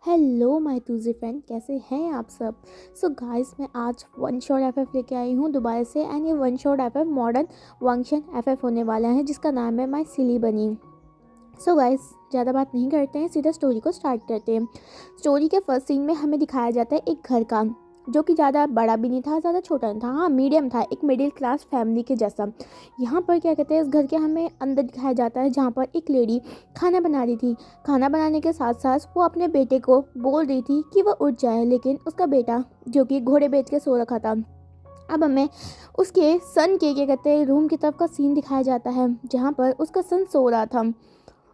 Hello my two G friend, कैसे हैं आप सब। सो गाइस, मैं आज वन शॉट एफएफ लेके आई हूँ दुबई से। एंड ये one shot FF modern function FF होने वाला है जिसका नाम है माय सिली बनी। सो गाइस, ज़्यादा बात नहीं करते हैं, सीधा स्टोरी को स्टार्ट करते हैं। स्टोरी के फर्स्ट सीन में हमें दिखाया जाता है एक घर का, जो कि ज़्यादा बड़ा भी नहीं था, ज़्यादा छोटा नहीं था, हाँ मीडियम था, एक मिडिल क्लास फैमिली के जैसा। यहाँ पर क्या कहते हैं, इस घर के हमें अंदर दिखाया जाता है जहाँ पर एक लेडी खाना बना रही थी। खाना बनाने के साथ साथ वो अपने बेटे को बोल रही थी कि वह उठ जाए, लेकिन उसका बेटा जो कि घोड़े बेच के सो रखा था। अब हमें उसके सन के क्या कहते हैं रूम की तरफ का सीन दिखाया जाता है जहाँ पर उसका सन सो रहा था।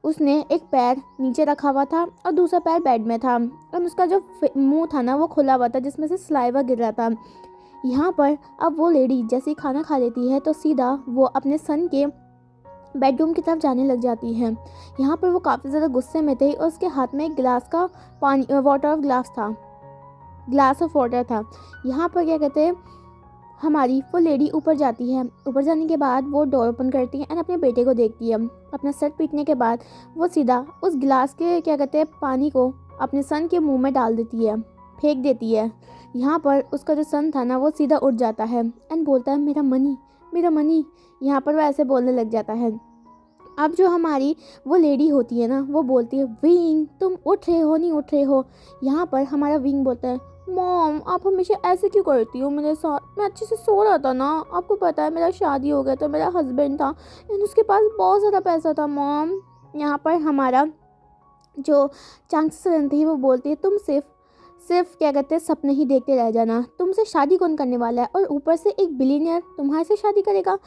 उसने एक पैर नीचे रखा हुआ था और दूसरा पैर बेड में था, और उसका जो मुंह था ना वो खुला हुआ था जिसमें से सलाइवा गिर रहा था। यहाँ पर अब वो लेडी जैसे ही खाना खा लेती है तो सीधा वो अपने सन के बेडरूम की तरफ जाने लग जाती है। यहाँ पर वो काफ़ी ज़्यादा गुस्से में थे और उसके हाथ में एक गिलास का पानी वाटर ऑफ ग्लास था, ग्लास ऑफ वाटर था। यहाँ पर क्या कहते हैं, हमारी वो लेडी ऊपर जाती है। ऊपर जाने के बाद वो डोर ओपन करती है एंड अपने बेटे को देखती है। अपना सर पीटने के बाद वो सीधा उस गिलास के क्या कहते हैं पानी को अपने सन के मुंह में डाल देती है, फेंक देती है। यहाँ पर उसका जो सन था ना वो सीधा उठ जाता है एंड बोलता है मेरा मनी, मेरा मनी। यहाँ पर वो ऐसे बोलने लग जाता है। अब जो हमारी वो लेडी होती है ना वो बोलती है विंग, तुम उठ रहे हो नहीं उठ रहे हो। यहाँ पर हमारा विंग बोलता है मॉम, आप हमेशा ऐसे क्यों करती हो मेरे साथ, मैं अच्छे से सो रहा था ना, आपको पता है मेरा शादी हो गया था, मेरा हस्बैंड था एंड उसके पास बहुत ज़्यादा पैसा था मॉम। यहाँ पर हमारा जो चांसेस थी वो बोलती है तुम सिर्फ सिर्फ क्या कहते हैं सपने ही देखते रह जाना, तुमसे शादी कौन करने वाला है, और ऊपर से एक बिलीनियर तुम्हारे से शादी करेगा।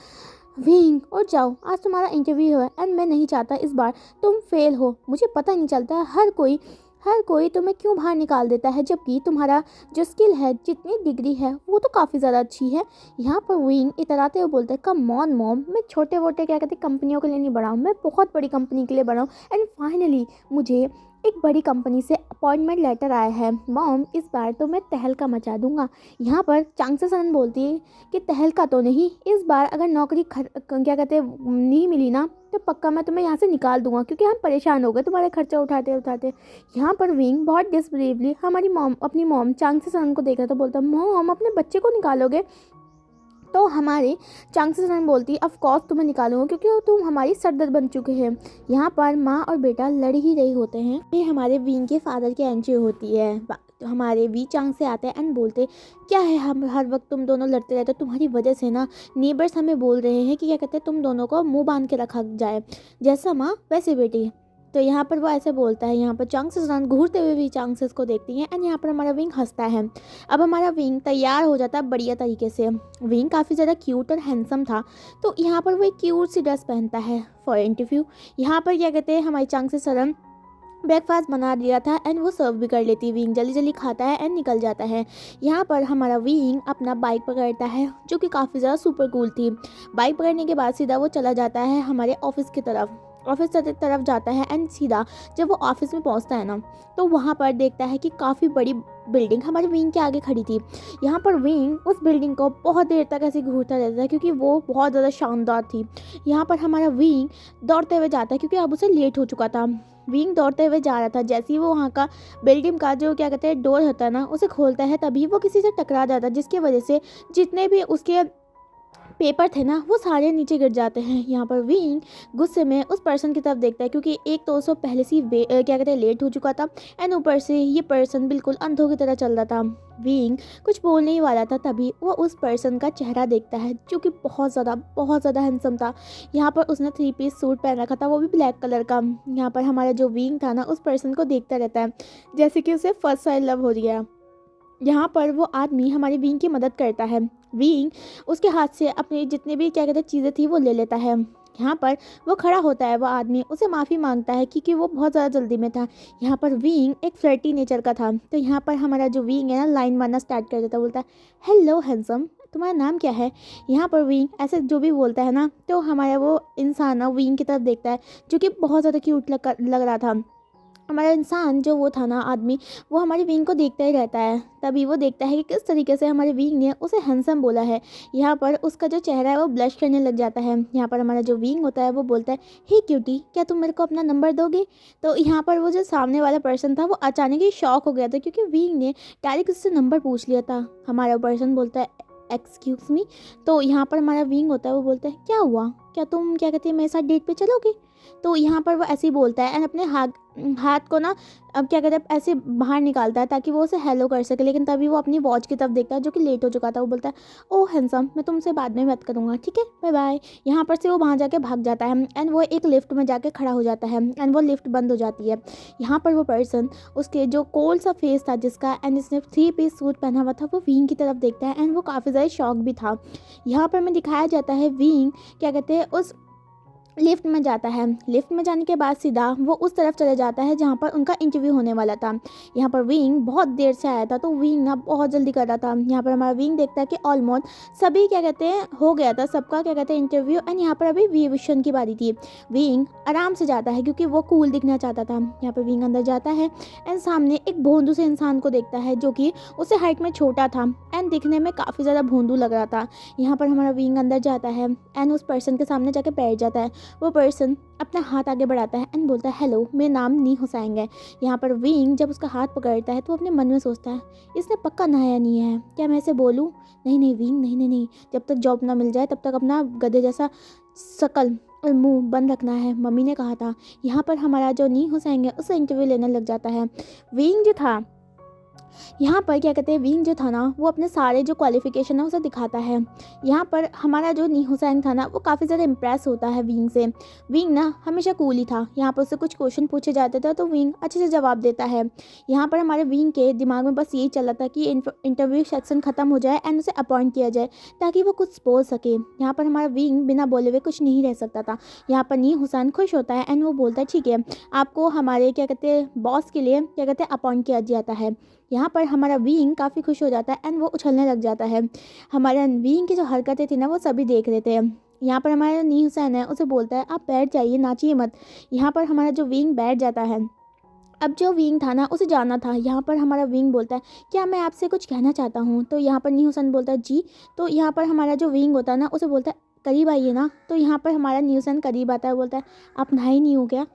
विंग और जाओ, आज तुम्हारा इंटरव्यू है एंड मैं नहीं चाहता इस बार तुम फेल हो। मुझे पता नहीं चलता है हर कोई तुम्हें क्यों बाहर निकाल देता है, जबकि तुम्हारा जो स्किल है, जितनी डिग्री है वो तो काफ़ी ज़्यादा अच्छी है। यहाँ पर विंग इतराते हुए बोलते हैं कम ऑन मॉम, मैं छोटे वोटे क्या कहते हैं कंपनियों के लिए नहीं बढ़ा हूँ, मैं बहुत बड़ी कंपनी के लिए बढ़ा हूँ एंड फाइनली मुझे एक बड़ी कंपनी से अपॉइंटमेंट लेटर आया है मॉम, इस बार तो मैं तहलका मचा दूंगा। यहाँ पर चांगसे सन बोलती है कि तहलका तो नहीं, इस बार अगर नौकरी क्या कहते हैं नहीं मिली ना तो पक्का मैं तुम्हें यहाँ से निकाल दूंगा, क्योंकि हम परेशान हो गए तुम्हारे खर्चा उठाते उठाते। यहाँ पर विंग बहुत डिस्ब्रीवली हमारी मॉम अपनी मॉम चांगसे सन को देख रहा था, बोलता मॉम अपने बच्चे को निकालोगे। तो हमारे चांगसे सन बोलती ऑफ कोर्स तुम्हें निकालूंगा, क्योंकि तुम हमारी सरदर्द बन चुके हैं। यहाँ पर माँ और बेटा लड़ ही रहे होते हैं। ये हमारे विंग के फादर की एंट्री होती है। तो हमारे वी चांग से आते हैं एंड बोलते क्या है, हम हर वक्त तुम दोनों लड़ते रहते हो, तुम्हारी वजह से ना नेबर्स हमें बोल रहे हैं कि क्या कहते हैं तुम दोनों को मुंह बांध के रखा जाए, जैसा माँ वैसे बेटी। तो यहाँ पर वो ऐसे बोलता है। यहाँ पर चांगसेस घूरते हुए भी चांगसेस को देखती हैं एंड यहाँ पर हमारा विंग हंसता है। अब हमारा विंग तैयार हो जाता है बढ़िया तरीके से। विंग काफ़ी ज़्यादा क्यूट और हैंडसम था, तो यहाँ पर वो एक क्यूट सी ड्रेस पहनता है फॉर इंटरव्यू। यहाँ पर क्या कहते हैं हमारी चांगसेस ब्रेकफास्ट बना दिया था एंड वो सर्व भी कर लेती। विंग जल्दी जल्दी खाता है एंड निकल जाता है। यहाँ पर हमारा विंग अपना बाइक पकड़ता है जो कि काफ़ी ज़्यादा सुपर कूल थी। बाइक पकड़ने के बाद सीधा वो चला जाता है हमारे ऑफिस की तरफ। ऑफिस की तरफ जाता है एंड सीधा जब वो ऑफिस में पहुंचता है ना तो वहाँ पर देखता है कि काफ़ी बड़ी बिल्डिंग हमारे विंग के आगे खड़ी थी। यहाँ पर विंग उस बिल्डिंग को बहुत देर तक ऐसे घूरता रहता है क्योंकि वो बहुत ज़्यादा शानदार थी। यहाँ पर हमारा विंग दौड़ते हुए जाता है क्योंकि अब उसे लेट हो चुका था। विंग दौड़ते हुए जा रहा था, जैसे ही वो वहाँ का बिल्डिंग का जो क्या कहते हैं डोर होता है ना उसे खोलता है, तभी वो किसी से टकरा जाता है, जिसकी वजह से जितने भी उसके पेपर थे ना वो सारे नीचे गिर जाते हैं। यहाँ पर विंग गुस्से में उस पर्सन की तरफ देखता है क्योंकि एक तो उसको पहले से ही क्या कहते हैं लेट हो चुका था एंड ऊपर से ये पर्सन बिल्कुल अंधों की तरह चल रहा था। विंग कुछ बोलने ही वाला था, तभी वो उस पर्सन का चेहरा देखता है जो कि बहुत ज़्यादा हैंडसम था। यहाँ पर उसने 3 पीस सूट पहन रखा था, वो भी ब्लैक कलर का। यहाँ पर हमारा जो विंग था ना उस पर्सन को देखता रहता है जैसे कि उसे फर्स्ट साइड लव हो गया। यहाँ पर वो आदमी हमारे विंग की मदद करता है। विंग उसके हाथ से अपनी जितने भी क्या कहते हैं चीज़ें थी वो ले लेता है। यहाँ पर वो खड़ा होता है, वो आदमी उसे माफ़ी मांगता है क्योंकि वो बहुत ज़्यादा जल्दी में था। यहाँ पर विंग एक फ्लर्टी नेचर का था, तो यहाँ पर हमारा जो विंग है ना लाइन मारना स्टार्ट कर देता है, बोलता है हेलो हैंडसम, तुम्हारा नाम क्या है। यहाँ पर विंग ऐसे जो भी बोलता है ना तो हमारा वो इंसान ना विंग की तरफ देखता है जो कि बहुत ज़्यादा क्यूट लग रहा था। हमारा इंसान जो वो था ना आदमी, वो हमारी विंग को देखता ही रहता है। तभी वो देखता है कि किस तरीके से हमारे विंग ने उसे हैंडसम बोला है। यहाँ पर उसका जो चेहरा है वो ब्लश करने लग जाता है। यहाँ पर हमारा जो विंग होता है वो बोलता है, हे क्यूटी, क्या तुम मेरे को अपना नंबर दोगे? तो यहाँ पर वो जो सामने वाला पर्सन था वो अचानक ही शॉक हो गया था, क्योंकि विंग ने डायरेक्ट उससे नंबर पूछ लिया था। हमारा पर्सन बोलता है, एक्सक्यूज़ मी। तो यहाँ पर हमारा विंग होता है वो बोलता है, क्या हुआ, क्या तुम क्या कहते हैं मेरे साथ डेट पे चलोगे? तो यहाँ पर वो ऐसे ही बोलता है एंड अपने हाथ हाथ को ना अब क्या कहते हैं ऐसे बाहर निकालता है ताकि वो उसे हेलो कर सके। लेकिन तभी वो अपनी वॉच की तरफ देखता है जो कि लेट हो चुका था। वो बोलता है, ओह हैंडसम, मैं तुमसे बाद में बात करूँगा, ठीक है, बाय बाय। यहाँ पर से वो वहाँ जाके भाग जाता है एंड वो एक लिफ्ट में जाके खड़ा हो जाता है एंड वो लिफ्ट बंद हो जाती है। यहाँ पर वो पर्सन उसके जो कोल्ड सा फेस था जिसका एंड इसने 3 पीस सूट पहना हुआ था, वो विंग की तरफ देखता है एंड वो काफ़ी ज़्यादा शॉक भी था। यहाँ पर मैं दिखाया जाता है विंग क्या कहते हैं उस लिफ्ट में जाता है। लिफ्ट में जाने के बाद सीधा वो उस तरफ चले जाता है जहाँ पर उनका इंटरव्यू होने वाला था। यहाँ पर विंग बहुत देर से आया था तो विंग ना बहुत जल्दी कर रहा था। यहाँ पर हमारा विंग देखता है कि ऑलमोस्ट सभी क्या कहते हैं हो गया था सबका क्या कहते हैं इंटरव्यू एंड यहाँ पर अभी विविशन की बारी थी। विंग आराम से जाता है क्योंकि वो कूल दिखना चाहता था। यहाँ पर विंग अंदर जाता है एंड सामने एक भोंदू से इंसान को देखता है जो कि उससे हाइट में छोटा था एंड दिखने में काफ़ी ज़्यादा भोंदू लग रहा था। यहाँ पर हमारा विंग अंदर जाता है एंड उस पर्सन के सामने जाके बैठ जाता है। वो पर्सन अपना हाथ आगे बढ़ाता है एंड बोलता है, हेलो, मेरा नाम नी हुसैन है। यहाँ पर विंग जब उसका हाथ पकड़ता है तो अपने मन में सोचता है, इसने पक्का नहाया नहीं है, क्या मैं इसे बोलूँ? नहीं नहीं विंग, नहीं नहीं नहीं, जब तक जॉब ना मिल जाए तब तक अपना गधे जैसा शकल और मुंह बंद रखना है, मम्मी ने कहा था। यहाँ पर हमारा जो नी हुसैन है उससे इंटरव्यू लेने लग जाता है। विंग जो था यहाँ पर क्या कहते हैं विंग जो था ना वो अपने सारे जो क्वालिफिकेशन है उसे दिखाता है। यहाँ पर हमारा जो नी हुसैन था ना वो काफ़ी ज़्यादा इम्प्रेस होता है विंग से। विंग ना हमेशा कूल ही था। यहाँ पर उससे कुछ क्वेश्चन पूछे जाते थे तो विंग अच्छे से जवाब देता है। यहाँ पर हमारे विंग के दिमाग में बस यही चला था कि इंटरव्यू सेक्शन ख़त्म हो जाए एंड उसे अपॉइंट किया जाए ताकि वो कुछ बोल सके। यहाँ पर हमारा विंग बिना बोले हुए कुछ नहीं रह सकता था। यहाँ पर नी हुसैन खुश होता है एंड वो बोलता है, ठीक है, आपको हमारे क्या कहते हैं बॉस के लिए क्या कहते हैं अपॉइंट किया जाता है। यहाँ पर हमारा विंग काफ़ी खुश हो जाता है एंड वो उछलने लग जाता है। हमारे विंग की जो हरकतें थी ना वो सभी देख रहे थे। यहाँ पर हमारा नी हुसैन है उसे बोलता है, आप बैठ जाइए, नाचिए मत। यहाँ पर हमारा जो विंग बैठ जाता है। अब जो विंग था ना उसे जाना था। यहाँ पर हमारा विंग बोलता है, क्या मैं आपसे कुछ कहना चाहता हूँ? तो यहाँ पर नी हुसैन बोलता है, जी। तो यहाँ पर हमारा जो विंग होता है ना उसे बोलता है, करीब आइए ना। तो यहाँ पर हमारा नी हुसैन करीब आता है, बोलता है, आप नहाई नहीं हो क्या?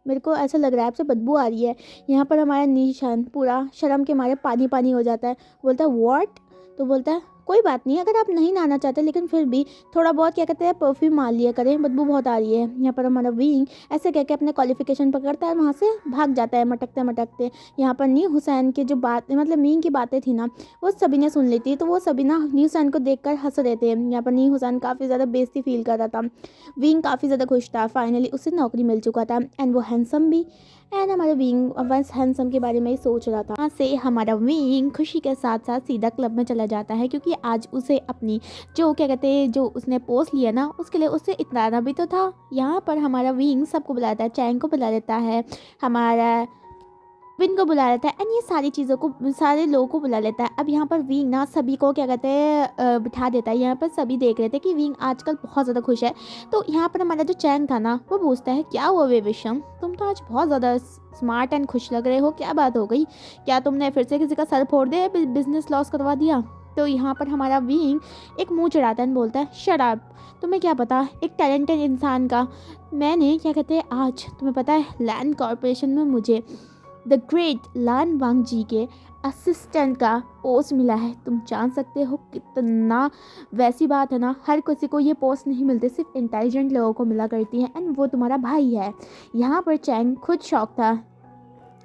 मेरे को ऐसा लग रहा है आपसे बदबू आ रही है। यहाँ पर हमारा निशान पूरा शर्म के मारे पानी पानी हो जाता है, बोलता है व्हाट? तो बोलता है, कोई बात नहीं, अगर आप नहीं नहाना चाहते लेकिन फिर भी थोड़ा बहुत क्या कहते हैं परफ्यूम मार लिया करें, बदबू बहुत आ रही है। यहाँ पर हमारा विंग ऐसे कह के अपने क्वालिफिकेशन पकड़ता है, वहाँ से भाग जाता है मटकते मटकते। यहाँ पर नी हुसैन की जो बात मतलब विंग की बातें थी ना वो सभी ने सुन ली थी, तो वो सभी ना नी हुसैन को देखकर हंस रहे थे। यहाँ पर नी हुसैन काफ़ी ज़्यादा बेइज्जती फील कर रहा था। विंग काफ़ी ज़्यादा खुश था, फाइनली उसे नौकरी मिल चुका था एंड वो हैंडसम भी। एंड हमारा विंग बस हैंडसम के बारे में ही सोच रहा था। वहाँ से हमारा विंग खुशी के साथ साथ सीधा क्लब में चला जाता है क्योंकि आज उसे अपनी जो क्या कहते हैं जो उसने पोस्ट लिया ना उसके लिए उससे इतराना भी तो था। यहाँ पर हमारा विंग सबको बुलाता है, चैंग को बुला लेता है, हमारा विन को बुला लेता है एंड ये सारी चीज़ों को सारे लोगों को बुला लेता है। अब यहाँ पर विंग ना सभी को क्या कहते हैं बिठा देता है। यहाँ पर सभी देख रहे थे कि विंग आजकल बहुत ज़्यादा खुश है। तो यहाँ पर हमारा जो चैंग था ना वो पूछता है, क्या हुआ विविशम, तुम तो आज बहुत ज़्यादा स्मार्ट एंड खुश लग रहे हो, क्या बात हो गई? क्या तुमने फिर से किसी का सर फोड़ दिया, बिजनेस लॉस करवा दिया? तो यहाँ पर हमारा विंग एक मुँह चढ़ाता है, बोलता है, शट अप, तुम्हें क्या पता एक टैलेंटेड इंसान का मैंने क्या कहते हैं आज तुम्हें पता है लैंड कॉरपोरेशन में मुझे द ग्रेट लान वांग जी के असिस्टेंट का पोस्ट मिला है। तुम जान सकते हो कितना वैसी बात है ना, हर किसी को ये पोस्ट नहीं मिलते, सिर्फ इंटेलिजेंट लोगों को मिला करती है एंड वो तुम्हारा भाई है। यहाँ पर चैंग खुद शौक था।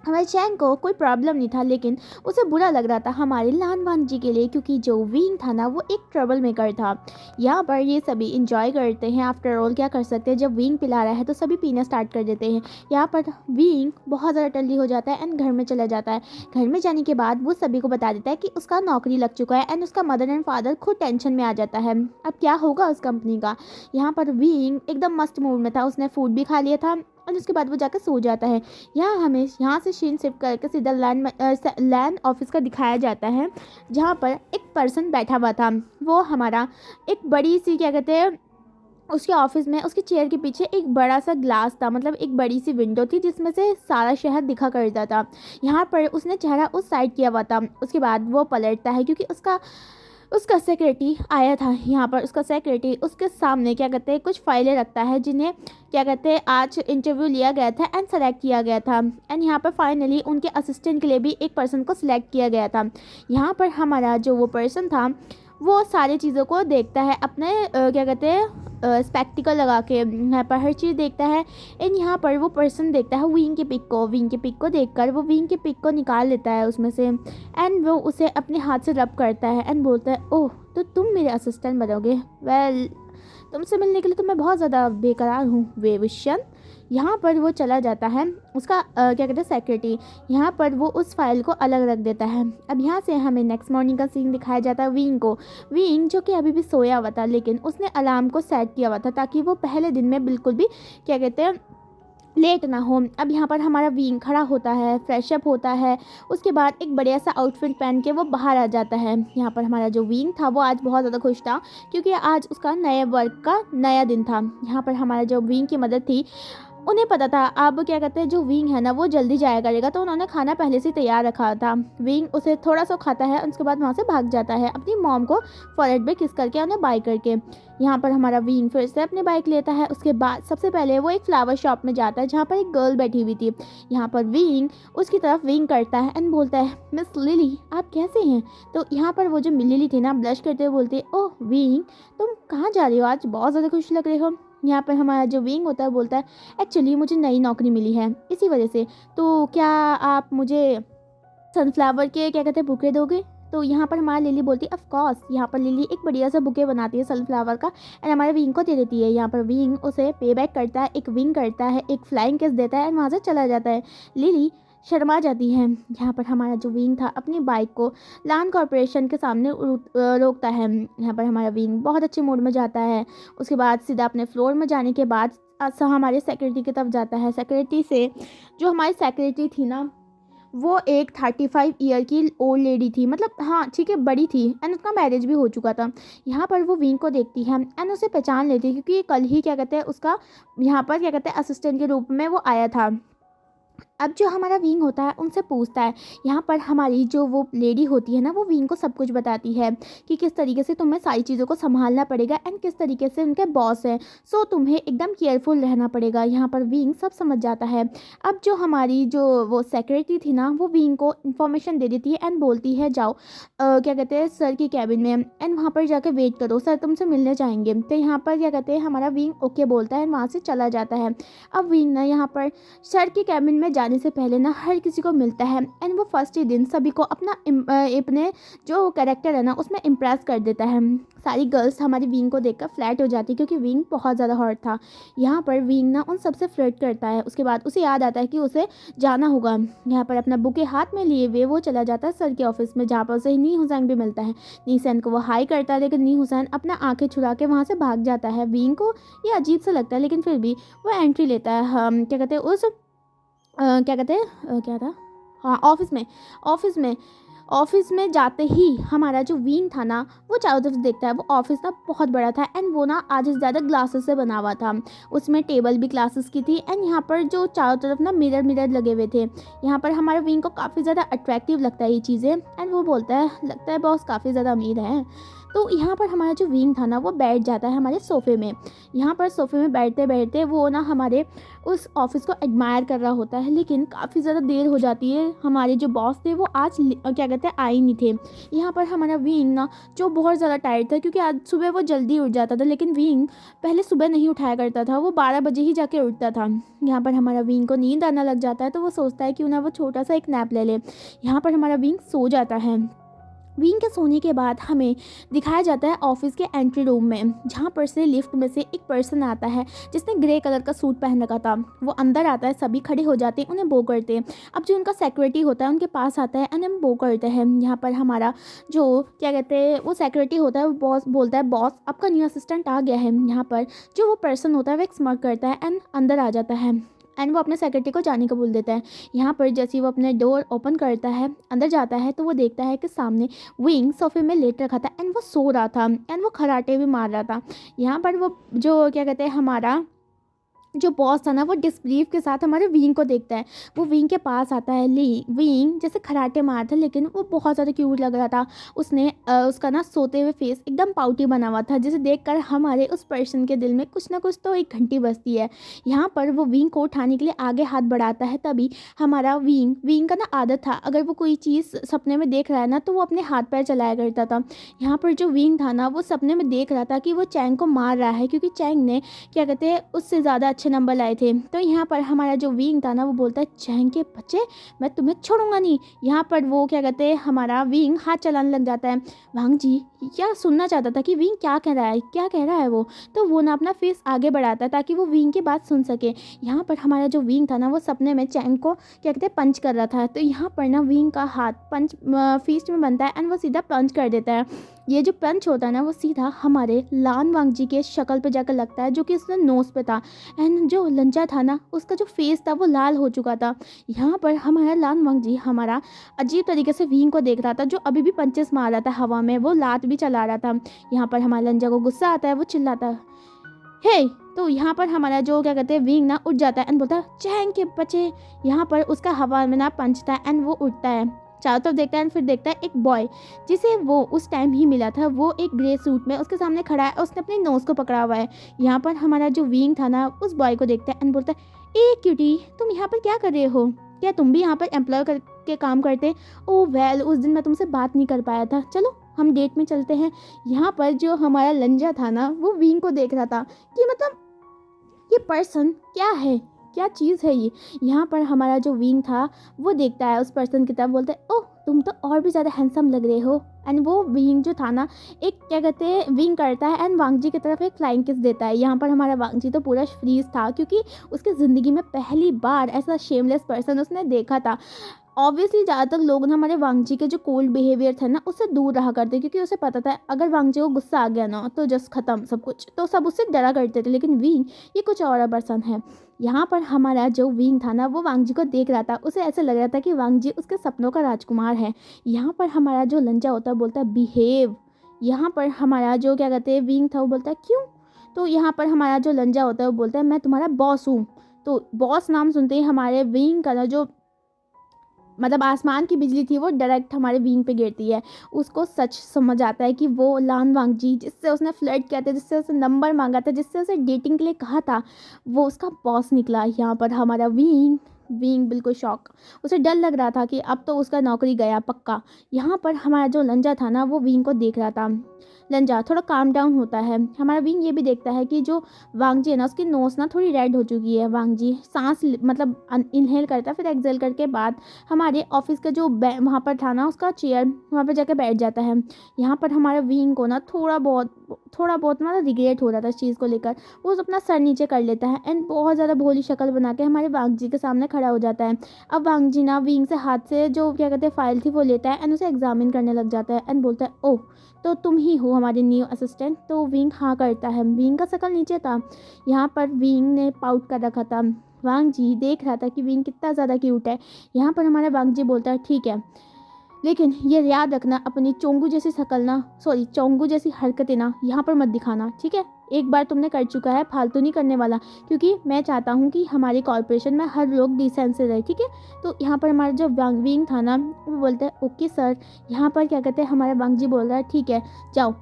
हमारे चैंग को कोई प्रॉब्लम नहीं था लेकिन उसे बुरा लग रहा था हमारे लानवान जी के लिए क्योंकि जो विंग था ना वो एक ट्रबल मेकर था। यहाँ पर ये सभी इंजॉय करते हैं, आफ्टर ऑल क्या कर सकते हैं, जब विंग पिला रहा है तो सभी पीना स्टार्ट कर देते हैं। यहाँ पर विंग बहुत ज़्यादा टल्ली हो जाता है एंड घर में चला जाता है। घर में जाने के बाद वो सभी को बता देता है कि उसका नौकरी लग चुका है एंड उसका मदर एंड फादर खुद टेंशन में आ जाता है अब क्या होगा उस कंपनी का। यहाँ पर विंग एकदम मस्त मूड में था, उसने फूड भी खा लिया था और उसके बाद वो जाकर सो जाता है। हमें यहाँ से शीन शिफ्ट करके सीधा लैंड ऑफिस का दिखाया जाता है जहाँ पर एक पर्सन बैठा हुआ था। वो हमारा एक बड़ी सी क्या कहते हैं उसके ऑफिस में उसके चेयर के पीछे एक बड़ा सा ग्लास था, मतलब एक बड़ी सी विंडो थी जिसमें से सारा शहर दिखा करता था। यहाँ पर उसने चेहरा उस साइड किया हुआ था। उसके बाद वो पलटता है क्योंकि उसका उसका सेक्रेटरी आया था। यहाँ पर उसका सेक्रेटरी उसके सामने क्या कहते हैं कुछ फाइलें रखता है जिन्हें क्या कहते हैं आज इंटरव्यू लिया गया था एंड सेलेक्ट किया गया था। एंड यहाँ पर फाइनली उनके असिस्टेंट के लिए भी एक पर्सन को सिलेक्ट किया गया था। यहाँ पर हमारा जो वो पर्सन था वो सारी चीज़ों को देखता है अपने क्या कहते हैं स्पेक्टिकल लगा के, यहाँ पर हर चीज़ देखता है। एंड यहाँ पर वो पर्सन देखता है विंग के पिक को। विंग के पिक को देखकर वो विंग के पिक को निकाल लेता है उसमें से एंड वो उसे अपने हाथ से रब करता है एंड बोलता है ओह तो तुम मेरे असिस्टेंट बनोगे। वेल तुमसे मिलने के लिए तो मैं बहुत ज़्यादा बेकरार हूँ वेविशन। यहाँ पर वो चला जाता है उसका क्या कहते हैं सेक्रेटरी। यहाँ पर वो उस फाइल को अलग रख देता है। अब यहाँ से हमें नेक्स्ट मॉर्निंग का सीन दिखाया जाता है विंग को। विंग जो कि अभी भी सोया हुआ था लेकिन उसने अलार्म को सेट किया हुआ था ताकि वो पहले दिन में बिल्कुल भी क्या कहते हैं लेट ना हो। अब यहाँ पर हमारा विंग खड़ा होता है, फ्रेशअप होता है, उसके बाद एक बढ़िया सा आउटफिट पहन के वो बाहर आ जाता है। यहाँ पर हमारा जो विंग था वो आज बहुत ज़्यादा खुश था क्योंकि आज उसका नए वर्क का नया दिन था। यहाँ पर हमारा जो विंग की मदद थी उन्हें पता था अब क्या कहते हैं जो विंग है ना वो जल्दी जाया करेगा, तो उन्होंने खाना पहले से तैयार रखा था। विंग उसे थोड़ा सा खाता है उसके बाद वहाँ से भाग जाता है अपनी मॉम को फॉरवर्ड पे किस करके उन्हें बाय करके। यहाँ पर हमारा विंग फिर से अपनी बाइक लेता है। उसके बाद सबसे पहले वो एक फ्लावर शॉप में जाता है जहाँ पर एक गर्ल बैठी हुई थी। यहाँ पर विंग उसकी तरफ विंग करता है एंड बोलता है मिस लिली आप कैसे हैं। तो यहाँ पर वो जो लिली थी ना ब्लश करते हुए बोलती है ओह विंग तुम कहाँ जा रही हो, आज बहुत ज़्यादा खुश लग रहे हो। यहाँ पर हमारा जो विंग होता है बोलता है एक्चुअली मुझे नई नौकरी मिली है इसी वजह से, तो क्या आप मुझे सनफ्लावर के क्या कहते हैं बुके दोगे। तो यहाँ पर हमारा लिली बोलती है ऑफ कोर्स। यहाँ पर लिली एक बढ़िया सा बुके बनाती है सनफ्लावर का एंड हमारे विंग को दे देती है। यहाँ पर विंग उसे पे बैक करता है, एक विंग करता है, एक फ्लाइंग किस देता है एंड वहाँ से चला जाता है। लिली शर्मा जाती है। यहाँ पर हमारा जो विंग था अपनी बाइक को लान कॉरपोरेशन के सामने रोकता है। यहाँ पर हमारा विंग बहुत अच्छे मूड में जाता है। उसके बाद सीधा अपने फ्लोर में जाने के बाद हमारे सेक्रेटरी की तरफ जाता है। सेक्रेटरी से जो हमारी सेक्रेटरी थी ना वो एक 35 ईयर की ओल्ड लेडी थी, मतलब हाँ ठीक है बड़ी थी एंड उसका मैरिज भी हो चुका था। यहाँ पर वो विंग को देखती है एंड उसे पहचान लेती है क्योंकि कल ही क्या कहते हैं उसका यहाँ पर क्या कहते हैं असिस्टेंट के रूप में वो आया था। अब जो हमारा विंग होता है उनसे पूछता है। यहाँ पर हमारी जो वो लेडी होती है ना वो विंग को सब कुछ बताती है कि किस तरीके से तुम्हें सारी चीज़ों को संभालना पड़ेगा एंड किस तरीके से उनके बॉस हैं, सो तुम्हें एकदम केयरफुल रहना पड़ेगा। यहाँ पर विंग सब समझ जाता है। अब जो हमारी जो वो सेक्रेटरी थी ना वो विंग को इन्फॉर्मेशन दे देती है एंड बोलती है जाओ क्या कहते हैं सर की कैबिन में एंड वहाँ पर जाकर वेट करो, सर तुमसे मिलने जाएंगे। तो यहाँ पर क्या कहते हैं हमारा विंग ओके बोलता है, वहाँ से चला जाता है। अब विंग ना यहाँ पर सर की कैबिन में जाने से पहले ना हर किसी को मिलता है एंड वो फर्स्ट ही दिन सभी को अपना अपने जो कैरेक्टर है ना उसमें इम्प्रेस कर देता है। सारी गर्ल्स हमारी विंग को देखकर फ्लैट हो जाती है क्योंकि विंग बहुत ज़्यादा हॉट था। यहाँ पर विंग ना उन सबसे फ्लर्ट करता है। उसके बाद उसे याद आता है कि उसे जाना होगा। यहाँ पर अपना बुके हाथ में लिए हुए वो चला जाता है सर के ऑफिस में जहाँ पर उसे नी हुसैन भी मिलता है। नी हुसैन को वो हाई करता है लेकिन नी हुसैन अपना आंखें छुड़ा के वहाँ से भाग जाता है। विंग को ये अजीब सा लगता है लेकिन फिर भी वो एंट्री लेता है। हम क्या कहते हैं उस क्या कहते हैं क्या था हाँ ऑफिस में जाते ही हमारा जो विंग था ना वो चारों तरफ से देखता है। वो ऑफिस ना बहुत बड़ा था एंड वो ना आधे से ज़्यादा ग्लासेस से बना हुआ था। उसमें टेबल भी ग्लासेस की थी एंड यहाँ पर जो चारों तरफ ना मिरर लगे हुए थे। यहाँ पर हमारे विंग को काफ़ी ज़्यादा अट्रैक्टिव लगता है ये चीज़ें एंड वो बोलता है लगता है बॉस काफ़ी ज़्यादा अमीर है। तो यहाँ पर हमारा जो विंग था ना वो बैठ जाता है हमारे सोफ़े में। यहाँ पर सोफ़े में बैठते बैठते वो ना हमारे उस ऑफिस को एडमायर कर रहा होता है लेकिन काफ़ी ज़्यादा देर हो जाती है। हमारे जो बॉस थे वो आज क्या कहते हैं आए नहीं थे। यहाँ पर हमारा विंग ना जो बहुत ज़्यादा टायर्ड था क्योंकि आज सुबह वो जल्दी उठ जाता था लेकिन विंग पहले सुबह नहीं उठाया करता था, वो 12 बजे ही जाके उठता था। यहाँ पर हमारा विंग को नींद आना लग जाता है तो वो सोचता है कि उन्हें वो छोटा सा एक नैप ले ले। यहाँ पर हमारा विंग सो जाता है। विंग के सोने के बाद हमें दिखाया जाता है ऑफिस के एंट्री रूम में जहाँ पर से लिफ्ट में से एक पर्सन आता है जिसने ग्रे कलर का सूट पहन रखा था। वो अंदर आता है, सभी खड़े हो जाते हैं, उन्हें बो करते हैं। अब जो उनका सेक्रेटरी होता है उनके पास आता है एंड हम बो करते हैं। यहाँ पर हमारा जो क्या कहते हैं वो सेक्रेटरी होता है वो बॉस बोलता है बॉस आपका न्यू असिस्टेंट आ गया है। यहाँ पर जो वो पर्सन होता है वो एक स्मग करता है एंड अंदर आ जाता है। एंड वो अपने सेक्रेटरी को जाने को बोल देता है। यहाँ पर जैसे ही वो अपने डोर ओपन करता है, अंदर जाता है, तो वो देखता है कि सामने विंग सोफे में लेट रखा था एंड वो सो रहा था एंड वो खराटे भी मार रहा था। यहाँ पर वो जो क्या कहते हैं हमारा जो बॉस था ना, वो डिसबिलीव के साथ हमारे विंग को देखता है। वो विंग के पास आता है। विंग जैसे खराटे मारता, लेकिन वो बहुत ज़्यादा क्यूट लग रहा था। उसने उसका ना सोते हुए फेस एकदम पाउटी बना हुआ था, जिसे देखकर हमारे उस पर्सन के दिल में कुछ ना कुछ तो एक घंटी बजती है। यहाँ पर वो विंग को उठाने के लिए आगे हाथ बढ़ाता है, तभी हमारा विंग का ना आदत था, अगर वो कोई चीज़ सपने में देख रहा है ना, तो वो अपने हाथ पैर चलाया करता था। यहाँ पर जो विंग था ना, वो सपने में देख रहा था कि वो चैंग को मार रहा है, क्योंकि चैंग ने क्या कहते हैं उससे ज़्यादा अच्छे नंबर लाए थे। तो यहाँ पर हमारा जो विंग था ना, वो बोलता है चैंग के बच्चे, मैं तुम्हें छोड़ूंगा नहीं। यहाँ पर वो क्या कहते हैं हमारा विंग हाथ चलाने लग जाता है। वांग जी क्या सुनना चाहता था कि विंग क्या कह रहा है, क्या कह रहा है वो, तो वो ना अपना फेस आगे बढ़ाता है ताकि वो विंग की बात सुन सके। यहाँ पर हमारा जो विंग था ना, वो सपने में चैंग को क्या कहते हैं पंच कर रहा था। तो यहाँ पर ना विंग का हाथ पंच फीस्ट में बनता है एंड वो सीधा पंच कर देता है। ये जो पंच होता है ना, वो सीधा हमारे लान वांग जी के शक्ल पे जाकर लगता है, जो कि उसने नोज पे था। एंड जो लंजा था ना, उसका जो फेस था वो लाल हो चुका था। यहाँ पर हमारा लान वांग जी हमारा अजीब तरीके से विंग को देख रहा था, जो अभी भी पंचेस मार रहा था हवा में, वो लात भी चला रहा था। यहाँ पर हमारा लंजा को गुस्सा आता है, वो चिल्लाता है हे। तो यहाँ पर हमारा जो क्या कहते हैं विंग ना उठ जाता है एंड बोलता है चैंग के बच्चे। यहाँ पर उसका हवा में ना पंचता है एंड वो उठता है, चारों तरफ देखता है एंड फिर देखता है एक बॉय जिसे वो उस टाइम ही मिला था। वो एक ग्रे सूट में उसके सामने खड़ा है, उसने अपने नोज को पकड़ा हुआ है। यहाँ पर हमारा जो विंग था ना, उस बॉय को देखता है एंड बोलता है ए क्यूटी, तुम यहाँ पर क्या कर रहे हो, क्या तुम भी यहाँ पर एम्प्लॉय करके काम करते? ओ वेल, उस दिन मैं तुमसे बात नहीं कर पाया था, चलो हम डेट में चलते हैं। यहाँ पर जो हमारा लंजा था ना, वो विंग को देख रहा था कि मतलब ये पर्सन क्या है, क्या चीज़ है ये। यहाँ पर हमारा जो विंग था, वो देखता है उस पर्सन की तरफ, बोलता है ओह तुम तो और भी ज़्यादा हैंडसम लग रहे हो। एंड वो विंग जो था ना, एक क्या कहते हैं विंग करता है एंड वांग जी की तरफ एक फ्लाइंग किस देता है। यहाँ पर हमारा वांग जी तो पूरा फ्रीज था, क्योंकि उसकी ज़िंदगी में पहली बार ऐसा शेमलेस पर्सन उसने देखा था। ऑब्वियसली ज़्यादातर लोग ना हमारे वांग जी के जो कोल्ड बिहेवियर था ना, उससे दूर रहा करते, क्योंकि उसे पता था अगर वांग जी को गुस्सा आ गया ना, तो जस्ट खत्म सब कुछ, तो सब उससे डरा करते थे। लेकिन विंग ये कुछ और पर्सन है। यहाँ पर हमारा जो विंग था ना, वो वांग जी को देख रहा था, उसे ऐसे लग रहा था कि वांग जी उसके सपनों का राजकुमार है। यहाँ पर हमारा जो लंजा होता है बोलता है बिहेव। यहाँ पर हमारा जो क्या कहते हैं विंग था, वो बोलता है क्यों? तो यहाँ पर हमारा जो लंजा होता है वो बोलता है मैं तुम्हारा बॉस हूँ। तो बॉस नाम सुनते ही हमारे विंग का ना जो मतलब आसमान की बिजली थी, वो डायरेक्ट हमारे विंग पे गिरती है। उसको सच समझ आता है कि वो लान वांग जी जिससे उसने फ्लर्ट किया था, जिससे उसने नंबर मांगा था, जिससे उसे डेटिंग के लिए कहा था, वो उसका बॉस निकला। यहाँ पर हमारा विंग बिल्कुल शॉक, उसे डर लग रहा था कि अब तो उसका नौकरी गया पक्का। यहाँ पर हमारा जो लंजा था ना, वो विंग को देख रहा था। लंजा थोड़ा काम डाउन होता है। हमारा विंग ये भी देखता है कि जो वांग जी है ना, उसकी नोज ना थोड़ी रेड हो चुकी है। वांग जी सांस मतलब इनहेल करता है, फिर एक्सहेल करके बाद हमारे ऑफिस का जो वहाँ पर था ना, उसका चेयर वहाँ पर जाकर बैठ जाता है। यहाँ पर हमारे विंग को ना थोड़ा बहुत मतलब रिग्रेट हो रहा था इस चीज़ को लेकर। वो अपना सर नीचे कर लेता है एंड बहुत ज़्यादा भोली शक्ल बना के हमारे वांग जी के सामने खड़ा हो जाता है। अब वांग जी ना विंग से हाथ से जो क्या कहते हैं फाइल थी वो लेता है एंड उसे एग्जामिन करने लग जाता है एंड बोलता है ओह तो तुम ही हो हमारे न्यू असिस्टेंट? तो विंग हाँ करता है। विंग का शक्ल नीचे था। यहाँ पर विंग ने पाउट कर रखा था। वांग जी देख रहा था कि विंग कितना ज़्यादा क्यूट है। यहाँ पर हमारा वांग जी बोलता है ठीक है, लेकिन ये याद रखना अपनी चोंगू जैसी हरकतें ना यहाँ पर मत दिखाना, ठीक है? एक बार तुमने कर चुका है, फालतू नहीं करने वाला, क्योंकि मैं चाहता हूँ कि हमारे कॉर्पोरेशन में हर लोग डिसेंट से रहे, ठीक है? तो यहाँ पर हमारा जो विंग था ना, वो बोलता है ओके सर। यहाँ पर क्या कहते हैं हमारा वांग जी बोल रहा है ठीक है जाओ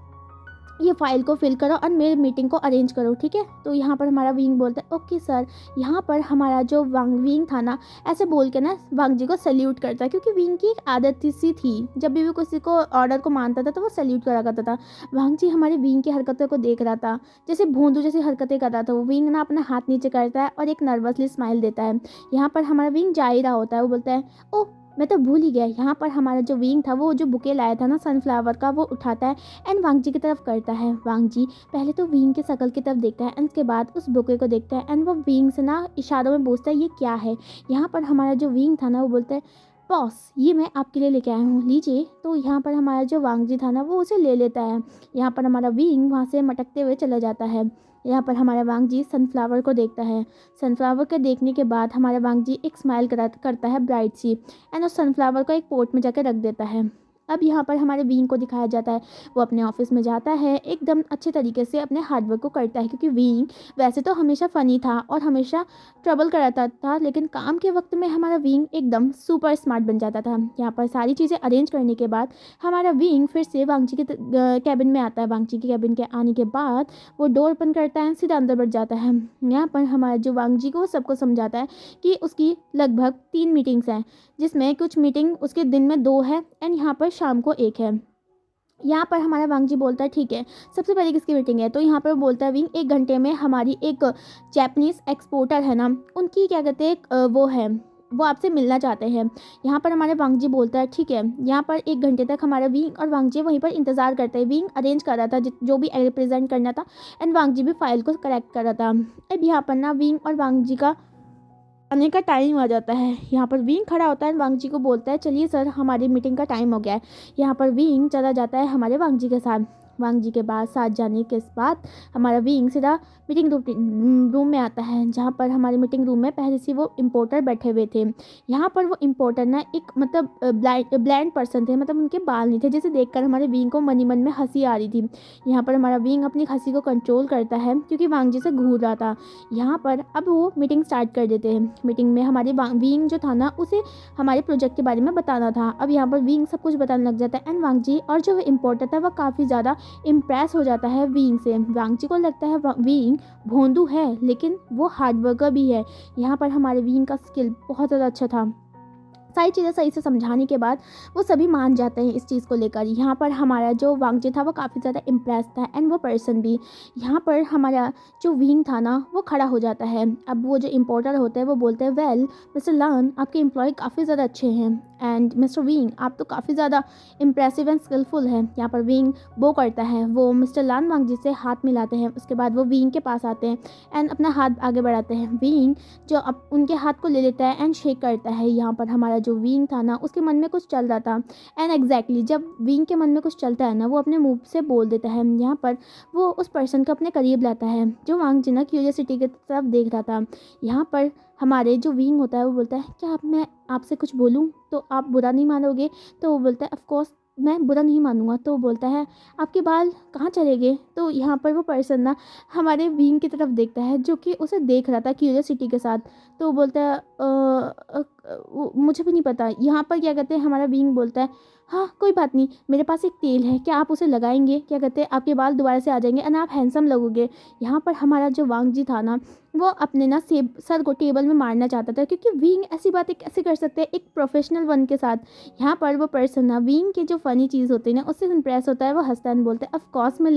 ये फाइल को फिल करो और मेरी मीटिंग को अरेंज करो, ठीक है? तो यहाँ पर हमारा विंग बोलता है ओके सर। यहाँ पर हमारा जो विंग था ना, ऐसे बोल के ना वांग जी को सैल्यूट करता है, क्योंकि विंग की एक आदत सी थी, जब भी किसी को ऑर्डर को मानता था तो वो सैल्यूट करा करता था। वांग जी हमारे विंग की हरकतों को देख रहा था, जैसे भोंदू जैसी हरकतें कर रहा था। वो विंग ना अपना हाथ नीचे करता है और एक नर्वसली स्माइल देता है। यहाँ पर हमारा विंग जा ही रहा होता है, वो बोलता है ओ मैं तो भूल ही गया। यहाँ पर हमारा जो विंग था, वो जो बुके लाया था ना सनफ्लावर का, वो उठाता है एंड वांग जी की तरफ करता है। वांग जी पहले तो विंग के शक्ल की तरफ देखता है एंड उसके बाद उस बुके को देखता है एंड वो विंग से ना इशारों में पूछता है ये क्या है। यहाँ पर हमारा जो विंग था ना, वो बोलता है बॉस ये मैं आपके लिए लेके आया हूँ, लीजिए। तो यहाँ पर हमारा जो वांग जी था ना वो उसे ले लेता है। यहाँ पर हमारा विंग वहाँ से मटकते हुए चला जाता है। यहाँ पर हमारा वांग जी सनफ्लावर को देखता है। सनफ्लावर को देखने के बाद हमारा वांग जी एक स्माइल करता है ब्राइट सी, एंड उस सनफ्लावर को एक पोट में जाकर रख देता है। अब यहाँ पर हमारे विंग को दिखाया जाता है, वो अपने ऑफिस में जाता है, एकदम अच्छे तरीके से अपने हार्डवर्क को करता है, क्योंकि विंग वैसे तो हमेशा फ़नी था और हमेशा ट्रबल कराता था, लेकिन काम के वक्त में हमारा विंग एकदम सुपर स्मार्ट बन जाता था। यहाँ पर सारी चीज़ें अरेंज करने के बाद हमारा विंग फिर से वांगची के कैबिन में आता है। वांगची के कैबिन के आने के बाद वो डोर ओपन करता है, सीधा अंदर बढ़ जाता है। यहाँ पर हमारा जो वांगची को सबको समझाता है कि उसकी लगभग 3 मीटिंग्स हैं, जिसमें कुछ मीटिंग उसके दिन में 2 है एंड यहाँ पर शाम को 1 है। यहाँ पर हमारा वांग जी बोलता है ठीक है, सबसे पहले किसकी मीटिंग है? तो यहाँ पर बोलता है विंग 1 घंटे में हमारी एक जैपनीज़ एक्सपोर्टर है ना, उनकी क्या कहते हैं वो है, वो आपसे मिलना चाहते हैं। यहाँ पर हमारे वांग जी बोलता है ठीक है। यहाँ पर 1 घंटे तक हमारा विंग और वांग जी वहीं पर इंतज़ार करते हैं। विंग अरेंज कर रहा था जो भी रिप्रेजेंट करना था, एंड वांग जी भी फाइल को करेक्ट कर रहा था। अब यहाँ पर ना विंग और वांग जी का आने का टाइम आ जाता है। यहाँ पर विंग खड़ा होता है, वांग जी को बोलता है चलिए सर हमारी मीटिंग का टाइम हो गया है। यहाँ पर विंग चला जाता है हमारे वांग जी के साथ। वांग जी के बाद साथ जाने के बाद हमारा विंग सीधा मीटिंग रूम में आता है, जहाँ पर हमारे मीटिंग रूम में पहले से वो इम्पोर्टर बैठे हुए थे। यहाँ पर वो इम्पोर्टर ना एक मतलब ब्लाइंड पर्सन थे, मतलब उनके बाल नहीं थे, जिसे देखकर हमारे विंग को मन ही मन में हंसी आ रही थी। यहाँ पर हमारा विंग अपनी हंसी को कंट्रोल करता है, क्योंकि वांग जी से घूर रहा था। यहाँ पर अब वो मीटिंग स्टार्ट कर देते हैं। मीटिंग में हमारे विंग जो था ना उसे हमारे प्रोजेक्ट के बारे में बताना था। अब यहाँ पर विंग सब कुछ बताने लग जाता है, एंड वांग जी और जो इम्पोर्टर था वह काफ़ी ज़्यादा इम्प्रेस हो जाता है विंग से। वांग जी को लगता है विंग भोंदू है लेकिन वो हार्ड वर्कर भी है। यहाँ पर हमारे विंग का स्किल बहुत ज़्यादा अच्छा था। सारी चीज़ें सही से समझाने के बाद वो सभी मान जाते हैं इस चीज़ को लेकर। यहाँ पर हमारा जो वांग जी था वो काफ़ी ज़्यादा इम्प्रेस था, एंड वो पर्सन भी। यहाँ पर हमारा जो विंग था ना वो खड़ा हो जाता है। अब वो जो इम्पोर्टर होते हैं वो बोलते हैं वेल मिस्टर लान आपके एम्प्लॉय काफ़ी ज़्यादा अच्छे हैं, एंड मिस्टर विंग आप तो काफ़ी ज़्यादा इम्प्रेसिव एंड स्किलफुल हैं। यहाँ पर विंग वो करता है, वो मिस्टर लान वांग जी से हाथ मिलाते हैं। उसके बाद वो विंग के पास आते हैं एंड अपना हाथ आगे बढ़ाते हैं। विंग जो अब उनके हाथ को ले लेता है एंड शेक करता है। यहाँ पर हमारा जो विंग था ना उसके मन में कुछ चल रहा था, एंड एग्जैक्टली जब विंग के मन में कुछ चलता है ना वो अपने मुंह से बोल देता है। यहाँ पर वो उस पर्सन को अपने करीब लाता है जो वांग जी ना क्यूरियोसिटी की तरफ देख रहा था। यहाँ पर हमारे जो विंग होता है वो बोलता है क्या आप मैं आपसे कुछ बोलूँ तो आप बुरा नहीं मानोगे? तो वो बोलता है ऑफ कोर्स मैं बुरा नहीं मानूंगा। तो वो बोलता है आपके बाल कहाँ चले गए? तो यहाँ पर वो पर्सन ना हमारे विंग की तरफ देखता है जो कि उसे देख रहा था क्यूरियोसिटी के साथ। तो वो बोलता है मुझे भी नहीं पता। यहाँ पर क्या कहते हैं हमारा विंग बोलता है हाँ कोई बात नहीं, मेरे पास एक तेल है, क्या आप उसे लगाएंगे? क्या कहते हैं आपके बाल दोबारा से आ जाएंगे एंड आप हैंडसम लगोगे। यहाँ पर हमारा जो वांग जी था ना वो अपने ना सर को टेबल में मारना चाहता था, क्योंकि विंग ऐसी बातें कैसे कर सकते हैं एक प्रोफेशनल वन के साथ। यहाँ पर वो पर्सन ना विंग के जो फ़नी चीज़ होती है ना उससे इम्प्रेस होता है। वो हंसता है, बोलता है ऑफ कोर्स मैं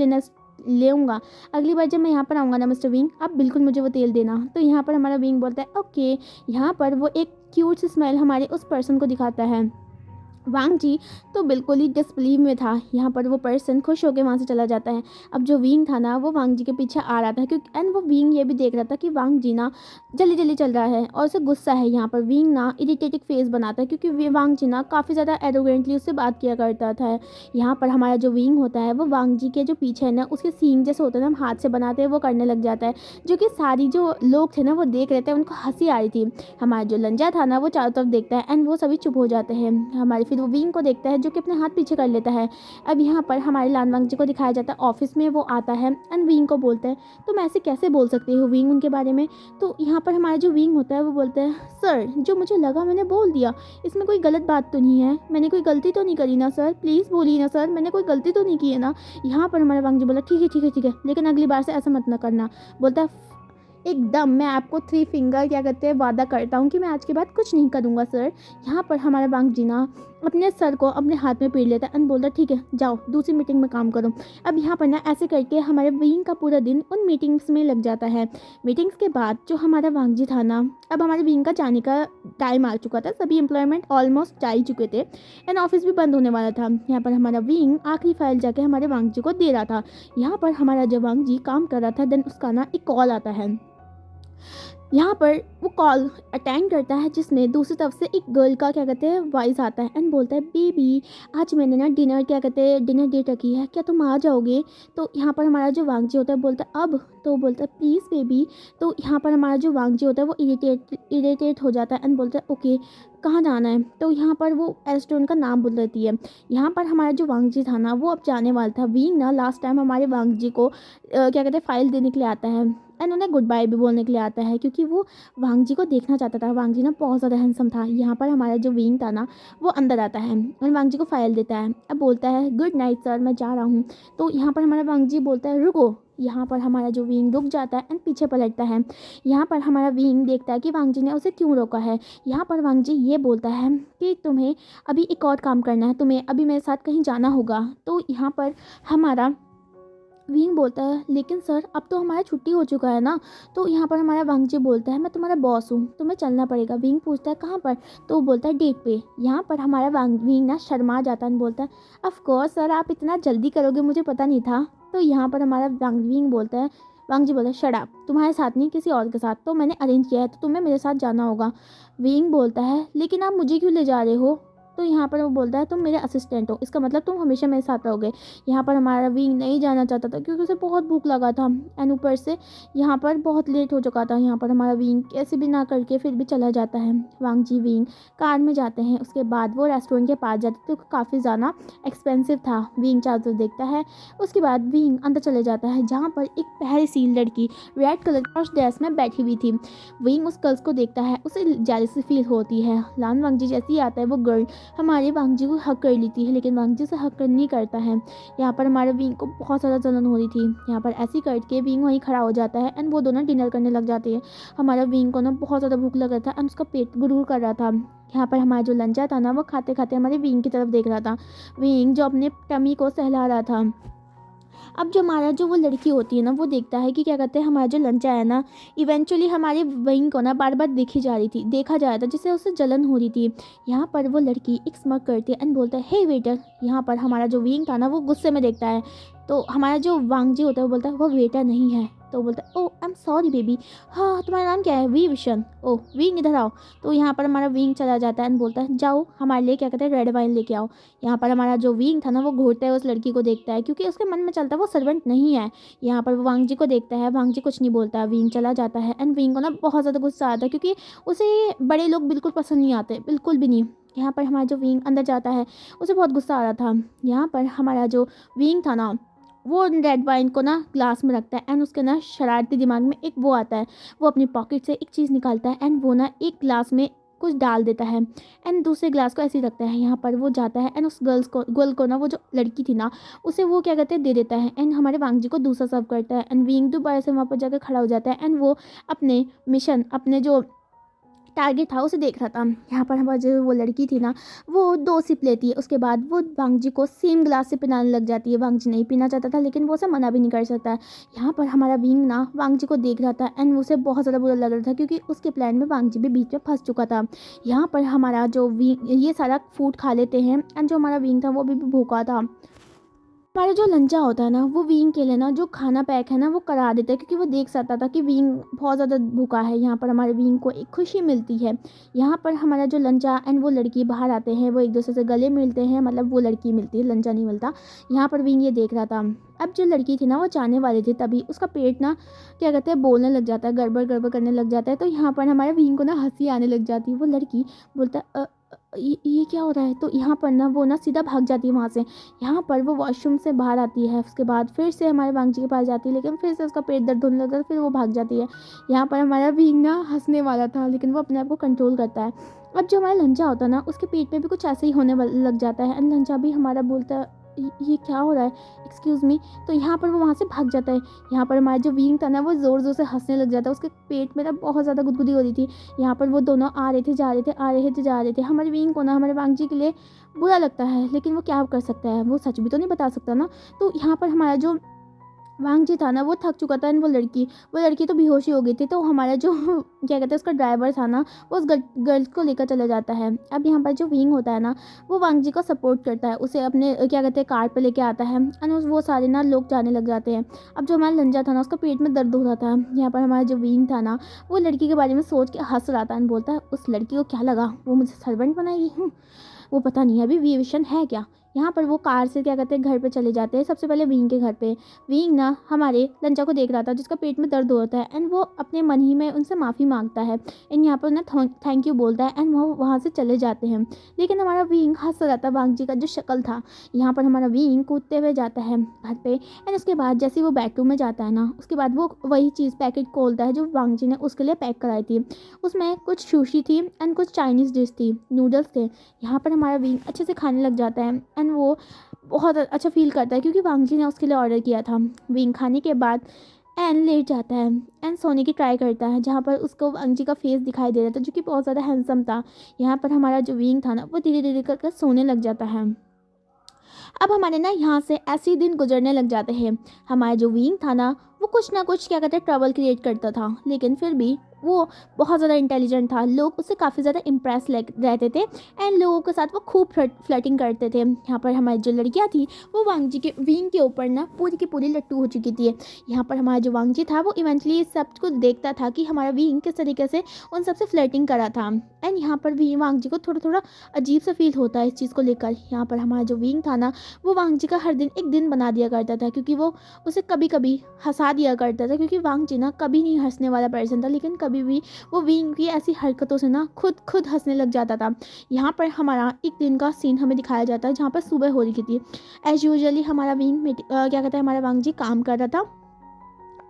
लेऊंगा, अगली बार जब मैं यहाँ पर आऊँगा ना मिस्टर विंग आप बिल्कुल मुझे वो तेल देना। तो यहाँ पर हमारा विंग बोलता है ओके। यहाँ पर वो एक क्यूट सी स्माइल हमारे उस पर्सन को दिखाता है। वांग जी तो बिल्कुल ही डिसबिलीव में था। यहाँ पर वो पर्सन खुश होकर वहाँ से चला जाता है। अब जो विंग था ना वो वांग जी के पीछे आ रहा था, क्योंकि एंड वो विंग ये भी देख रहा था कि वांग जी ना जल्दी जल्दी चल रहा है और उसे गुस्सा है। यहाँ पर विंग ना इरिटेटिक फेस बनाता है, क्योंकि वांग जी ना काफ़ी ज़्यादा एरोगेंटली उससे बात किया करता था। यहाँ पर हमारा जो विंग होता है वो वांग जी के जो पीछे है ना उसके सींग जैसे होते हैं ना हम हाथ से बनाते हैं वो करने लग जाता है, जो कि सारी जो लोग थे ना वो देख रहे थे, उनको हंसी आ रही थी। हमारा जो लंजा था ना वो चारों तरफ देखता है एंड वो सभी चुप हो जाते हैं। हमारे फिर वो विंग को देखता है जो कि अपने हाथ पीछे कर लेता है। अब यहाँ पर हमारे लान वांग जी को दिखाया जाता है ऑफिस में, वो आता है एंड विंग को बोलता है तुम ऐसे कैसे बोल सकते हो विंग उनके बारे में? तो यहाँ पर हमारा जो विंग होता है वो बोलता है सर जो मुझे लगा मैंने बोल दिया, इसमें कोई गलत बात तो नहीं है, मैंने कोई गलती तो नहीं करी ना सर, प्लीज़ बोलिए ना सर, मैंने कोई गलती तो नहीं की है ना? यहाँ पर हमारा वांग जी बोला ठीक है ठीक है ठीक है, लेकिन अगली बार से ऐसा मत ना करना। बोलता है एकदम मैं आपको 3 फिंगर क्या कहते हैं वादा करता हूँ कि मैं आज के बाद कुछ नहीं करूँगा सर। यहाँ पर हमारा वांग जी ना अपने सर को अपने हाथ में पीट लेता है एंड बोलता ठीक है जाओ दूसरी मीटिंग में काम करो। अब यहाँ पर ना ऐसे करके हमारे विंग का पूरा दिन उन मीटिंग्स में लग जाता है। मीटिंग्स के बाद जो हमारा वांग जी था ना अब हमारे विंग का जाने का टाइम आ चुका था, सभी एम्प्लॉयमेंट ऑलमोस्ट जा ही चुके थे एंड ऑफिस भी बंद होने वाला था। यहाँ पर हमारा विंग आखिरी फाइल जाके हमारे वांग जी को दे रहा था। यहाँ पर हमारा जो वांग जी काम कर रहा था देन उसका ना एक कॉल आता है। यहाँ पर वो कॉल अटेंड करता है जिसमें दूसरी तरफ से एक गर्ल का क्या कहते हैं वॉइस आता है एंड बोलता है बेबी आज मैंने ना डिनर क्या कहते हैं डिनर डेट रखी है, क्या तुम आ जाओगे। तो यहाँ पर हमारा जो वांगजी होता है बोलता है अब, तो बोलता है प्लीज़ बेबी। तो यहाँ पर हमारा जो वांगजी होता है वो इरिटेट हो जाता है एंड बोलता है ओके कहाँ जाना है। तो यहाँ पर वो रेस्टोरेंट का नाम बोल देती है। यहाँ पर हमारा जो वांगजी था ना वो अब जाने वाला था। विंग ना लास्ट टाइम हमारे वांगजी को क्या कहते हैं फाइल देने के लिए आता है एंड उन्हें गुड बाय भी बोलने के लिए आता है क्योंकि वो वांगजी को देखना चाहता था। वांगजी ना बहुत ज़्यादा हैंडसम था। यहाँ पर हमारा जो विंग था ना वो अंदर आता है और वांगजी को फाइल देता है। अब बोलता है गुड नाइट सर मैं जा रहा हूँ। तो यहाँ पर हमारा वांगजी बोलता है रुको। यहाँ पर हमारा जो विंग रुक जाता है एंड पीछे पलटता है। यहाँ पर हमारा विंग देखता है कि वांगजी ने उसे क्यों रोका है। यहाँ पर वांगजी ये बोलता है कि तुम्हें अभी एक और काम करना है, तुम्हें अभी मेरे साथ कहीं जाना होगा। तो यहाँ पर हमारा विंग बोलता है लेकिन सर अब तो हमारा छुट्टी हो चुका है ना। तो यहाँ पर हमारा वांगजी बोलता है मैं तुम्हारा बॉस हूँ, तुम्हें चलना पड़ेगा। विंग पूछता है कहाँ पर, तो वो बोलता है डेट पे। यहाँ पर हमारा विंग ना शर्मा जाता है बोलता है ऑफ कोर्स सर आप इतना जल्दी करोगे मुझे पता नहीं था। तो यहाँ पर हमारा विंग बोलता है वांगजी बोलता है शट अप, तुम्हारे साथ नहीं किसी और के साथ, तो मैंने अरेंज किया है तो तुम्हें मेरे साथ जाना होगा। विंग बोलता है लेकिन आप मुझे क्यों ले जा रहे हो। तो यहाँ पर वो बोलता है तुम मेरे असिस्टेंट हो, इसका मतलब तुम हमेशा मेरे साथ रहोगे। यहाँ पर हमारा विंग नहीं जाना चाहता था क्योंकि उसे बहुत भूख लगा था एंड ऊपर से यहाँ पर बहुत लेट हो चुका था। यहाँ पर हमारा विंग कैसे भी ना करके फिर भी चला जाता है। वांगजी विंग कार में जाते हैं। उसके बाद वो रेस्टोरेंट के पास जाते तो काफ़ी ज़्यादा एक्सपेंसिव था। विंग चारों तरफ देखता है। उसके बाद विंग अंदर चले जाता है जहाँ पर एक पहली सी लड़की रेड कलर की ड्रेस में बैठी हुई थी। विंग उस गर्ल्स को देखता है, उसे जेलसी फील होती है। लान वांगजी जैसे ही आता है वो गर्ल हमारे वांगजी को हक कर लेती है लेकिन वांगजी से हक नहीं करता है। यहाँ पर हमारे विंग को बहुत ज़्यादा जलन हो रही थी। यहाँ पर ऐसे करके विंग वहीं खड़ा हो जाता है एंड वो दोनों डिनर करने लग जाते हैं। हमारा विंग को ना बहुत ज़्यादा भूख लग रहा था एंड उसका पेट गुरूर कर रहा था। यहाँ पर हमारा जो लंचा था ना वो खाते खाते हमारे विंग की तरफ देख रहा था। विंग जो अपने टमी को सहला रहा था। अब जो हमारा जो वो लड़की होती है ना वो देखता है कि क्या कहते हैं हमारा जो लंचा है ना इवेंचुअली हमारे विंग को ना बार बार देखा जा रहा था जिससे उसे जलन हो रही थी। यहाँ पर वो लड़की एक स्मग करती है एंड बोलता है हे वेटर। यहाँ पर हमारा जो विंग था ना वो गुस्से में देखता है। तो हमारा जो वांगजी होता है वो बोलता है वो वेटर नहीं है। तो बोलता है ओह आई एम सॉरी बेबी, हाँ तुम्हारा नाम क्या है, वी विशन, ओह विंग इधर आओ। तो यहाँ पर हमारा विंग चला जाता है एंड बोलता है जाओ हमारे लिए क्या कहते हैं रेड वाइन लेके आओ। यहाँ पर हमारा जो विंग था ना वो घूरता है उस लड़की को देखता है क्योंकि उसके मन में चलता है वो सर्वेंट नहीं है। यहाँ पर वो वांगजी को देखता है, वांगजी कुछ नहीं बोलता, विंग चला जाता है एंड विंग को ना बहुत ज़्यादा गुस्सा आता है क्योंकि उसे बड़े लोग बिल्कुल पसंद नहीं आते, बिल्कुल भी नहीं। यहाँ पर हमारा जो विंग अंदर जाता है उसे बहुत गुस्सा आ रहा था। यहाँ पर हमारा जो विंग था ना वो रेड वाइन को ना ग्लास में रखता है एंड उसके ना शरारती दिमाग में एक वो आता है। वो अपनी पॉकेट से एक चीज़ निकालता है एंड वो ना एक ग्लास में कुछ डाल देता है एंड दूसरे ग्लास को ऐसे ही रखता है। यहाँ पर वो जाता है एंड उस गर्ल को ना वो जो लड़की थी ना उसे वो क्या कहते हैं दे देता है एंड हमारे वांगजी को दूसरा सर्व करता है एंड विंग दोबारा से वहाँ पर जाकर खड़ा हो जाता है एंड वो अपने मिशन अपने जो टारगेट था उसे देख रहा था। यहाँ पर हमारी जो वो लड़की थी ना वो 2 सिप लेती है। उसके बाद वो वांगजी को सेम ग्लास से पिलाने लग जाती है। वांगजी नहीं पीना चाहता था लेकिन वो उसे मना भी नहीं कर सकता है। यहाँ पर हमारा विंग ना वांगजी को देख रहा था एंड उसे बहुत ज़्यादा बुरा लग रहा था क्योंकि उसके प्लान में वांगजी भी बीच में फंस चुका था। यहाँ पर हमारा जो विंग ये सारा फूड खा लेते हैं एंड जो हमारा विंग था वो भी भूखा था। हमारा जो लंचा होता है ना वो विंग के लिए ना जो खाना पैक है ना वो करा देता है क्योंकि वो देख सकता था कि विंग बहुत ज़्यादा भूखा है। यहाँ पर हमारे विंग को एक खुशी मिलती है। यहाँ पर हमारा जो लंचा एंड वो लड़की बाहर आते हैं, वो एक दूसरे से गले मिलते हैं, मतलब वो लड़की मिलती है, लंचा नहीं मिलता। यहाँ पर विंग ये देख रहा था। अब जो लड़की थी ना वो जाने वाली थी तभी उसका पेट ना क्या कहते हैं बोलने लग जाता है, गड़बड़ गड़बड़ करने लग जाता है। तो यहाँ पर हमारे विंग को ना हंसी आने लग जाती है। वो लड़की बोलता है ये क्या हो रहा है। तो यहाँ पर ना वो ना सीधा भाग जाती है वहाँ से। यहाँ पर वो वॉशरूम से बाहर आती है, उसके बाद फिर से हमारे वांगजी के पास जाती है लेकिन फिर से उसका पेट दर्द होने लगता है, फिर वो भाग जाती है। यहाँ पर हमारा विंग ना हंसने वाला था लेकिन वो अपने आप को कंट्रोल करता है। अब जो हमारा लंचा होता है ना उसके पेट में भी कुछ ऐसे ही होने लग जाता है एंड लंचा भी हमारा बोलता है ये क्या हो रहा है, एक्सक्यूज़ मी। तो यहाँ पर वो वहाँ से भाग जाता है। यहाँ पर हमारा जो विंग था ना वो ज़ोर ज़ोर से हंसने लग जाता है, उसके पेट में ना बहुत ज़्यादा गुदगुदी हो रही थी। यहाँ पर वो दोनों आ रहे थे जा रहे थे, आ रहे थे जा रहे थे। हमारे विंग को ना हमारे वांगजी के लिए बुरा लगता है लेकिन वो क्या कर सकता है, वो सच भी तो नहीं बता सकता ना। तो यहाँ पर हमारा जो वांग जी था ना वो थक चुका था, एंड वो लड़की तो बेहोश ही हो गई थी। तो हमारा जो क्या कहते हैं उसका ड्राइवर था ना, वो उस गर्ल को लेकर चला जाता है। अब यहाँ पर जो विंग होता है ना, वो वांग जी को सपोर्ट करता है, उसे अपने क्या कहते हैं कार पे लेके आता है, एंड वो सारे ना लोग जाने लग जाते हैं। अब जो हमारा लंजा था ना, उसका पेट में दर्द हो रहा था। यहाँ पर हमारा जो विंग था ना, वो लड़की के बारे में सोच के हंस रहा था, एंड बोलता है उस लड़की को क्या लगा वो मुझे सर्वेंट बनाएगी, वो पता नहीं अभी विशन है क्या। यहाँ पर वो कार से क्या कहते हैं घर पे चले जाते हैं। सबसे पहले विंग के घर पे विंग ना हमारे लंचा को देख रहा था, जिसका पेट में दर्द होता है, एंड वो अपने मन ही में उनसे माफ़ी मांगता है, एंड यहाँ पर उन्हें थैंक यू बोलता है, एंड वो वहाँ से चले जाते हैं। लेकिन हमारा विंग हंस रहा था, वांग जी का जो शक्ल था। यहाँ पर हमारा विंग कूदते हुए जाता है घर पे, एंड उसके बाद जैसे वो बेडरूम में जाता है ना, उसके बाद वो वही चीज़ पैकेट खोलता है जो वांग जी ने उसके लिए पैक कराई थी। उसमें कुछ सुशी थी एंड कुछ चाइनीज़ डिश थी, नूडल्स थे। यहाँ पर हमारा विंग अच्छे से खाने लग जाता है, एंड वो बहुत अच्छा फील करता है क्योंकि वांग जी ने उसके लिए ऑर्डर किया था। विंग खाने के बाद एंड लेट जाता है, एंड सोने की ट्राई करता है, जहाँ पर उसको वांग जी का फेस दिखाई दे रहा था जो कि बहुत ज़्यादा हैंडसम था। यहाँ पर हमारा जो विंग था ना, वो धीरे धीरे करके सोने लग जाता है। अब हमारे ना यहाँ से ऐसे ही दिन गुजरने लग जाते हैं। हमारा जो विंग था ना कुछ ना कुछ क्या कहते हैं ट्रबल क्रिएट करता था, लेकिन फिर भी वो बहुत ज़्यादा इंटेलिजेंट था। लोग उससे काफ़ी ज़्यादा इम्प्रेस रहते थे, एंड लोगों के साथ वो खूब फ्लर्टिंग करते थे। यहाँ पर हमारी जो लड़कियाँ थी वो वांग जी के विंग के ऊपर ना पूरी की पूरी लट्टू हो चुकी थी। यहाँ पर हमारा जो वांग जी था वो इवेंचुअली सब कुछ देखता था कि हमारा विंग किस तरीके से उन सबसे फ्लर्टिंग करा था, एंड यहाँ पर भी वांग जी को थोड़ा थोड़ा अजीब सा फील होता है इस चीज़ को लेकर। यहाँ पर हमारा जो विंग था ना, वो वांग जी का हर दिन एक दिन बना दिया करता था, क्योंकि वो उसे कभी कभी हंसा दिया करता था, क्योंकि वांग जी ना कभी नहीं हंसने वाला पर्सन था, लेकिन कभी भी वो विंग की ऐसी हरकतों से ना खुद हंसने लग जाता था। यहाँ पर हमारा एक दिन का सीन हमें दिखाया जाता है जहाँ पर सुबह हो रही थी। एज यूजुअली हमारा विंग क्या कहते हैं हमारा वांग जी काम कर रहा था,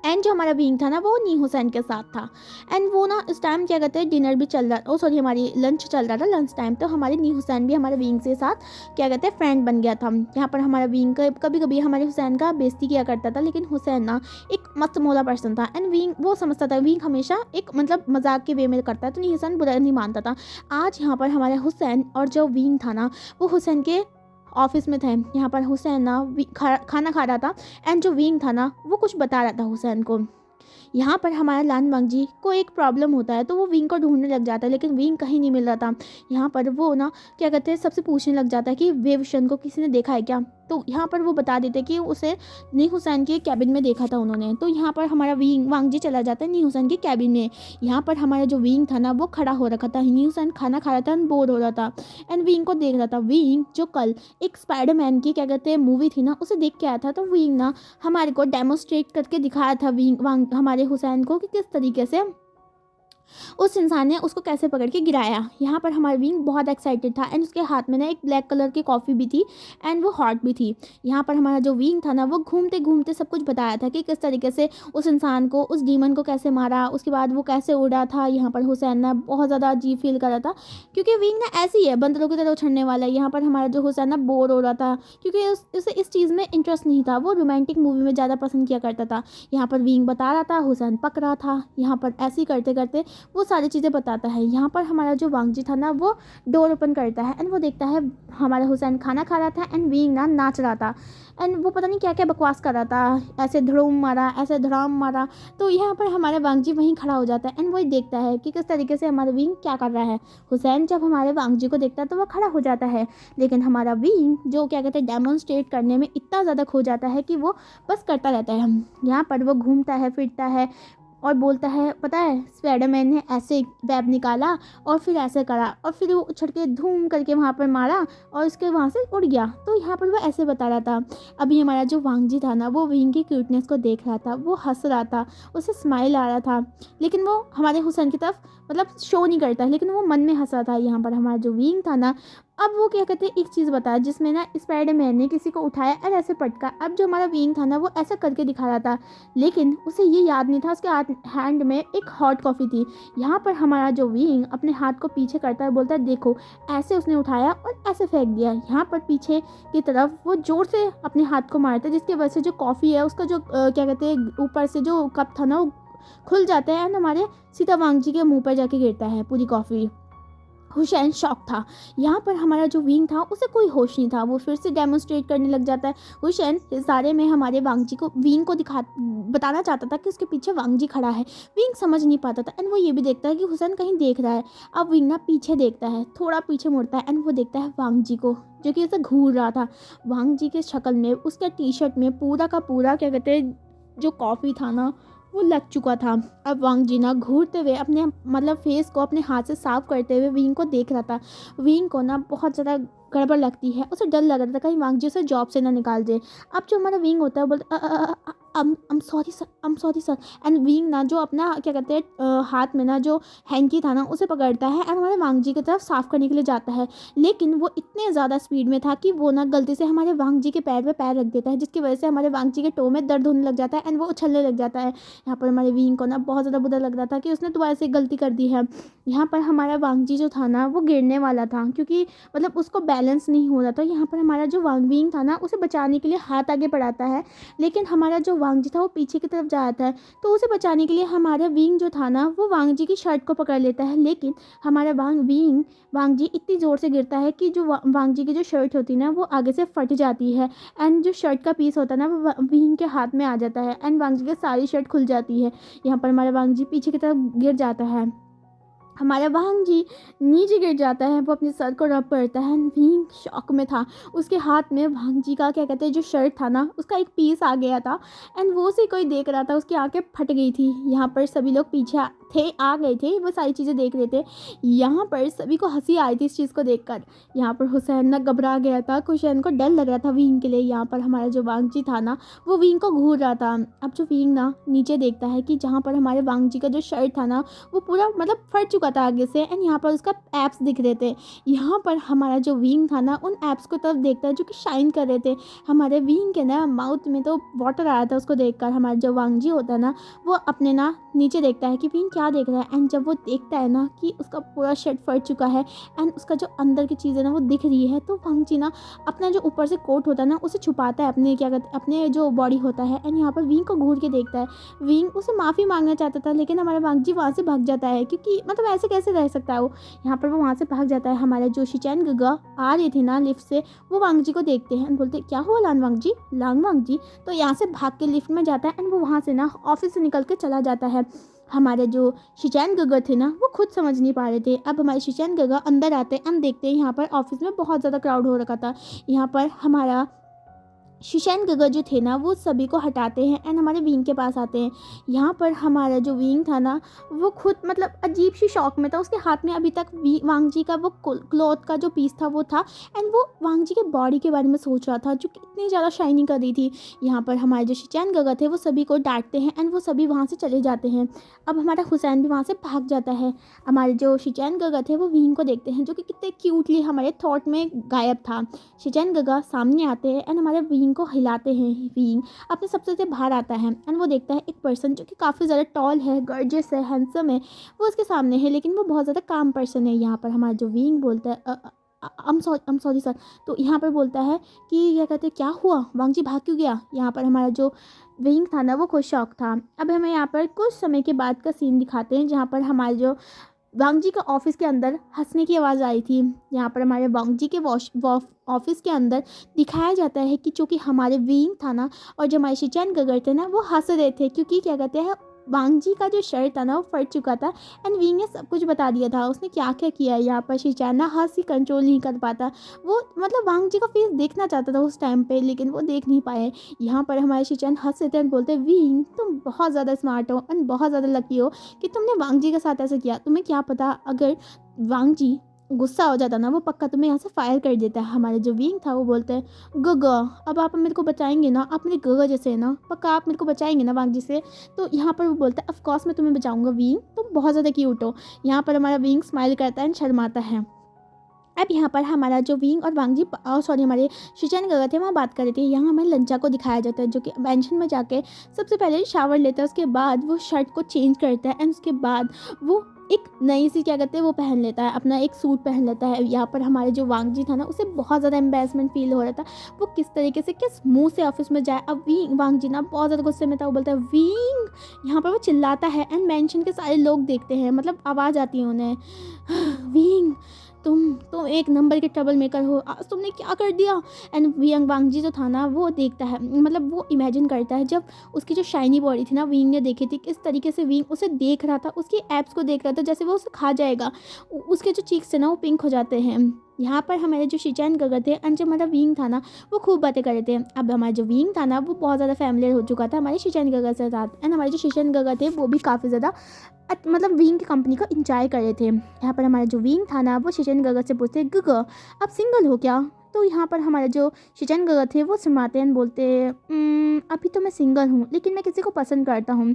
एंड जो हमारा विंग था ना वो नी हुसैन के साथ था। एंड वो ना इस टाइम क्या कहते हैं डिनर भी चल रहा, ओ सॉरी हमारी लंच चल रहा था, लंच टाइम। तो हमारे नी हुसैन भी हमारे विंग के साथ क्या कहते हैं फ्रेंड बन गया था। यहाँ पर हमारा विंग कभी कभी हमारे हुसैन का बेइज्जती किया करता था, लेकिन हुसैन ना एक मस्त मौला पर्सन था, एंड विंग वो समझता था विंग हमेशा एक मतलब मजाक के वे में करता है, तो नी हुसैन बुरा नहीं मानता था। आज यहाँ पर हमारे हुसैन और जो विंग था ना, वो हुसैन के ऑफिस में थे। यहाँ पर हुसैन ना खाना खा रहा था, एंड जो विंग था ना वो कुछ बता रहा था हुसैन को। यहाँ पर हमारा लान वांग जी को एक प्रॉब्लम होता है, तो वो विंग को ढूंढने लग जाता है, लेकिन विंग कहीं नहीं मिल रहा था। यहाँ पर वो ना क्या कहते हैं सबसे पूछने लग जाता है कि वेवशन को किसी ने देखा है क्या। तो यहाँ पर वो बता देते कि उसे नी हुसैन के कैबिन में देखा था उन्होंने। तो यहाँ पर हमारा विंग वांग जी चला जाता है नी हुसैन के कैबिन में। यहाँ पर हमारा जो विंग था ना वो खड़ा हो रखा था, नी हुसैन खाना खा रहा था, बोर हो रहा था, एंड विंग को देख रहा था। विंग जो कल एक स्पाइडरमैन की क्या कहते हैं मूवी थी ना, उसे देख के आया था। तो विंग ना हमारे को डेमोस्ट्रेट करके दिखाया था विंग हमारे हुसैन को कि किस तरीके से उस इंसान ने उसको कैसे पकड़ के गिराया। यहाँ पर हमारा विंग बहुत एक्साइटेड था, एंड उसके हाथ में ना एक ब्लैक कलर की कॉफ़ी भी थी, एंड वो हॉट भी थी। यहाँ पर हमारा जो विंग था ना वो घूमते घूमते सब कुछ बताया था कि किस तरीके से उस इंसान को उस डीमन को कैसे मारा, उसके बाद वो कैसे उड़ा था। यहाँ पर हुसैन ना बहुत ज़्यादा अजीब फील कर रहा था, क्योंकि विंग ना ऐसी है बंदरों की तरह उछड़ने वाला है। यहाँ पर हमारा जो हुसैन ना बोर हो रहा था, क्योंकि उसे इस चीज़ में इंटरेस्ट नहीं था, वो रोमांटिक मूवी में ज़्यादा पसंद किया करता था। यहाँ पर विंग बता रहा था, हुसैन पक रहा था। यहाँ पर ऐसे ही करते करते वो सारी चीज़ें बताता है। यहाँ पर हमारा जो वांग जी था ना वो डोर ओपन करता है, एंड वो देखता है हमारा हुसैन खाना खा रहा था, एंड विंग ना नाच रहा था, एंड वो पता नहीं क्या क्या बकवास कर रहा था, ऐसे धड़ूम मारा, ऐसे धड़ाम मारा। तो यहाँ पर हमारा वांग जी वहीं खड़ा हो जाता है, एंड वही देखता है कि किस तरीके से हमारा विंग क्या कर रहा है। हुसैन जब हमारे वांग जी को देखता है तो वह खड़ा हो जाता है, लेकिन हमारा विंग जो क्या कहते हैं डेमोन्स्ट्रेट करने में इतना ज़्यादा खो जाता है कि वो बस करता रहता है। यहाँ पर वो घूमता है फिरता है और बोलता है पता है स्पाइडरमैन ने ऐसे वेब निकाला और फिर ऐसे करा, और फिर वो उछल के धूम करके वहाँ पर मारा और उसके वहाँ से उड़ गया। तो यहाँ पर वो ऐसे बता रहा था। अभी हमारा जो वांग जी था ना वो विंग की क्यूटनेस को देख रहा था, वो हंस रहा था, उसे स्माइल आ रहा था, लेकिन वो हमारे हुसैन की तरफ मतलब शो नहीं करता, लेकिन वो मन में हंस रहा था। यहाँ पर हमारा जो विंग था ना, अब वो क्या कहते हैं एक चीज़ बताया जिसमें ना स्पाइडरमैन ने किसी को उठाया और ऐसे पटका। अब जो हमारा विंग था ना वो ऐसा करके दिखा रहा था, लेकिन उसे ये याद नहीं था उसके हैंड में एक हॉट कॉफ़ी थी। यहाँ पर हमारा जो विंग अपने हाथ को पीछे करता है, बोलता है देखो ऐसे उसने उठाया और ऐसे फेंक दिया। यहाँ पर पीछे की तरफ वो जोर से अपने हाथ को मारता है, जिसकी वजह से जो कॉफ़ी है उसका जो क्या कहते हैं ऊपर से जो कप था ना वो खुल जाता है, एंड हमारे सीधा वांग जी के मुँह पर जाके गिरता है पूरी कॉफ़ी। हुसैन शॉक था। यहाँ पर हमारा जो विंग था उसे कोई होश नहीं था। वो फिर से डेमोन्स्ट्रेट करने लग जाता है। हुसैन इशारे में हमारे वांगजी को विंग को बताना चाहता था कि उसके पीछे वांगजी खड़ा है। विंग समझ नहीं पाता था एंड वो ये भी देखता है कि हुसैन कहीं देख रहा है। अब विंग ना पीछे देखता है, थोड़ा पीछे मुड़ता है एंड वो देखता है वांगजी को जो कि उसे घूर रहा था। वांगजी के शक्ल में, उसके टी शर्ट में पूरा का पूरा क्या कहते हैं जो कॉफ़ी था ना वो लग चुका था। अब वांगजी ना घूरते हुए अपने मतलब फेस को अपने हाथ से साफ करते हुए विंग को देख रहा था। विंग को ना बहुत ज़्यादा गड़बड़ लगती है, उसे डर लग रहा था कहीं वांगजी उसे जॉब से ना निकाल दे। अब जो हमारा विंग होता है बोलता I'm sorry sir and wing ना जो अपना क्या कहते हैं हाथ में ना जो हैंकी था ना उसे पकड़ता है एंड हमारे वांगजी की तरफ साफ करने के लिए जाता है। लेकिन वो इतने ज़्यादा स्पीड में था कि वो ना गलती से हमारे वांगजी के पैर पे पैर रख देता है, जिसकी वजह से हमारे वांगजी के टो में दर्द होने लग जाता है एंड वो उछलने लग जाता है। यहाँ पर हमारे विंग को ना बहुत ज़्यादा बुरा लग रहा था कि उसने दोबारा से गलती कर दी है। यहाँ पर हमारा वांगजी जो था ना वो गिरने वाला था क्योंकि मतलब उसको बैलेंस नहीं हो रहा था। यहाँ पर हमारा जो विंग था ना उसे बचाने के लिए हाथ आगे बढ़ाता है, लेकिन हमारा जो वांगजी था वो पीछे की तरफ जाता है। तो उसे बचाने के लिए हमारा विंग जो था ना वो वांगजी की शर्ट को पकड़ लेता है, लेकिन हमारा वांगजी इतनी ज़ोर से गिरता है कि जो वांगजी की जो शर्ट होती है ना वो आगे से फट जाती है एंड जो शर्ट का पीस होता है ना वो विंग के हाथ में आ जाता है एंड वांगजी की सारी शर्ट खुल जाती है। यहाँ पर हमारा वांगजी पीछे की तरफ गिर जाता है। हमारा वांगजी नीचे गिर जाता है, वो अपने सर को रब करता है। विंग शॉक में था, उसके हाथ में वांगजी का क्या कहते हैं जो शर्ट था ना उसका एक पीस आ गया था एंड वो उसे कोई देख रहा था, उसकी आंखें फट गई थी। यहाँ पर सभी लोग पीछे आ गए थे, वो सारी चीज़ें देख रहे थे। यहाँ पर सभी को हंसी आई थी इस चीज़ को देखकर। यहाँ पर हुसैन ना घबरा गया था, हुसैन को डर लग रहा था विंग के लिए। यहाँ पर हमारा जो वांगजी था ना वो विंग को घूर रहा था। अब जो विंग ना नीचे देखता है कि जहाँ पर हमारे वांगजी का जो शर्ट था ना वो पूरा मतलब फट चुका था आगे से एंड यहाँ पर उसका एप्स दिख रहे थे। यहाँ पर हमारा जो विंग था ना उन एप्स को तरफ देखता है जो कि शाइन कर रहे थे। हमारे विंग के ना माउथ में तो वाटर आ रहा था उसको देखकर। हमारा जो वांगजी होता है ना वो अपने ना नीचे देखता है कि विंग क्या देख रहा है एंड जब वो देखता है ना कि उसका पूरा शर्ट फट चुका है एंड उसका जो अंदर की चीज़ें ना वो दिख रही है, तो वांगजी ना अपना जो ऊपर से कोट होता है ना उसे छुपाता है अपने क्या कहते अपने जो बॉडी होता है एंड यहाँ पर विंग को घूर के देखता है। विंग उसे माफ़ी मांगना चाहता था लेकिन हमारा वांगजी वहाँ से भाग जाता है क्योंकि मतलब ऐसे कैसे रह सकता है वो। यहाँ पर वो वहाँ से भाग जाता है। हमारे जो शिचैन गगा आ रहे थे ना लिफ्ट से वो वांगजी को देखते हैं एंड बोलते क्या हुआ लांग वांगजी। तो यहाँ से भाग के लिफ्ट में जाता है एंड वो वहाँ से ना ऑफिस से निकल के चला जाता है। हमारे जो शिचैन गगा थे ना वो खुद समझ नहीं पा रहे थे। अब हमारे शिचैन गगा अंदर आते हैं, हम देखते हैं यहाँ पर ऑफिस में बहुत ज़्यादा क्राउड हो रखा था। यहाँ पर हमारा शिचैन गगा जो थे ना वो सभी को हटाते हैं एंड हमारे विंग के पास आते हैं। यहाँ पर हमारा जो विंग था ना वो खुद मतलब अजीब सी शौक में था। उसके हाथ में अभी तक वांगजी का वो क्लॉथ का जो पीस था वो था एंड वो वांगजी के बॉडी के बारे में सोच रहा था जो कि इतनी ज़्यादा शाइनिंग कर रही थी। यहाँ पर हमारे जो शिचैन गगा थे वो सभी को डांटते हैं एंड वो सभी वहाँ से चले जाते हैं। अब हमारा हुसैन भी वहाँ से भाग जाता है। हमारे जो शिचैन गगा थे वो विंग को देखते हैं जो कि कितने क्यूटली हमारे थॉट में गायब था। शिचैन गगा सामने आते हैं एंड हमारे विंग को हिलाते हैं। विंग अपने सबसे से बाहर आता है एंड वो देखता है एक पर्सन जो कि काफ़ी ज़्यादा टॉल है, गॉर्जियस है, हैंडसम है, वो उसके सामने है लेकिन वो बहुत ज़्यादा काम पर्सन है। यहाँ पर हमारा जो विंग बोलता है I'm सॉरी सर। तो यहाँ पर बोलता है कि क्या कहते हैं क्या हुआ, वांगजी भाग क्यों गया। यहाँ पर हमारा जो विंग था ना वो खुद शौक था। अब हमें यहाँ पर कुछ समय के बाद का सीन दिखाते हैं जहाँ पर हमारे जो वांगजी का ऑफिस के अंदर हंसने की आवाज़ आई थी। यहाँ पर हमारे वांगजी के ऑफिस के अंदर दिखाया जाता है कि चूँकि हमारे विंग था ना और जो हमारे शिचैन गगर थे ना वो हंस रहे थे क्योंकि क्या कहते हैं वांगजी का जो शर्ट था ना वो फट चुका था एंड विंग ने सब कुछ बता दिया था उसने क्या क्या किया है। यहाँ पर शिचैन ना हंसी कंट्रोल नहीं कर पाता, वो मतलब वांगजी का फेस देखना चाहता था उस टाइम पे लेकिन वो देख नहीं पाए। यहाँ पर हमारे शिचैन हंस रहे थे एंड बोलते विंग तुम बहुत ज़्यादा स्मार्ट हो एंड बहुत ज़्यादा लकी हो कि तुमने वांगजी के साथ ऐसा किया। तुम्हें क्या पता अगर वांगजी गुस्सा हो जाता ना वो पक्का तुम्हें यहाँ से फायर कर देता है। हमारे जो विंग था वो बोलते हैं गगा अब आप मेरे को बचाएंगे ना, आप मेरे गगा जैसे है ना, पक्का आप मेरे को बचाएंगे ना वांगजी से। तो यहाँ पर वो बोलता है ऑफ कोर्स मैं तुम्हें बचाऊंगा विंग, तुम बहुत ज़्यादा क्यूट हो। यहाँ पर हमारा विंग स्माइल करता है एंड शर्माता है। अब यहाँ पर हमारा जो विंग और वांगजी हमारे शिचैन गगा थे वहाँ बात कर रहे थे। यहाँ हमें लंचा को दिखाया जाता है जो कि मेंशन में जाके सबसे पहले शावर लेता है, उसके बाद वो शर्ट को चेंज करता है एंड उसके बाद वो एक नई सी क्या कहते हैं वो पहन लेता है, अपना एक सूट पहन लेता है। यहाँ पर हमारे जो वांगजी था ना उसे बहुत ज़्यादा एम्बेरसमेंट फील हो रहा था, वो किस तरीके से किस मुंह से ऑफिस में जाए। अब वांगजी ना बहुत ज़्यादा गुस्से में था, वो बोलता है विंग, यहाँ पर वो चिल्लाता है एंड मेंशन के सारे लोग देखते हैं, मतलब आवाज़ आती है उन्हें विंग तुम एक नंबर के ट्रबल मेकर हो, आज तुमने क्या कर दिया। एंड विंग वांगजी जो था ना वो देखता है, मतलब वो इमेजिन करता है जब उसकी जो शाइनी बॉडी थी ना विंग ने देखी थी, किस तरीके से विंग उसे देख रहा था, उसकी एब्स को देख रहा था जैसे वो उसे खा जाएगा। उसके जो चीक्स थे ना वो पिंक हो जाते हैं। यहाँ पर हमारे जो शिचैन गगर थे एंड जो हमारा विंग था ना वो खूब बातें कर रहे थे। अब हमारा जो विंग था ना वो बहुत ज़्यादा फैमिलियर हो चुका था हमारे शिचैन गगर से साथ। एंड हमारे जो शिचैन गगर थे वो भी काफ़ी ज़्यादा मतलब विंग की कंपनी को इंजॉय कर रहे थे। यहाँ पर हमारा जो विंग था ना वो शिचैन गगर से पूछते, गगर आप सिंगल हो क्या। तो यहाँ पर हमारे जो शिचैन गगर थे वो शर्माते हैं, बोलते अभी तो मैं सिंगल हूँ लेकिन मैं किसी को पसंद करता हूँ,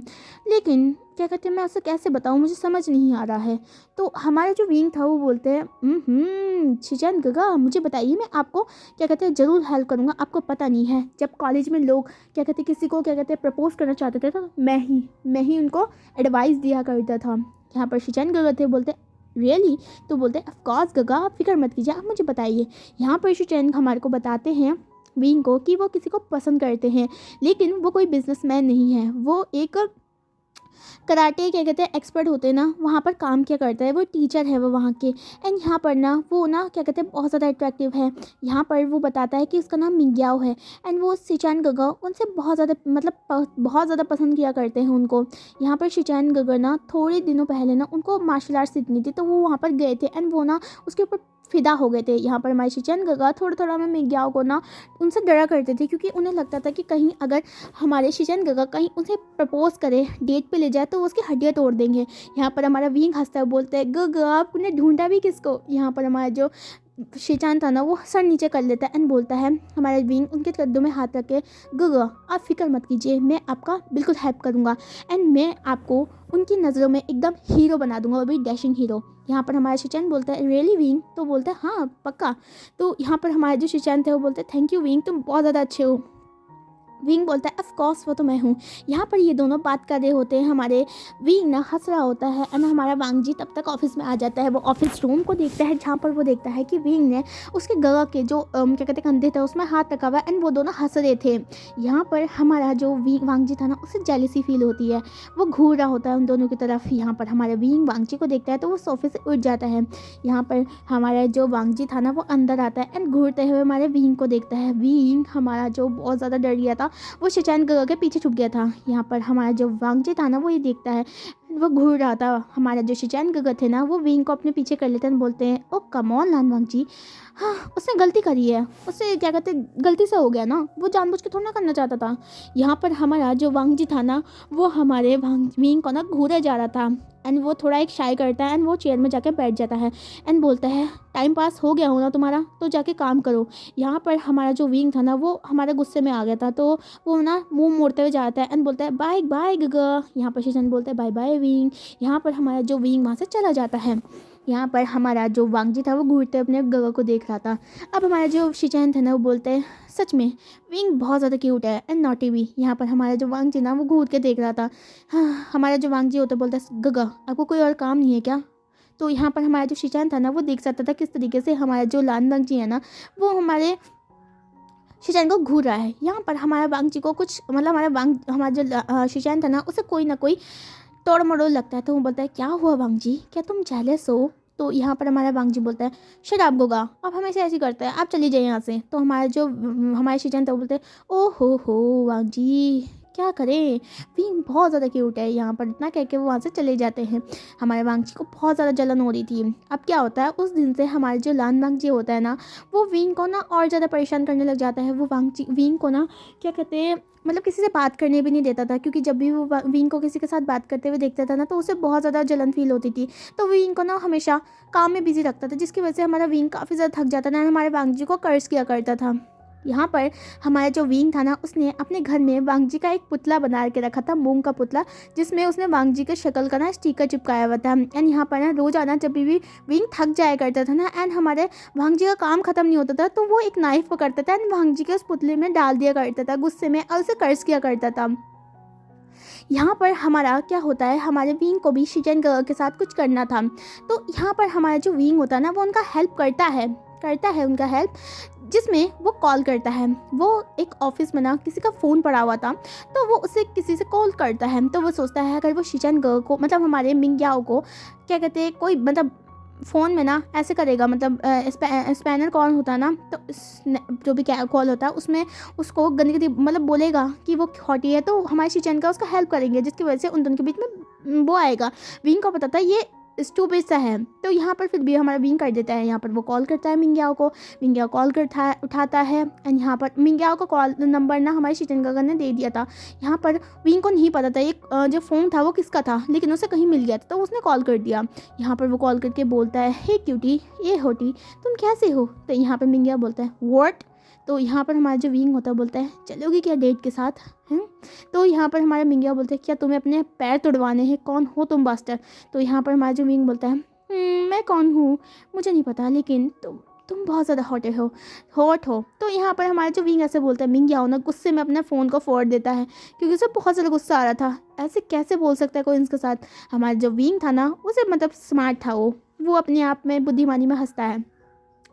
लेकिन क्या कहते हैं मैं उसे कैसे बताऊँ, मुझे समझ नहीं आ रहा है। तो हमारा जो विंग था वो बोलते हैं शिचैन गगर मुझे बताइए, मैं आपको क्या कहते हैं ज़रूर हेल्प करूँगा। आपको पता नहीं है जब कॉलेज में लोग क्या कहते हैं किसी को क्या कहते हैं प्रपोज करना चाहते थे तो मैं ही उनको एडवाइस दिया करता था। यहाँ पर शिचैन गगर थे बोलते रियली, तो बोलते हैं ऑफकोर्स गगा आप फिक्र मत कीजिए, आप मुझे बताइए। यहाँ पर शिचैन हमारे को बताते हैं विंग को कि वो किसी को पसंद करते हैं, लेकिन वो कोई बिजनेसमैन नहीं है, वो एक कराटे क्या कहते हैं एक्सपर्ट होते हैं ना वहाँ पर काम क्या करता है, वो टीचर है वो वहाँ के। एंड यहाँ पर ना वो ना क्या कहते हैं बहुत ज़्यादा अट्रैक्टिव है। यहाँ पर वो बताता है कि उसका नाम मिंग्याओ है एंड वो शिचैन गगर उनसे बहुत ज़्यादा मतलब बहुत ज़्यादा पसंद किया करते हैं उनको। यहाँ पर शिचैन गगर ना थोड़े दिनों पहले ना उनको मार्शल आर्ट्स सीखनी थी तो वो वहाँ पर गए थे एंड वो ना उसके ऊपर फिदा हो गए थे। यहाँ पर हमारे शिचैन गगर थोड़ा थोड़ा में मिंग्याओ को ना उनसे डरा करते थे, क्योंकि उन्हें लगता था कि कहीं अगर हमारे शिचैन गगर कहीं उसे प्रपोज करे डेट पे ले जाए तो वो उसकी हड्डियाँ तोड़ देंगे। यहाँ पर हमारा विंग हंसता है, बोलते हैं गगर आपने ढूंढा भी किसको। यहाँ पर हमारा जो शिचान था ना वो सर नीचे कर लेता है एंड बोलता है हमारा विंग उनके कद्दों में हाथ रख के, गगर आप फिक्र मत कीजिए, मैं आपका बिल्कुल हेल्प करूँगा एंड मैं आपको उनकी नज़रों में एकदम हीरो बना दूंगा, वो भी डैशिंग हीरो। यहाँ पर हमारा शिचैन बोलता है रियली विंग, तो बोलता है हाँ पक्का। तो यहाँ पर हमारे जो शिचैन थे वो बोलते हैं थैंक यू विंग, तुम बहुत ज़्यादा अच्छे हो। विंग बोलता है ऑफ कोर्स वो तो मैं हूँ। यहाँ पर ये दोनों बात कर रहे होते हैं, हमारे विंग ना हंस रहा होता है एंड हमारा वांगजी तब तक ऑफिस में आ जाता है। वो ऑफिस रूम को देखता है जहाँ पर वो देखता है कि विंग ने उसके गला के जो क्या कहते हैं कंधे थे उसमें हाथ रखा हुआ एंड वो दोनों हंस रहे थे। यहाँ पर हमारा जो वांगजी था ना उसे जेलिसी फील होती है, वो घूर रहा होता है उन दोनों की तरफ। यहाँ पर हमारे विंग वांगजी को देखता है तो वो सोफे से उठ जाता है। यहाँ पर हमारा जो वांगजी था ना वो अंदर आता है एंड घूरते हुए हमारे विंग को देखता है। विंग हमारा जो बहुत ज़्यादा डर गया था वो शिचैन गगर के पीछे छुप गया था। यहाँ पर हमारा जो वांगजी था ना वो ये देखता है, वो घूर रहा था। हमारा जो शिचैन गगर थे ना वो विंग को अपने पीछे कर लेते हैं, बोलते हैं ओ कम ऑन लान वांगजी, हाँ उसने गलती करी है, उससे क्या कहते गलती से हो गया ना, वो जानबूझ के थोड़ा ना करना चाहता था। यहाँ पर हमारा जो वांगजी था ना वो हमारे विंग को ना घूरे जा रहा था एंड वो थोड़ा एक शाय करता है एंड वो चेयर में जाके बैठ जाता है एंड बोलता है टाइम पास हो गया हो ना तुम्हारा, तो जाके काम करो। यहाँ पर हमारा जो विंग था ना वो हमारे गुस्से में आ गया था, तो वो ना मुंह मोड़ते हुए जाता है एंड बोलता है बाय बाय गगर। यहाँ पर शिचैन बोलता है बाय बाय विंग। यहाँ पर हमारा जो विंग वहाँ से चला जाता है। यहाँ पर हमारा जो वांगजी था वो घूरते अपने गगर को देख रहा था। अब हमारा जो शिचैन था ना वो बोलते हैं सच में विंग बहुत ज़्यादा क्यूट है एंड नॉटी भी। यहाँ पर हमारा जो वांगजी ना वो घूर के देख रहा था। हाँ हमारा जो वांगजी होता बोलता है गगर आपको कोई और काम नहीं है क्या। तो यहाँ पर हमारा जो शिचैन था ना वो देख सकता था किस तरीके से हमारा जो लान वांगजी है ना वो हमारे शिचैन को घूर रहा है। यहाँ पर हमारा वांगजी को कुछ मतलब हमारा जो शिचैन था ना उसे कोई ना कोई तोड़ मरोड़ लगता है, तो वो बोलता है क्या हुआ वांगजी, क्या तुम जेलस हो। तो यहाँ पर हमारा वांगजी बोलता है शराब गोगा आप हमेशा ऐसे करते हैं, आप चली जाइए यहाँ से। तो हमारा जो हमारे शिचैन था वो बोलते हैं ओ हो वांगजी क्या करें, विंग बहुत ज़्यादा क्यूट है। यहाँ पर इतना कह के वो वहाँ से चले जाते हैं। हमारे वांगजी को बहुत ज़्यादा जलन हो रही थी। अब क्या होता है उस दिन से हमारे जो लान वांगजी होता है ना वो विंग को ना और ज़्यादा परेशान करने लग जाता है। वो विंग को ना क्या कहते हैं मतलब किसी से बात करने भी नहीं देता था, क्योंकि जब भी वो विंग को किसी के साथ बात करते हुए देखता था ना तो उसे बहुत ज़्यादा जलन फील होती थी। तो विंग को ना हमेशा काम में बिजी रखता था, जिसकी वजह से हमारा विंग काफ़ी ज़्यादा थक जाता था और हमारे वांगजी को कर्ज किया करता था। यहाँ पर हमारा जो विंग था ना उसने अपने घर में वांगजी का एक पुतला बना के रखा था, मूंग का पुतला, जिसमें उसने वांगजी के शक्ल का ना स्टिकर चिपकाया हुआ था। एंड यहाँ पर ना रोज़ाना जब भी विंग थक जाया करता था ना एंड हमारे वांगजी का काम खत्म नहीं होता था तो वो एक नाइफ पकड़ता था एंड वांगजी के उस पुतले में डाल दिया करता था गुस्से में और उसे कर्ज किया करता था। यहाँ पर हमारा क्या होता है हमारे विंग को भी शिचैन गगर के साथ कुछ करना था, तो यहाँ पर हमारा जो विंग होता है ना वो उनका हेल्प करता है उनका हेल्प, जिसमें वो कॉल करता है। वो एक ऑफिस में ना किसी का फ़ोन पड़ा हुआ था तो वो उसे किसी से कॉल करता है। तो वो सोचता है अगर वो शिचैन गगर को मतलब हमारे मिंग्याओ को क्या कहते हैं कोई मतलब फ़ोन में ना ऐसे करेगा, मतलब स्पैनर कॉल होता है ना, तो जो भी कॉल होता है उसमें उसको गंदी मतलब बोलेगा कि वो हॉटी है, तो हमारे शिचन का उसका हेल्प करेंगे, जिसकी वजह से उन दोनों के बीच में वो आएगा। विंग को पता था ये स्टूपिड सा है, तो यहाँ पर फिर भी हमारा विंग कर देता है। यहाँ पर वो कॉल करता है मिंग्याओ को, मिंग्याओ कॉल करता है, उठाता है, एंड यहाँ पर मिंग्याओ का कॉल नंबर ना हमारे शिचनगगन ने दे दिया था। यहाँ पर विंग को नहीं पता था ये जो फ़ोन था वो किसका था, लेकिन उसे कहीं मिल गया था, तो उसने कॉल कर दिया। यहाँ पर वो कॉल करके बोलता है, हे क्यूटी, ये होटी, तुम कैसे हो? तो यहाँ पर मिंग्याओ बोलता है व्हाट। तो यहाँ पर हमारा जो विंग होता है बोलता है, चलोगी क्या डेट के साथ हैं? तो यहाँ पर हमारा मिंग्याओ बोलता है, क्या तुम्हें अपने पैर तुड़वाने हैं? कौन हो तुम बास्टर? तो यहाँ पर हमारा जो विंग बोलता है, मैं कौन हूँ मुझे नहीं पता, लेकिन तुम बहुत ज़्यादा हॉट हो। तो यहाँ पर हमारा जो विंग ऐसे बोलता है, मिंग्याओ ना गुस्से में अपने फ़ोन को फोड़ देता है, क्योंकि उसे बहुत ज़्यादा गुस्सा आ रहा था। ऐसे कैसे बोल सकता है कोई इसके साथ? हमारा जो विंग था ना, उसे मतलब स्मार्ट था, वो अपने आप में बुद्धिमानी में हंसता है।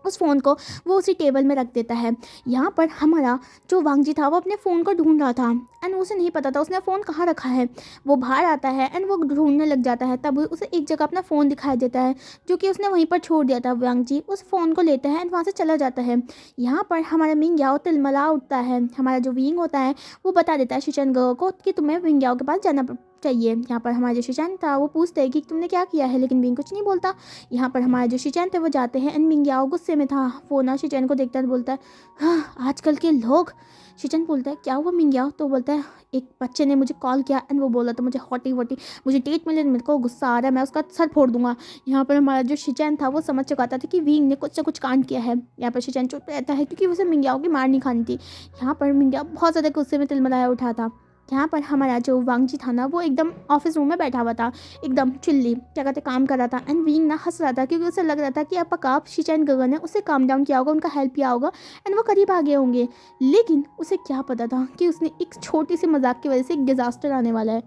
उस फ़ोन को वो उसी टेबल में रख देता है। यहाँ पर हमारा जो वांगजी था वो अपने फ़ोन को ढूंढ रहा था, एंड उसे नहीं पता था उसने फ़ोन कहाँ रखा है। वो बाहर आता है एंड वो ढूंढने लग जाता है, तब उसे एक जगह अपना फ़ोन दिखाई देता है जो कि उसने वहीं पर छोड़ दिया था। वांगजी उस फ़ोन को लेता है एंड वहाँ से चला जाता है। यहाँ पर हमारा मिंग्याओ तिलमिला उठता है। हमारा जो विंग होता है वो बता देता है शिचनगो को कि तुम्हें मिंग्याओ के पास जाना चाहिए। यहाँ पर हमारा जो शिचन था वो पूछते हैं कि तुमने क्या किया है, लेकिन विंग कुछ नहीं बोलता। यहाँ पर हमारे जो शिचन थे वो जाते हैं एंड मिंग्याओ गुस्से में था, वो ना शिचन को देखता है, बोलता है, हाँ आजकल के लोग। शिचन बोलता है, क्या हुआ मिंग्याओ? तो बोलता है, एक बच्चे ने मुझे कॉल किया एंड वो बोला था मुझे हॉटी वोटी, मुझे डेट मिले, मेरे को गुस्सा आ रहा है, मैं उसका सर फोड़ दूंगा। यहाँ पर हमारा जो शिचन था वो समझ चुका था कि विंग ने कुछ ना कुछ कांड किया है। यहाँ पर शिचन चुप रहता है क्योंकि उसे मिंग्याओ की मार नहीं खानी थी। यहाँ पर मिंग्याओ बहुत ज़्यादा गुस्से में तिलमिलाया उठा था। यहाँ पर हमारा जो वांगजी था ना वो एकदम ऑफिस रूम में बैठा हुआ था, एकदम चिल्ली क्या कहते काम कर रहा था, एंड विंग ना हंस रहा था क्योंकि उसे लग रहा था कि अब पकाप शिचनगगन ने उसे काम डाउन किया होगा, उनका हेल्प किया होगा एंड वो करीब आ गए होंगे। लेकिन उसे क्या पता था कि उसने एक छोटी सी मजाक की वजह से एक डिज़ास्टर आने वाला है।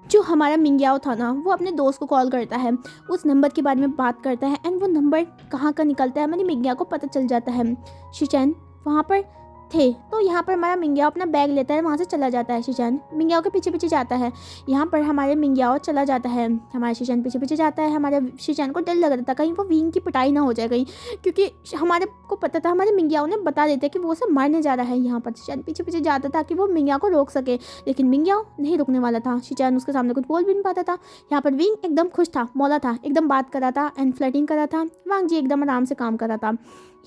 जो हमारा मिंग्याओ था ना वो अपने दोस्त को कॉल करता है, उस नंबर के बारे में बात करता है, एंड वो नंबर कहाँ का निकलता है हमारी मिंग्याओ को पता चल जाता है। शिचन वहाँ पर थे, तो यहाँ पर हमारा मिंग्याओ अपना बैग लेता है, वहाँ से चला जाता है। शिचन मिंग्याओ के पीछे पीछे जाता है। यहाँ पर हमारे मिंग्याओ चला जाता है, हमारे शिचन पीछे पीछे जाता है। हमारे शिचन को डर लग रहा था कहीं वो विंग की पिटाई ना हो जाए कहीं, क्योंकि हमारे को पता था, हमारे मिंग्याओ ने बता देते कि वो उसे मारने जा रहा है। यहाँ पर शिचन पीछे पीछे जाता था कि वो मिंग्याओ को रोक सके, लेकिन मिंग्याओ नहीं रुकने वाला था। शिचन उसके सामने कुछ बोल भी नहीं पाता था। यहाँ पर विंग एकदम खुश था, मौला था, एकदम बात कर रहा था एंड फ्लर्टिंग कर रहा था। वांगजी एकदम आराम से काम कर रहा था।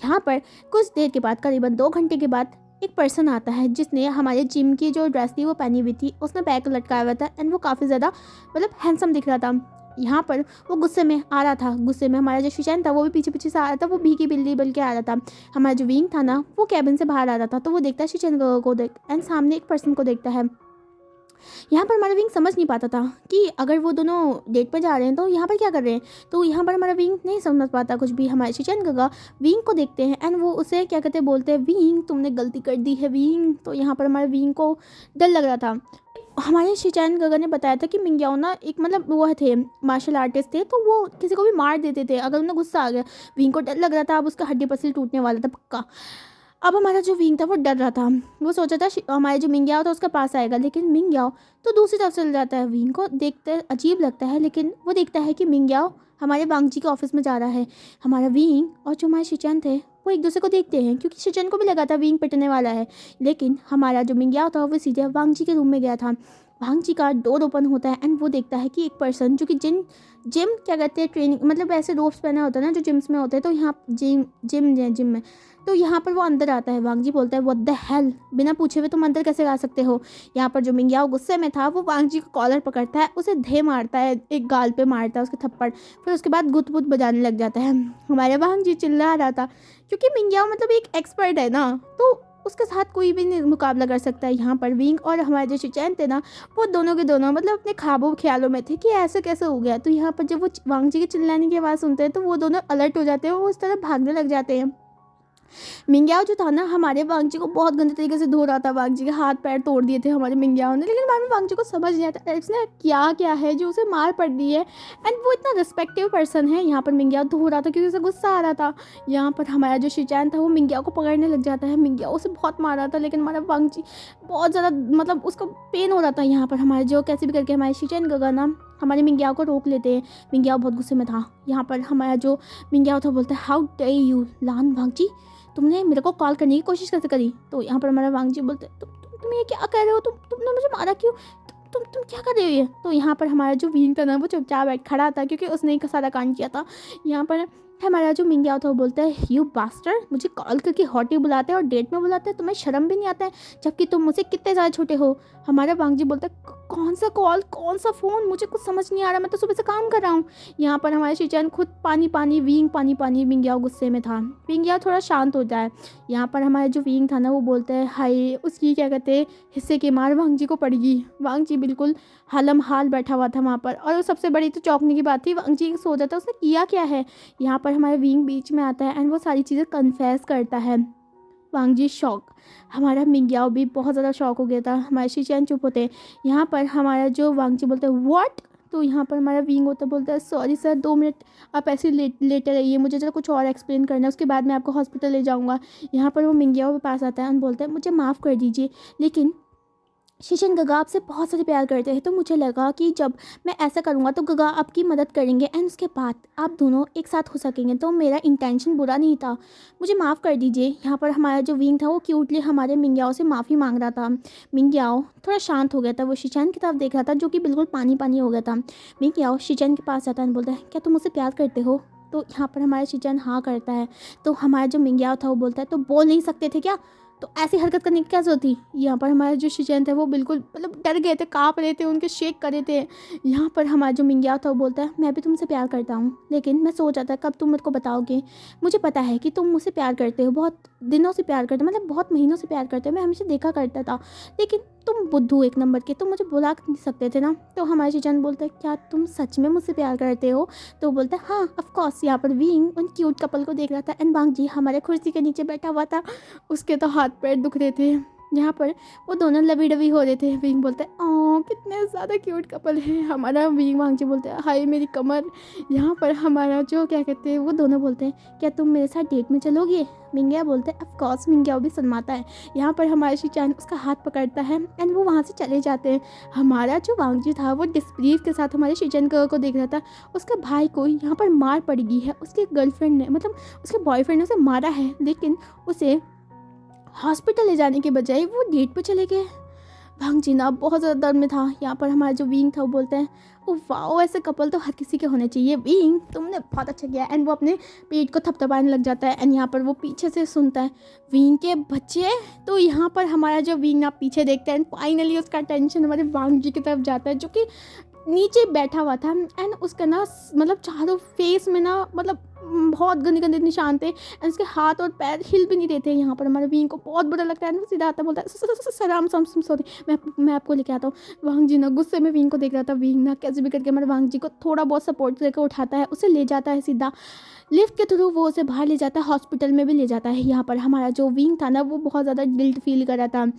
यहाँ पर कुछ देर के बाद, करीबन 2 घंटे के बाद, एक पर्सन आता है जिसने हमारे जिम की जो ड्रेस थी वो पहनी हुई थी, उसने बैग लटकाया हुआ था एंड वो काफ़ी ज़्यादा मतलब हैंडसम दिख रहा था। यहाँ पर वो गुस्से में आ रहा था, गुस्से में हमारा जो शिचन था वो भी पीछे पीछे से आ रहा था, वो भीगी बिल्ली बन के आ रहा था। हमारा जो विंग था ना वो कैबिन से बाहर आ रहा था, तो वो देखता है शिचन को देख एंड सामने एक पर्सन को देखता है। यहाँ पर हमारा विंग समझ नहीं पाता था कि अगर वो दोनों डेट पर जा रहे हैं तो यहाँ पर क्या कर रहे हैं, तो यहाँ पर हमारा विंग नहीं समझ पाता कुछ भी। हमारे शिचनगगा विंग को देखते हैं एंड वो उसे क्या कहते हैं, बोलते हैं, विंग तुमने गलती कर दी है विंग। तो यहाँ पर हमारे विंग को डर लग रहा था। हमारे शिचनगगा ने बताया था कि मिंग्याओ ना एक मतलब वो थे मार्शल आर्टिस्ट थे, तो वो किसी को भी मार देते थे अगर उन्हें गुस्सा आ गया। विंग को डर लग रहा था, अब उसका हड्डी पसली टूटने वाला था पक्का। अब हमारा जो विंग था वो डर रहा था, वो सोचा था हमारे जो मिंग्याओ था उसके पास आएगा, लेकिन मिंग्याओ तो दूसरी तरफ चल जाता है। विंग को देखते अजीब लगता है, लेकिन वो देखता है कि मिंग्याओ हमारे वांगजी के ऑफिस में जा रहा है। हमारा विंग और जो हमारे शिचन थे वो एक दूसरे को देखते हैं, क्योंकि शिचन को भी लगा था विंग पिटने वाला है, लेकिन हमारा जो मिंग्याओ था वो सीधे वांगजी के रूम में गया था। वांगजी का डोर ओपन होता है एंड वो देखता है कि एक पर्सन जो कि जिम क्या कहते हैं ट्रेनिंग मतलब ऐसे रोप्स पहना होता है ना जो जिम्स में होते हैं, तो यहाँ जिम में, तो यहाँ पर वो अंदर आता है। वांगजी बोलता है व्हाट द हेल, बिना पूछे हुए तुम अंदर कैसे आ सकते हो। यहाँ पर जो मिंग्याओ गुस्से में था वो वांगजी का कॉलर पकड़ता है, उसे धे मारता है, एक गाल पे मारता है उसके थप्पड़, फिर उसके बाद गुत गुत बजाने लग जाता है। हमारे वांगजी चिल्ला रहा था क्योंकि मिंग्याओ मतलब एक एक्सपर्ट है ना, तो उसके साथ कोई भी नहीं मुकाबला कर सकता है। यहाँ पर विंग और हमारे जो शिचन थे ना वो दोनों के दोनों मतलब अपने ख्वाबों ख्यालों में थे कि ऐसे कैसे हो गया। तो यहाँ पर जब वो वांगजी के चिल्लाने की आवाज़ सुनते हैं तो वो दोनों अलर्ट हो जाते हैं, वो उस तरह भागने लग जाते हैं। मिंग्याओ जो था ना हमारे वांगजी को बहुत गंदे तरीके से धो रहा था, वांगजी के हाथ पैर तोड़ दिए थे हमारे मिंग्याओ ने, लेकिन हमारे वांगजी को समझ नहीं आता इसने क्या है जो उसे मार पड़ दी है, एंड वो इतना रिस्पेक्टिव पर्सन है। यहाँ पर मिंग्याओ धो रहा था क्योंकि उसे गुस्सा आ रहा था। यहाँ पर हमारा जो शिचन था वो मिंग्याओ को पकड़ने लग जाता है, मिंग्याओ उसे बहुत मार रहा था, लेकिन हमारा वांगजी बहुत ज़्यादा मतलब उसको पेन हो रहा था। यहाँ पर हमारे जो कैसे भी करके हमारे शिचनगगा ना हमारे मिंग्याओ को रोक लेते हैं। मिंग्याओ बहुत गुस्से में था। यहाँ पर हमारा जो मिंग्याओ था बोलता है हाउ डे यू लान वांगजी, तुमने मेरे को कॉल करने की कोशिश कैसे करी। तो यहाँ पर हमारा वांगजी बोलते तुम ये क्या कर रहे हो, तुमने मुझे मारा क्यों, तुम क्या कर रहे हो ये। तो यहाँ पर हमारा जो वीन था ना वो चुपचाप बैठ खड़ा था क्योंकि उसने ही सारा कांड किया था। यहाँ पर हमारा जो मिंग्याओ था वो बोलता है यू बास्टर, मुझे कॉल करके हॉटी बुलाते हैं और डेट में बुलाते हैं, तुम्हें शर्म भी नहीं आता है, जबकि तुम मुझसे कितने ज़्यादा छोटे हो। हमारा वांगजी बोलता है कौन सा कॉल, कौन सा फ़ोन, मुझे कुछ समझ नहीं आ रहा, मैं तो सुबह से काम कर रहा हूँ। यहाँ पर हमारे शिचैन खुद पानी पानी, वींग पानी पानी। मिंग्याओ गुस्से में था। मिंग्याओ थोड़ा शांत हो जाए। यहाँ पर हमारा जो वींग था ना वो बोलता है हाय, उसकी क्या कहते हैं हिस्से की मार वांगजी को पड़ेगी। वांगजी बिल्कुल हलम हाल बैठा हुआ था वहाँ पर। और वो सबसे बड़ी तो चौंकने की बात थी, वांगजी सो जाता है, उसने किया क्या है। यहाँ पर हमारा वींग बीच में आता है एंड वो सारी चीज़ें कन्फेस करता है। वांगजी शॉक, हमारा मिंग्याओ भी बहुत ज़्यादा शॉक हो गया था। हमारे शिचैन चुप होते। यहाँ पर हमारा जो वांगजी बोलते हैं व्हाट। तो यहाँ पर हमारा विंग होता बोलता है सॉरी सर, 2 मिनट आप ऐसे लेटे रहिए, मुझे जरा कुछ और एक्सप्लेन करना है, उसके बाद मैं आपको हॉस्पिटल ले जाऊँगा। यहाँ पर वो मिंग्याओ के पास आता है और बोलता है मुझे माफ़ कर दीजिए, लेकिन शिशन गगा आपसे बहुत सारे प्यार करते हैं, तो मुझे लगा कि जब मैं ऐसा करूँगा तो गगा आपकी मदद करेंगे एंड उसके बाद आप दोनों एक साथ हो सकेंगे, तो मेरा इंटेंशन बुरा नहीं था, मुझे माफ़ कर दीजिए। यहाँ पर हमारा जो विंग था वो क्यूटली हमारे मिंग्याओ से माफ़ी मांग रहा था। मिंग्याओ थोड़ा शांत हो गया था, वो शिचैन की तरफ देख रहा था जो कि बिल्कुल पानी पानी हो गया था। मिंग्याओ शिचैन के पास आता है और बोलता है क्या तुम मुझसे प्यार करते हो। तो यहाँ पर हमारा शिचैन हाँ करता है। तो हमारा जो मिंग्याओ था वो बोलता है तो बोल नहीं सकते थे क्या, तो ऐसी हरकत करने की क्या जरूरत थी। यहाँ पर हमारे जो शिचैन थे वो बिल्कुल मतलब डर गए थे, काँप रहे थे, उनके शेक कर रहे थे। यहाँ पर हमारा जो मिंग्याओ था वो बोलता है मैं भी तुमसे प्यार करता हूँ, लेकिन मैं सोच रहा था कब तुम मेरे को बताओगे। मुझे पता है कि तुम मुझसे प्यार करते हो, बहुत दिनों से प्यार करते हो, मतलब बहुत महीनों से प्यार करते हो, मैं हमेशा देखा करता था, लेकिन तुम बुद्धू एक नंबर के, तुम मुझे बुला नहीं सकते थे ना। तो हमारे शिचैन बोलता है क्या तुम सच में मुझसे प्यार करते हो। तो बोलता है हाँ ऑफ कोर्स। यहाँ पर विंग उन क्यूट कपल को देख रहा था एंड वांगजी हमारे कुर्सी के नीचे बैठा हुआ था, उसके तो हाथ पैर दुख रहे थे। यहाँ पर वो दोनों लवी डबी हो रहे थे। विंग बोलता है ओ कितने ज़्यादा क्यूट कपल है। हमारा विंग वांगजी बोलते हैं हाय मेरी कमर। यहाँ पर हमारा जो क्या कहते हैं वो दोनों बोलते हैं क्या तुम मेरे साथ डेट में चलोगे। मिंग्या बोलते हैं ऑफ कोर्स। मिंग्या भी शर्माता है। यहाँ पर हमारा शिचैन उसका हाथ पकड़ता है एंड वो वहाँ से चले जाते हैं। हमारा जो वांगजी था वो डिस्बिलीफ के साथ हमारे शिचैन को देख रहा था। उसके भाई को यहाँ पर मार पड़ गई है, उसकी गर्लफ्रेंड ने मतलब उसके बॉयफ्रेंड ने उसे मारा है, लेकिन उसे हॉस्पिटल ले जाने के बजाय वो डेट पे चले गए। वांगजी ना बहुत ज़्यादा दर्द में था। यहाँ पर हमारा जो विंग था वो बोलता है ओ वाओ ऐसे कपल तो हर किसी के होने चाहिए, विंग तुमने बहुत अच्छा किया। एंड वो अपने पेट को थपथपाने लग जाता है एंड यहाँ पर वो पीछे से सुनता है विंग के बच्चे। तो यहाँ पर हमारा जो विंग ना पीछे देखता है एंड फाइनली उसका अटेंशन हमारे वांगजी की तरफ जाता है जो कि नीचे बैठा हुआ था एंड उसका ना मतलब चारों फेस में ना मतलब बहुत गंदे गंदे निशान थे एंड उसके हाथ और पैर हिल भी नहीं रहे थे। यहाँ पर हमारे विंग को बहुत बुरा लगता है, सीधा आता बोलता है सर आम सॉरी मैं आपको लेके आता हूँ। वांगजी ना गुस्से में विंग को देख रहा था। विंग ना कैसे भी करके हमारे वांगजी को थोड़ा बहुत सपोर्ट देकर उठाता है, उसे ले जाता है सीधा लिफ्ट के थ्रू, वो उसे बाहर ले जाता है, हॉस्पिटल में भी ले जाता है। यहाँ पर हमारा जो विंग था ना वो बहुत ज़्यादा गिल्ट फील कर रहा था।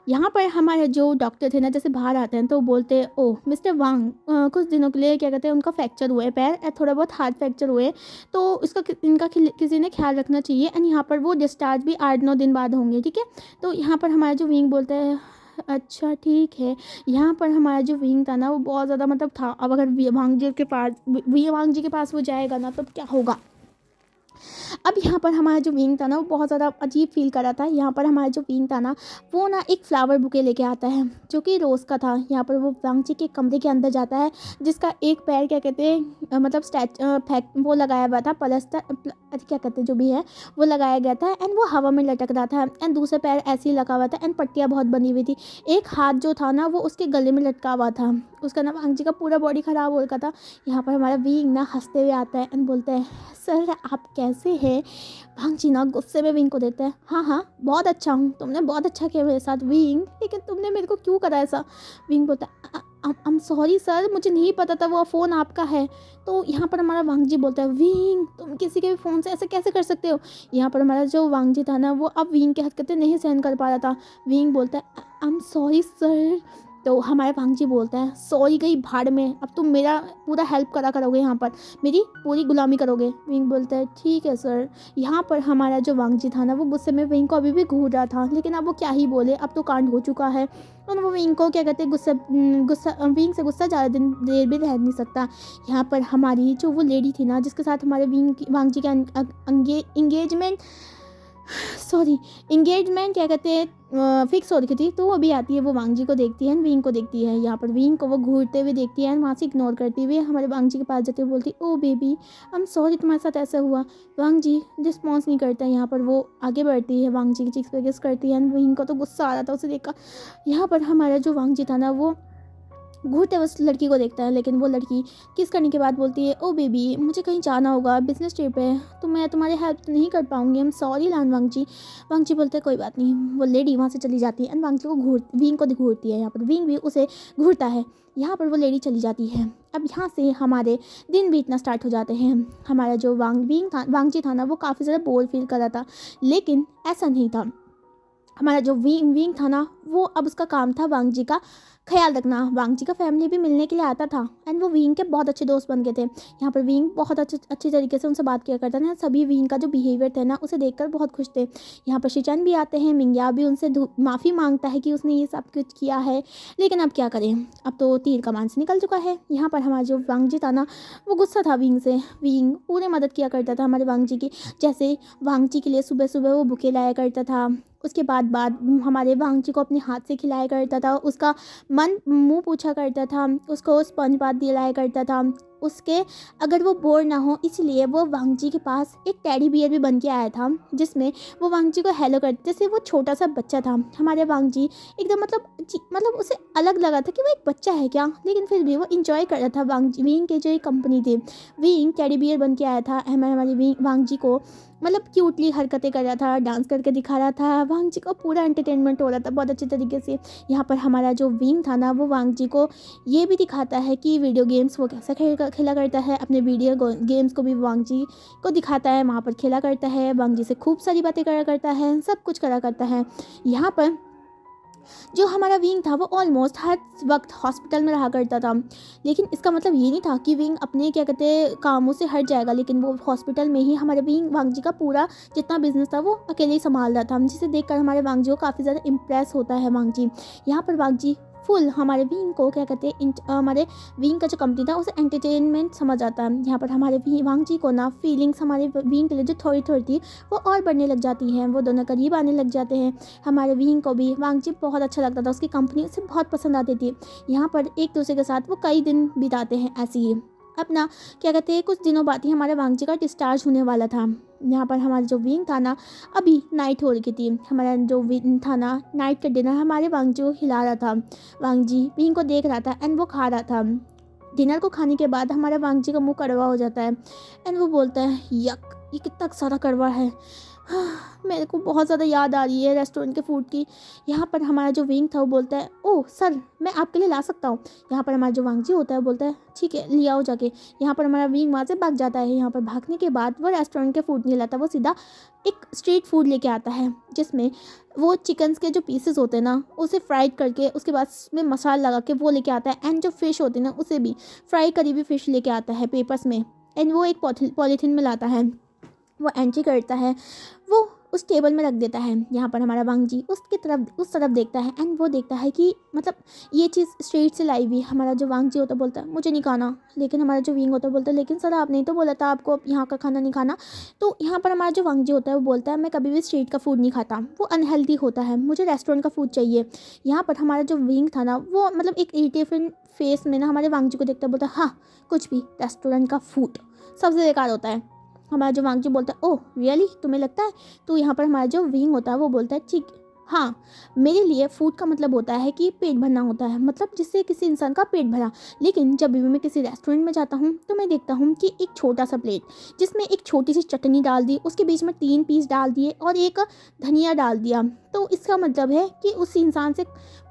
यहाँ पर हमारे जो डॉक्टर थे ना जैसे बाहर आते हैं तो बोलते हैं ओह मिस्टर वांग कुछ दिनों के लिए क्या कहते हैं उनका फ्रैक्चर हुए पैर, थोड़ा बहुत हाथ फ्रैक्चर हुए, तो इसका इनका किसी ने ख्याल रखना चाहिए एंड यहाँ पर वो डिस्चार्ज भी 8-9 दिन बाद होंगे, ठीक है। तो यहाँ पर हमारा जो विंग बोलता है अच्छा ठीक है। यहाँ पर हमारा जो विंग था ना वो बहुत ज़्यादा मतलब था, अब अगर वांग जी के पास वो जाएगा ना तो क्या होगा। अब यहाँ पर हमारा जो विंग था ना वो बहुत ज़्यादा अजीब फील कर रहा था। यहाँ पर हमारा जो विंग था ना वो ना एक फ्लावर बुके लेके आता है जो कि रोज़ का था। यहाँ पर वो वांगजी के कमरे के अंदर जाता है जिसका एक पैर क्या कहते हैं मतलब वो लगाया हुआ था प्लास्टर क्या कहते हैं जो भी है वो लगाया गया था एंड वो हवा में लटक रहा था एंड दूसरा पैर ऐसे ही लगा हुआ था एंड पट्टियाँ बहुत बनी हुई थी। एक हाथ जो था ना वो उसके गले में लटका हुआ था, उसका ना वांगजी का पूरा बॉडी ख़राब हो रखा था। यहाँ पर हमारा विंग ना हंसते हुए आता है एंड बोलता है सर आप कैसे हैं। वांगजी ना गुस्से में विंग को देता है हाँ बहुत अच्छा हूँ, तुमने बहुत अच्छा किया मेरे साथ विंग, लेकिन तुमने मेरे को क्यों करा ऐसा। विंग बोलता है आई एम सॉरी सर, मुझे नहीं पता था वो फ़ोन आपका है। तो यहाँ पर हमारा वांगजी बोलता है विंग तुम किसी के भी फ़ोन से ऐसे कैसे कर सकते हो। यहाँ पर हमारा जो वांगजी था ना वो अब विंग की हरकतें नहीं सहन कर पा रहा था। विंग बोलता है आई एम सॉरी सर, तो हमारे भांजी बोलता है सॉरी गई भाड़ में, अब तुम मेरा पूरा हेल्प करा करोगे, यहाँ पर मेरी पूरी गुलामी करोगे। विंग बोलता है ठीक है सर। यहाँ पर हमारा जो वांगजी था ना वो गुस्से में विंग को अभी भी घूर रहा था, लेकिन अब वो क्या ही बोले, अब तो कांड हो चुका है और वो विंग को क्या कहते हैं गुस्सा विंग से गुस्सा ज़्यादा दिन देर भी रह नहीं सकता। यहाँ पर हमारी जो वो लेडी थी ना जिसके साथ हमारे वांगजी का इंगेजमेंट क्या कहते हैं फिक्स हो रखी थी, तो वो अभी आती है, वो वांगजी को देखती है, विंग को देखती है। यहाँ पर विंग को वो घूरते हुए देखती है, वहाँ से इग्नोर करती हुए हमारे वांगजी के पास जाती है, बोलती ओ बेबी आई एम सॉरी तुम्हारे साथ ऐसा हुआ। वांगजी रिस्पॉन्स नहीं करता है। यहाँ पर वो आगे बढ़ती है, वांगजी की चीक्स पे किस करती है, विंग को तो गुस्सा आ रहा था उसे देखकर। यहाँ पर हमारा जो वांगजी था ना वो घूरते उस लड़की को देखता है, लेकिन वो लड़की किस करने के बाद बोलती है ओ बेबी मुझे कहीं जाना होगा, बिजनेस ट्रिप है, तो मैं तुम्हारी हेल्प नहीं कर पाऊंगी, हम सॉरी लैन वांगजी। वांगजी बोलते हैं कोई बात नहीं। वो लेडी वहाँ से चली जाती है एंड वांगजी को विंग को घूरती है। यहाँ पर विंग भी उसे घूरता है। यहाँ पर वो लेडी चली जाती है। अब यहाँ से हमारे दिन बीतना स्टार्ट हो जाते हैं। हमारा जो वांगजी था ना वो काफ़ी ज़्यादा बोर फील कर रहा था, लेकिन ऐसा नहीं था। हमारा जो विंग था ना वो अब उसका काम था वांगजी का ख्याल रखना। वांगजी का फैमिली भी मिलने के लिए आता था एंड वो विंग के बहुत अच्छे दोस्त बन गए थे। यहाँ पर विंग बहुत अच्छे तरीके से उनसे बात किया करता था। सभी विंग का जो बिहेवियर था ना उसे देखकर बहुत खुश थे। यहाँ पर शिचन भी आते हैं, मिंगया भी उनसे माफ़ी मांगता है कि उसने ये सब कुछ किया है, लेकिन अब क्या करें, अब तो तीर कमान से निकल चुका है। यहाँ पर हमारा जो वांगजी था ना वो गुस्सा था विंग से। विंग पूरे मदद किया करता था हमारे वांगजी की, जैसे वांगजी के लिए सुबह सुबह वो बुके लाया करता था, उसके बाद हमारे वांगजी को अपने हाथ से खिलाया करता था, उसका मन मुंह पूछा करता था, उसको स्पंज बात दिलाया करता था, उसके अगर वो बोर ना हो इसलिए वो वांगजी के पास एक टेडी बियर भी बन के आया था, जिसमें वो वांगजी को हेलो करते जैसे वो छोटा सा बच्चा था। हमारे वांगजी एकदम मतलब उसे अलग लगा था कि वो एक बच्चा है क्या, लेकिन फिर भी वो इंजॉय कर रहा था। वांगजी विंग के जो एक कंपनी थी, विंग टेडी बियर बन के आया था, हमारे वांगजी को मतलब क्यूटली हरकतें कर रहा था, डांस करके दिखा रहा था। वांगजी को पूरा एंटरटेनमेंट हो रहा था बहुत अच्छे तरीके से। यहाँ पर हमारा जो विंग था ना वो वांगजी को ये भी दिखाता है कि वीडियो गेम्स वो कैसा खेला करता है। अपने वीडियो गेम्स को भी वांगजी को दिखाता है, वहाँ पर खेला करता है, वांगजी से खूब सारी बातें करा करता है, सब कुछ करा करता है। यहाँ पर जो हमारा विंग था वो ऑलमोस्ट हर वक्त हॉस्पिटल में रहा करता था, लेकिन इसका मतलब ये नहीं था कि विंग अपने क्या कहते हैं कामों से हट जाएगा, लेकिन वो हॉस्पिटल में ही हमारे वांगजी का पूरा जितना बिजनेस था वो अकेले ही संभाल रहा था, जिसे देखकर हमारे वांगजी को काफ़ी ज़्यादा इम्प्रेस होता है वांगजी। यहाँ पर वांगजी फुल हमारे विंग को क्या कहते हैं हमारे विंग का जो कंपनी था उसे एंटरटेनमेंट समझ आता है। यहाँ पर हमारे वांगजी को ना फीलिंग्स हमारे विंग के लिए जो थोड़ी थोड़ी थी वो और बढ़ने लग जाती हैं, वो दोनों करीब आने लग जाते हैं। हमारे विंग को भी वांगजी बहुत अच्छा लगता था, उसकी कंपनी उसे बहुत पसंद आती थी। यहाँ पर एक दूसरे के साथ वो कई दिन बिताते हैं ऐसे ही। अपना क्या कहते हैं कुछ दिनों बाद ही हमारे वांगजी का डिस्चार्ज होने वाला था। यहाँ पर हमारा जो विंग था ना अभी नाइट हो रही थी, हमारा जो विंग था ना नाइट का डिनर हमारे वांगजी को खिला रहा था। वांगजी विंग को देख रहा था एंड वो खा रहा था। डिनर को खाने के बाद हमारे वांगजी का मुंह कड़वा हो जाता है एंड वो बोलता है यक ये कितना सारा कड़वा है, मेरे को बहुत ज़्यादा याद आ रही है रेस्टोरेंट के फूड की। यहाँ पर हमारा जो विंग था वो बोलता है ओह सर मैं आपके लिए ला सकता हूँ। यहाँ पर हमारा जो वांगजी होता है वो बोलता है ठीक है ले आओ जाके। यहाँ पर हमारा विंग वहाँ से भाग जाता है। यहाँ पर भागने के बाद वो रेस्टोरेंट के फूड नहीं लाता, वो सीधा एक स्ट्रीट फूड लेके आता है, जिसमें वो चिकन्स के जो पीसेस होते हैं ना उसे फ्राइड करके उसके बाद उसमें मसाला लगा के वो लेके आता है, एंड जो फ़िश होती है ना उसे भी फ्राई करी हुई फ़िश लेके आता है पेपर्स में, एंड वो एक पॉलीथीन में लाता है। वो एंट्री करता है, वो उस टेबल में रख देता है। यहाँ पर हमारा वांगजी उस तरफ देखता है एंड वो देखता है कि मतलब ये चीज़ स्ट्रीट से लाई हुई। हमारा जो वांगजी होता बोलता है मुझे नहीं खाना, लेकिन हमारा जो विंग होता है बोलता है लेकिन सर आपने तो बोला था आपको यहाँ का खाना नहीं खाना। तो यहाँ पर हमारा जो वांगजी होता है वो बोलता है मैं कभी भी स्ट्रीट का फूड नहीं खाता, वो अनहेल्दी होता है, मुझे रेस्टोरेंट का फूड चाहिए। यहाँ पर हमारा जो विंग था ना वो मतलब एक इरिटेटिव फेस में ना हमारे वांगजी को देखता है, बोलता है हाँ कुछ भी रेस्टोरेंट का फूड सबसे बेकार होता है। हमारा जो वांगजी बोलता है ओह रियली तुम्हें लगता है। तो यहाँ पर हमारा जो विंग होता है वो बोलता है ठीक हाँ मेरे लिए फूड का मतलब होता है कि पेट भरना होता है, मतलब जिससे किसी इंसान का पेट भरा। लेकिन जब भी मैं किसी रेस्टोरेंट में जाता हूँ तो मैं देखता हूँ कि एक छोटा सा प्लेट जिसमें एक छोटी सी चटनी डाल दी, उसके बीच में 3 पीस डाल दिए और एक धनिया डाल दिया, तो इसका मतलब है कि उस इंसान से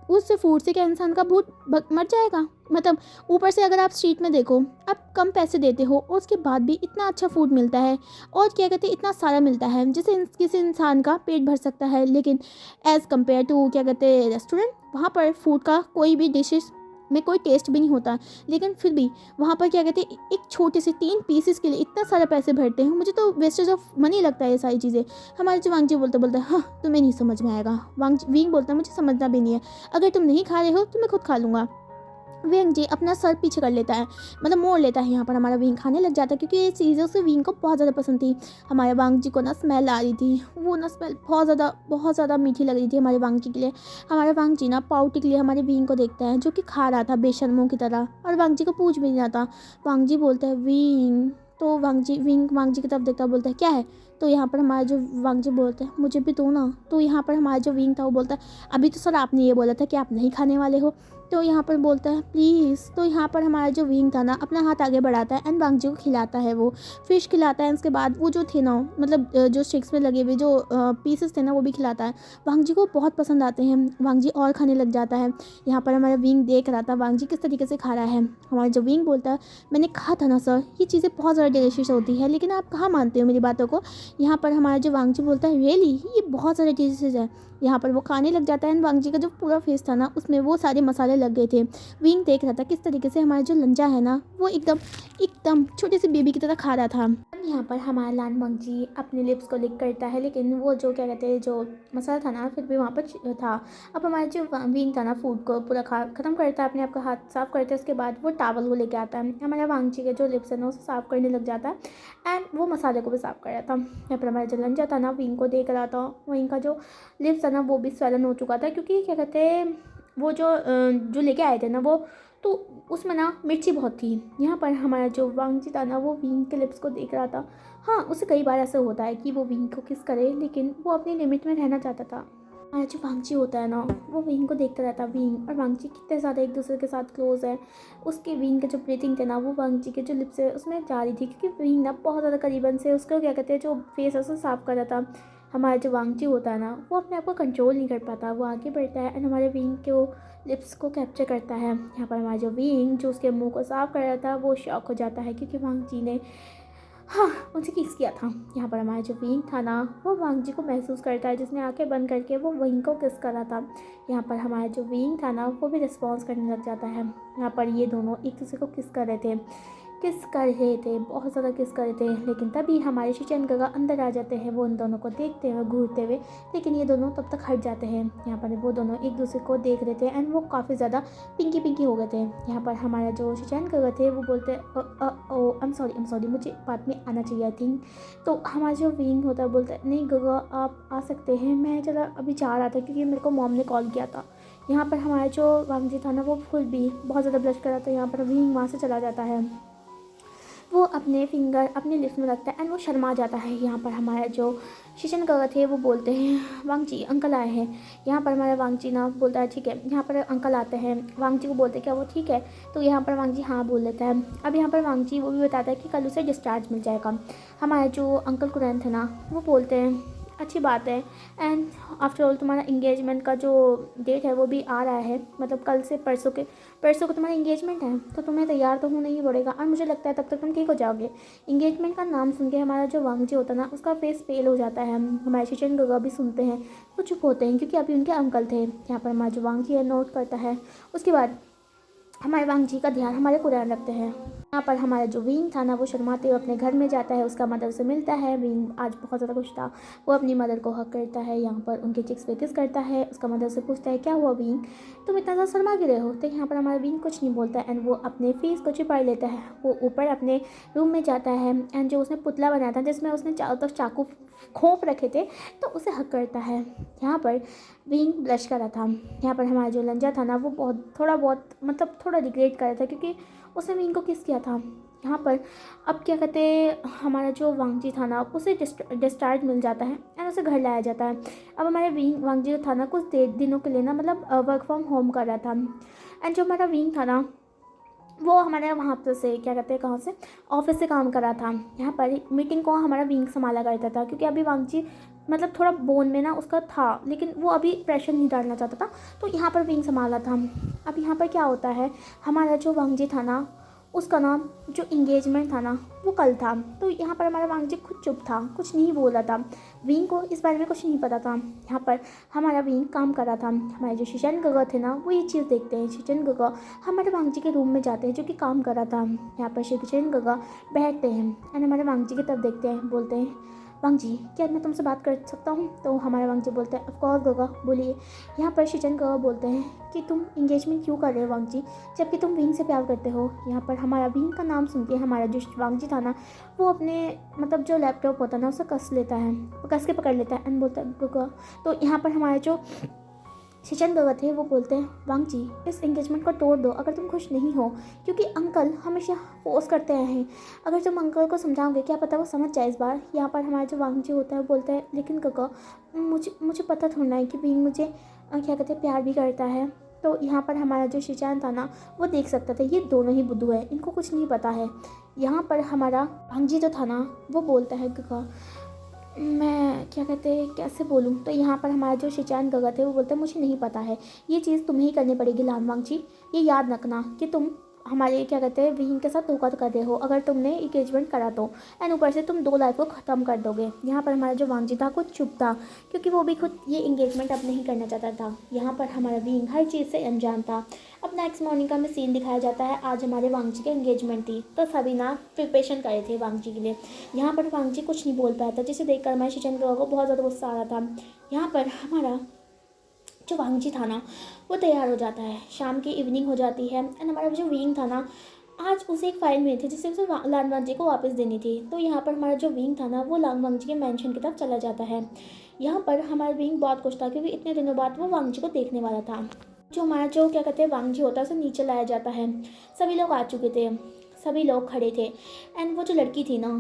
उस फूड से क्या इंसान का भूत मर जाएगा? मतलब ऊपर से अगर आप स्ट्रीट में देखो, आप कम पैसे देते हो और उसके बाद भी इतना अच्छा फूड मिलता है और क्या कहते हैं इतना सारा मिलता है जिससे किसी इंसान का पेट भर सकता है। लेकिन एज़ कम्पेयर टू क्या कहते हैं रेस्टोरेंट, वहाँ पर फूड का कोई भी डिशेस में कोई टेस्ट भी नहीं होता, लेकिन फिर भी वहाँ पर क्या कहते हैं एक छोटे से 3 पीसेस के लिए इतना सारा पैसे भरते हैं। मुझे तो वेस्टेज ऑफ मनी लगता है ये सारी चीज़ें। हमारे जो वांगजी बोलते बोलते हाँ तुम्हें नहीं समझ में आएगा। विंग बोलता है मुझे समझना भी नहीं है, अगर तुम नहीं खा रहे हो तो मैं खुद खा लूँगा। विंग जी अपना सर पीछे कर लेता है, मतलब मोड़ लेता है। यहाँ पर हमारा विंग खाने लग जाता है क्योंकि ये चीज़ें उसे विंग को बहुत ज़्यादा पसंद थी। हमारे वांग जी को ना स्मेल आ रही थी, वो ना स्मेल बहुत ज़्यादा मीठी लग रही थी हमारे वांग जी के लिए। हमारे वांग जी ना पाउटी के लिए हमारे विंग को देखता है जो कि खा रहा था बेशर्मों की तरह, और वांग जी को पूछ भी नहीं रहा था। वांग जी बोलता है विंग, तो वांग जी की तरफ देखता बोलता है क्या है? तो यहाँ पर हमारा जो वांग जी बोलते हैं मुझे भी दो ना। तो यहाँ पर हमारा जो विंग था वो बोलता है अभी तो सर आपने ये बोला था कि आप नहीं खाने वाले हो। तो यहाँ पर बोलता है प्लीज़। तो यहाँ पर हमारा जो विंग था ना अपना हाथ आगे बढ़ाता है एंड वांग जी को खिलाता है, वो फिश खिलाता है। उसके बाद वो जो थे ना, मतलब जो स्टिक्स में लगे हुए जो पीसेस थे ना वो भी खिलाता है। वांग जी को बहुत पसंद आते हैं, वांग जी और खाने लग जाता है। यहाँ पर हमारा विंग देख रहा था वांग जी किस तरीके से खा रहा है। हमारा जो विंग बोलता है मैंने कहा था ना सर ये चीज़ें बहुत ज़्यादा डिलीशियस होती है, लेकिन आप कहाँ मानते हो मेरी बातों को। यहाँ पर हमारा जो वांग जी बोलता है रियली ये बहुत सारे डिलीशियस है। यहाँ पर वो खाने लग जाता है एंड वांग जी का जो पूरा फेस था ना उसमें वो सारे मसाले लग गए थे। विंग देख रहा था किस तरीके से हमारा जो लंजा है ना वो एकदम एकदम छोटे से बेबी की तरह खा रहा था। अब यहाँ पर हमारा लान वांग जी अपने लिप्स को लिक करता है, लेकिन वो जो क्या कहते हैं जो मसाला था ना फिर भी वहाँ पर था। अब हमारा जो विंग था ना फूड को पूरा ख़त्म करता है, अपने आप का हाथ साफ़ करता है। उसके बाद वो टावल को लेके आता है, हमारा वांग जी के जो लिप्स है ना उसे साफ़ करने लग जाता है एंड वो मसाले को भी साफ़ कर रहा था। यहाँ पर हमारा जो लंजा था ना विंग को देख रहा था, विंग का जो लिप्स था ना वो भी स्वेलन हो चुका था, क्योंकि क्या कहते हैं वो जो लेके आए थे ना वो तो उसमें ना मिर्ची बहुत थी। यहाँ पर हमारा जो वांग जी था ना वो विंग के लिप्स को देख रहा था। हाँ उसे कई बार ऐसा होता है कि वो विंग को किस करे, लेकिन वो अपनी लिमिट में रहना चाहता था। हमारा जो वांग जी होता है ना वो विंग को देखता रहता। विंग और वांग जी कितने ज़्यादा एक दूसरे के साथ क्लोज है। उसके विंग के जो ब्रीथिंग थे ना वो वांग जी के जो लिप्स है उसमें जा रही थी, क्योंकि विंग ना बहुत ज़्यादा करीबन से उसको क्या कहते हैं जो फेस है उसे साफ कर रहा था। हमारा जो वांग जी होता है ना वो अपने आप को कंट्रोल नहीं कर पाता, वो आगे बढ़ता है एंड हमारे विंग के लिप्स को कैप्चर करता है। यहाँ पर हमारा जो विंग जो उसके मुंह को साफ कर रहा था वो शॉक हो जाता है, क्योंकि वांग जी ने हाँ उनसे किस किया था। यहाँ पर हमारा जो विंग था ना वो वांग जी को महसूस करता है, जिसने आंखें बंद करके वो विंग को किस करा था। यहाँ पर हमारा जो विंग था ना वो भी रिस्पॉन्स करने लग जाता है। यहाँ पर ये दोनों एक दूसरे को किस कर रहे थे, बहुत ज़्यादा किस कर रहे थे। लेकिन तभी हमारे शिचन गगा अंदर आ जाते हैं, वो उन दोनों को देखते हुए घूरते हुए, लेकिन ये दोनों तब तक हट जाते हैं। यहाँ पर वो दोनों एक दूसरे को देख रहे थे एंड वो काफ़ी ज़्यादा पिंकी हो गए थे। यहाँ पर हमारा जो शिचन गगा थे वो बोलते ओ आई एम सॉरी मुझे बाद में आना चाहिए आई थिंक। तो हमारा जो विंग होता है बोलता है नहीं गगा आप आ सकते हैं, मैं चला अभी जा रहा था क्योंकि मेरे को मॉम ने कॉल किया था। यहाँ पर हमारा जो वांग जी था ना वो फुल भी बहुत ज़्यादा ब्लश कर रहा था। यहाँ पर विंग वहाँ से चला जाता है, वो अपने फिंगर अपने लिप्स में रखता है एंड वो शर्मा जाता है। यहाँ पर हमारा जो शिशन गगा थे वो बोलते हैं वांग जी अंकल आए हैं। यहाँ पर हमारा वांग जी ना बोलता है ठीक है। यहाँ पर अंकल आते हैं, वांग जी को बोलते हैं क्या वो ठीक है। तो यहाँ पर वांग जी हाँ बोल लेता है। अब यहाँ पर वांग जी वो भी बताता है कि कल उसे डिस्चार्ज मिल जाएगा। हमारे जो अंकल कुरैन थे ना वो बोलते हैं अच्छी बात है एंड आफ्टर ऑल तुम्हारा इंगेजमेंट का जो डेट है वो भी आ रहा है, मतलब कल से परसों को तुम्हारा इंगेजमेंट है, तो तुम्हें तैयार तो होना ही पड़ेगा और मुझे लगता है तब तक तुम ठीक हो जाओगे। इंगेजमेंट का नाम सुन के हमारा जो वांग जी होता है ना उसका फेस पेल हो जाता है। हमारे शिचन गगा भी सुनते हैं, वो चुप होते हैं क्योंकि अभी उनके अंकल थे। यहाँ पर हमारा जो वांग जी है नोट करता है। उसके बाद हमारे वांग जी का ध्यान हमारे कुरान रखते हैं। यहाँ पर हमारा जो विंग था ना वो शर्माते हुए अपने घर में जाता है, उसका मदर से मिलता है। विंग आज बहुत ज़्यादा खुश था, वो अपनी मदर को हक करता है, यहाँ पर उनके चिक्स पे किस करता है। उसका मदर से पूछता है क्या हुआ विंग, तुम इतना ज़्यादा शर्मा क्यों रहे हो। तो यहाँ पर हमारा विंग कुछ नहीं बोलता एंड वो अपने फेस को छिपा लेता है। वो ऊपर अपने रूम में जाता है एंड जो उसने पुतला बनाया था जिसमें उसने चारों तरफ चाकू खोप रखे थे तो उसे हक करता है। यहाँ पर विंग ब्लश कर रहा था। यहाँ पर हमारा जो लंजा था ना वो थोड़ा बहुत मतलब थोड़ा रिग्रेट कर रहा था क्योंकि उसने विंग को किस किया था। यहाँ पर अब क्या कहते हमारा जो वांग जी था ना उसे डिस्चार्ज मिल जाता है एंड उसे घर लाया जाता है। अब हमारे वांग जी था ना कुछ दिनों के लिए ना मतलब वर्क फ्रॉम होम कर रहा था एंड जो हमारा विंग था ना वो हमारे वहाँ पर से क्या कहते हैं कहाँ से ऑफिस से काम कर रहा था। यहाँ पर मीटिंग को हमारा विंग संभाला करता था क्योंकि अभी वांग जी मतलब थोड़ा बोन में ना उसका था, लेकिन वो अभी प्रेशर नहीं डालना चाहता था, तो यहाँ पर विंग संभाला था। अब यहाँ पर क्या होता है, हमारा जो वांगजी था ना, उसका नाम जो इंगेजमेंट था ना वो कल था। तो यहाँ पर हमारा वांगजी खुद चुप था, कुछ नहीं बोल रहा था। विंग को इस बारे में कुछ नहीं पता था। यहाँ पर हमारा विंग काम कर रहा था। हमारे जो शिचन गगा थे ना वो ये चीज़ देखते हैं। शिचन गगा हमारे वांगजी के रूम में जाते हैं जो कि काम कर रहा था। यहाँ पर शिचन गगा बैठते हैं एंड हमारे वांगजी की तरफ देखते हैं, बोलते हैं वांगजी क्या मैं तुमसे बात कर सकता हूँ? तो हमारे वांगजी बोलते हैं ऑफकोर्स गगा बोलिए। यहाँ पर शिचन गगा बोलते हैं कि तुम इंगेजमेंट क्यों कर रहे हो वांगजी, जबकि तुम विंग से प्यार करते हो। यहाँ पर हमारा विंग का नाम सुन के हमारा जो वांगजी था ना वो अपने मतलब जो लैपटॉप होता है ना उसे कस लेता है, कस के पकड़ लेता है एंड बोलता है गगा। तो यहाँ पर हमारे जो शिचन गगा थे वो बोलते हैं वांगजी इस एंगेजमेंट को तोड़ दो अगर तुम खुश नहीं हो, क्योंकि अंकल हमेशा फोर्स करते हैं। अगर तुम अंकल को समझाओगे क्या पता वो समझ जाए इस बार। यहाँ पर हमारा जो वांगजी होता है वो बोलता है लेकिन गगा मुझे पता थोड़ा है कि विंग मुझे क्या कहते हैं प्यार भी करता है। तो यहाँ पर हमारा जो शिचान था ना वो देख सकता था ये दोनों ही बुद्धू है, इनको कुछ नहीं पता है। यहाँ पर हमारा वांगजी जो था ना वो बोलता है गगा मैं क्या कहते कैसे बोलूँ। तो यहाँ पर हमारा जो शिचान गगा थे वो बोलते हैं मुझे नहीं पता है, ये चीज़ तुम्हें ही करनी पड़ेगी लान वांगजी। ये याद रखना कि तुम हमारे क्या कहते हैं विंग के साथ धोखा कर रहे हो अगर तुमने इंगेजमेंट करा तो, एंड ऊपर से तुम 2 लाइफ को ख़त्म कर दोगे। यहाँ पर हमारा जो वांगजी था खुद चुप था, क्योंकि वो भी खुद ये इंगेजमेंट अब नहीं करना चाहता था। यहाँ पर हमारा विंग हर चीज़ से अनजान था। अब नेक्स्ट मॉर्निंग का हमें सीन दिखाया जाता है। आज हमारे वांगजी की एंगेजमेंट थी, तो सभी ना प्रिपरेशन करे थे वांगजी के लिए। यहाँ पर वांगजी कुछ नहीं बोल पाया था, जिसे देखकर हमारे शिचन को बहुत ज़्यादा गुस्सा आ रहा था। यहाँ पर हमारा जो वांगजी था ना वो तैयार हो जाता है, शाम की इवनिंग हो जाती है एंड हमारा जो विंग था ना आज उसे एक फ़ाइल मिली थी जिसे उसे लान वांगजी को वापस देनी थी। तो यहाँ पर हमारा जो विंग था ना वो लान वांगजी के मैंशन की तरफ चला जाता है। यहाँ पर हमारा विंग बहुत खुश था क्योंकि इतने दिनों बाद वो वांगजी को देखने वाला था। जो हमारा जो क्या कहते हैं वांगजी होता है उसे नीचे लाया जाता है। सभी लोग आ चुके थे, सभी लोग खड़े थे एंड वो जो लड़की थी ना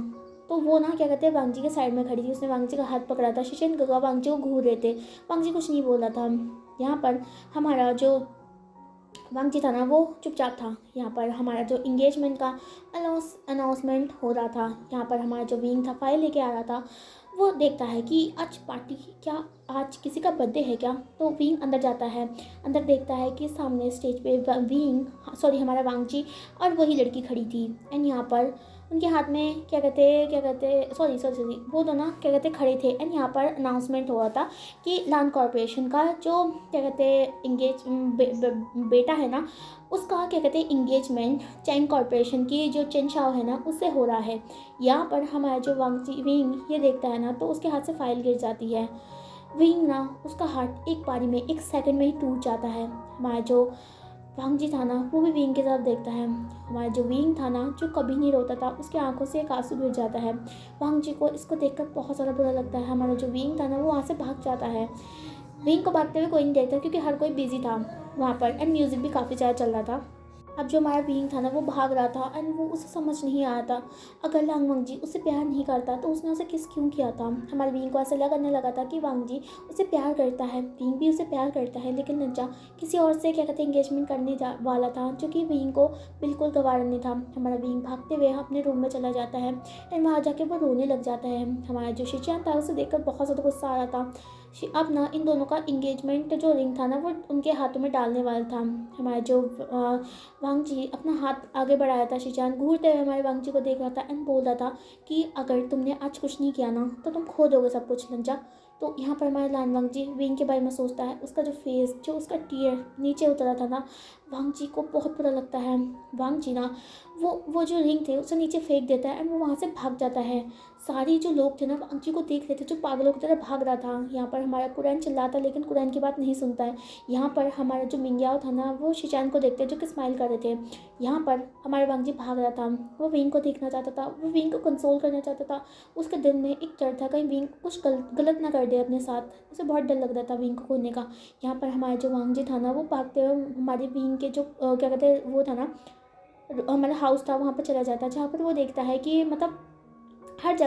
तो वो ना क्या कहते हैं वांगजी के साइड में खड़ी थी। उसने वांगजी का हाथ पकड़ा था। शिचन गगा वांगजी को घूर रहे थे, वांगजी कुछ नहीं बोल रहा था। यहाँ पर हमारा जो वांगजी था ना वो चुपचाप था। यहाँ पर हमारा जो इंगेजमेंट का अनाउंसमेंट हो रहा था। यहाँ पर हमारा जो विंग था फाइल लेके आ रहा था। वो देखता है कि आज पार्टी क्या, आज किसी का बर्थडे है क्या। तो विंग अंदर जाता है, अंदर देखता है कि सामने स्टेज पे हमारा वांगजी और वही लड़की खड़ी थी एंड यहाँ पर उनके हाथ में क्या कहते सॉरी वो दोनों क्या कहते खड़े थे एंड यहाँ पर अनाउंसमेंट हो रहा था कि लान कॉरपोरेशन का जो क्या कहते बेटा है ना उसका क्या कहते हैं इंगेजमेंट चैंग कॉरपोरेशन की जो चेन शाओ है ना उससे हो रहा है। यहाँ पर हमारा जो वांगजी विंग ये देखता है ना तो उसके हाथ से फाइल गिर जाती है। विंग ना उसका हार्ट एक बारी में 1 सेकंड में ही टूट जाता है। हमारा जो वांगजी था ना वो भी विंग की तरफ देखता है। हमारा जो विंग था ना जो कभी नहीं रोता था उसकी आंखों से एक आंसू गिर जाता है। वांगजी को इसको देखकर बहुत ज़्यादा बुरा लगता है। हमारा जो विंग था ना वो वहाँ से भाग जाता है। विंग को भागते हुए कोई नहीं देखता क्योंकि हर कोई बिजी था वहाँ पर एंड म्यूज़िक भी काफ़ी ज़्यादा चल रहा था। अब जो हमारा विंग था ना वो भाग रहा था एंड वो उसे समझ नहीं आया था अगर लांग वांगजी उसे प्यार नहीं करता तो उसने उसे किस क्यों किया था। हमारे विंग को ऐसा लगने लगा था कि वांगजी उसे प्यार करता है, विंग भी उसे प्यार करता है, लेकिन नज्जा किसी और से क्या कहते हैं इंगेजमेंट करने वाला था जो कि विंग को बिल्कुल गवारा नहीं था। हमारा विंग भागते हुए अपने रूम में चला जाता है एंड वहाँ जाके वो रोने लग जाता है। हमारा जो शिचान था उसे देखकर बहुत ज़्यादा गुस्सा आ रहा था। अब ना इन दोनों का इंगेजमेंट जो रिंग था ना वो उनके हाथों में डालने वाला था। हमारा जो वांगजी अपना हाथ आगे बढ़ाया था। शिचान घूरते हुए हमारे वांगजी को देख रहा था एंड बोल रहा था कि अगर तुमने आज कुछ नहीं किया ना तो तुम खो दोगे सब कुछ नंजा। तो यहाँ पर हमारे लान वांगजी विंग के बारे में सोचता है। उसका जो फेस जो उसका टीयर नीचे उतरा था ना वांगजी को बहुत बुरा लगता है। वांगजी ना वो जो रिंग थे उसे नीचे फेंक देता है एंड वो वहाँ से भाग जाता है। सारी जो लोग थे ना वांगजी को देख रहे थे जो पागलों की तरह भाग रहा था। यहाँ पर हमारा कुरैन चिल्लाता लेकिन कुरैन की बात नहीं सुनता है। यहाँ पर हमारा जो मिंग्याओ था ना वो शिचान को देखते जो कि स्माइल कर रहे थे। यहाँ पर हमारे वांगजी भाग रहा था, वो विंग को देखना चाहता था, वो विंग को कंसोल करना चाहता था। उसके दिल में एक डर था कहीं विंग कुछ गलत ना कर दे अपने साथ, उसे बहुत डर लग रहा था विंग को खोने का। यहाँ पर हमारा जो वांगजी था ना वो भागते हुए हमारे विंग के जो क्या कहते हैं वो था ना हमारा हाउस था वहाँ पर चला जाता है, जहाँ पर वो देखता है कि मतलब हर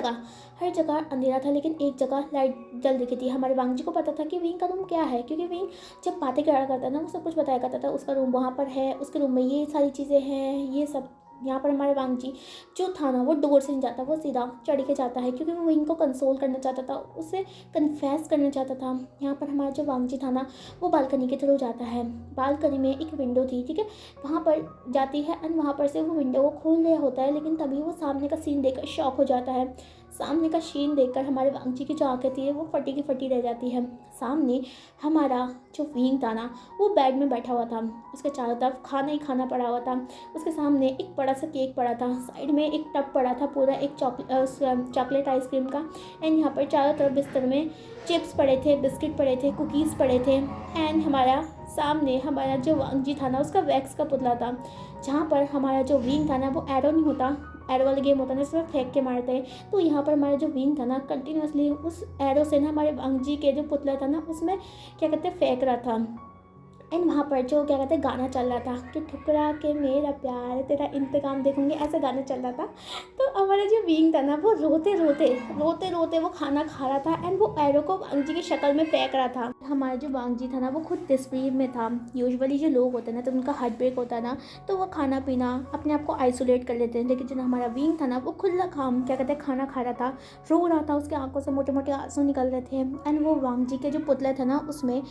जगह अंधेरा था लेकिन एक जगह लाइट जल रही थी। हमारे वांगजी को पता था कि विंग का रूम क्या है, क्योंकि विंग जब बातें करा करता था ना वो सब कुछ बताया करता था। उसका रूम वहाँ पर है, उसके रूम में ये सारी चीज़ें हैं, ये सब यहाँ पर हमारे वांगजी जो था ना वो डोर से नहीं जाता, वो सीधा चढ़ के जाता है क्योंकि वो विंग को कंसोल करना चाहता था, उसे कन्फेस करना चाहता था। यहाँ पर हमारा जो वांगजी था ना वो बालकनी के थ्रू जाता है। बालकनी में एक विंडो थी, ठीक है, वहाँ पर जाती है एंड वहाँ पर से वो विंडो को खोल रहा होता है, लेकिन तभी वो सामने का सीन देखकर शॉक हो जाता है। सामने का सीन देखकर हमारे वांगजी की जो आंखें थी वो फटी की फटी रह जाती है। सामने हमारा जो विंग था ना वो बेड में बैठा हुआ था, उसके चारों तरफ खाना ही खाना पड़ा हुआ था। उसके सामने एक बड़ा सा केक पड़ा था, साइड में एक टब पड़ा था पूरा एक चॉकलेट आइसक्रीम का, एंड यहाँ पर चारों तरफ बिस्तर में चिप्स पड़े थे, बिस्किट पड़े थे, कुकीज़ पड़े थे। एंड हमारा सामने हमारा जो वांगजी था ना उसका वैक्स का पुतला था, जहाँ पर हमारा जो विंग था ना वो एरो नहीं होता, एरो वाला गेम होता है ना जिसमें फेंक के मारते हैं, तो यहाँ पर हमारा जो विंग था ना कंटिन्यूसली उस एरो से ना हमारे वांगजी के जो पुतला था ना उसमें क्या कहते हैं फेंक रहा था। एंड वहाँ पर जो क्या कहते हैं गाना चल रहा था कि ठुकरा के मेरा प्यार तेरा इंतकाम देखूंगी, ऐसा गाना चल रहा था। तो हमारा जो विंग था ना वो रोते रोते वो खाना खा रहा था एंड वो एरो को वांगजी की शक्ल में फेंक रहा था। हमारा जो वांगजी था ना वो खुद तस्वीर में था। यूजुअली जो लोग होते हैं ना तो उनका हार्ट ब्रेक होता है ना तो वो खाना पीना अपने आप को आइसोलेट कर लेते हैं, लेकिन जो हमारा विंग था ना वो खुला खाम क्या कहते हैं खाना खा रहा था, रो रहा था, उसके आंखों से मोटे मोटे आंसू निकल रहे थे। एंड वो वांगजी के जो पुतला था ना उसमें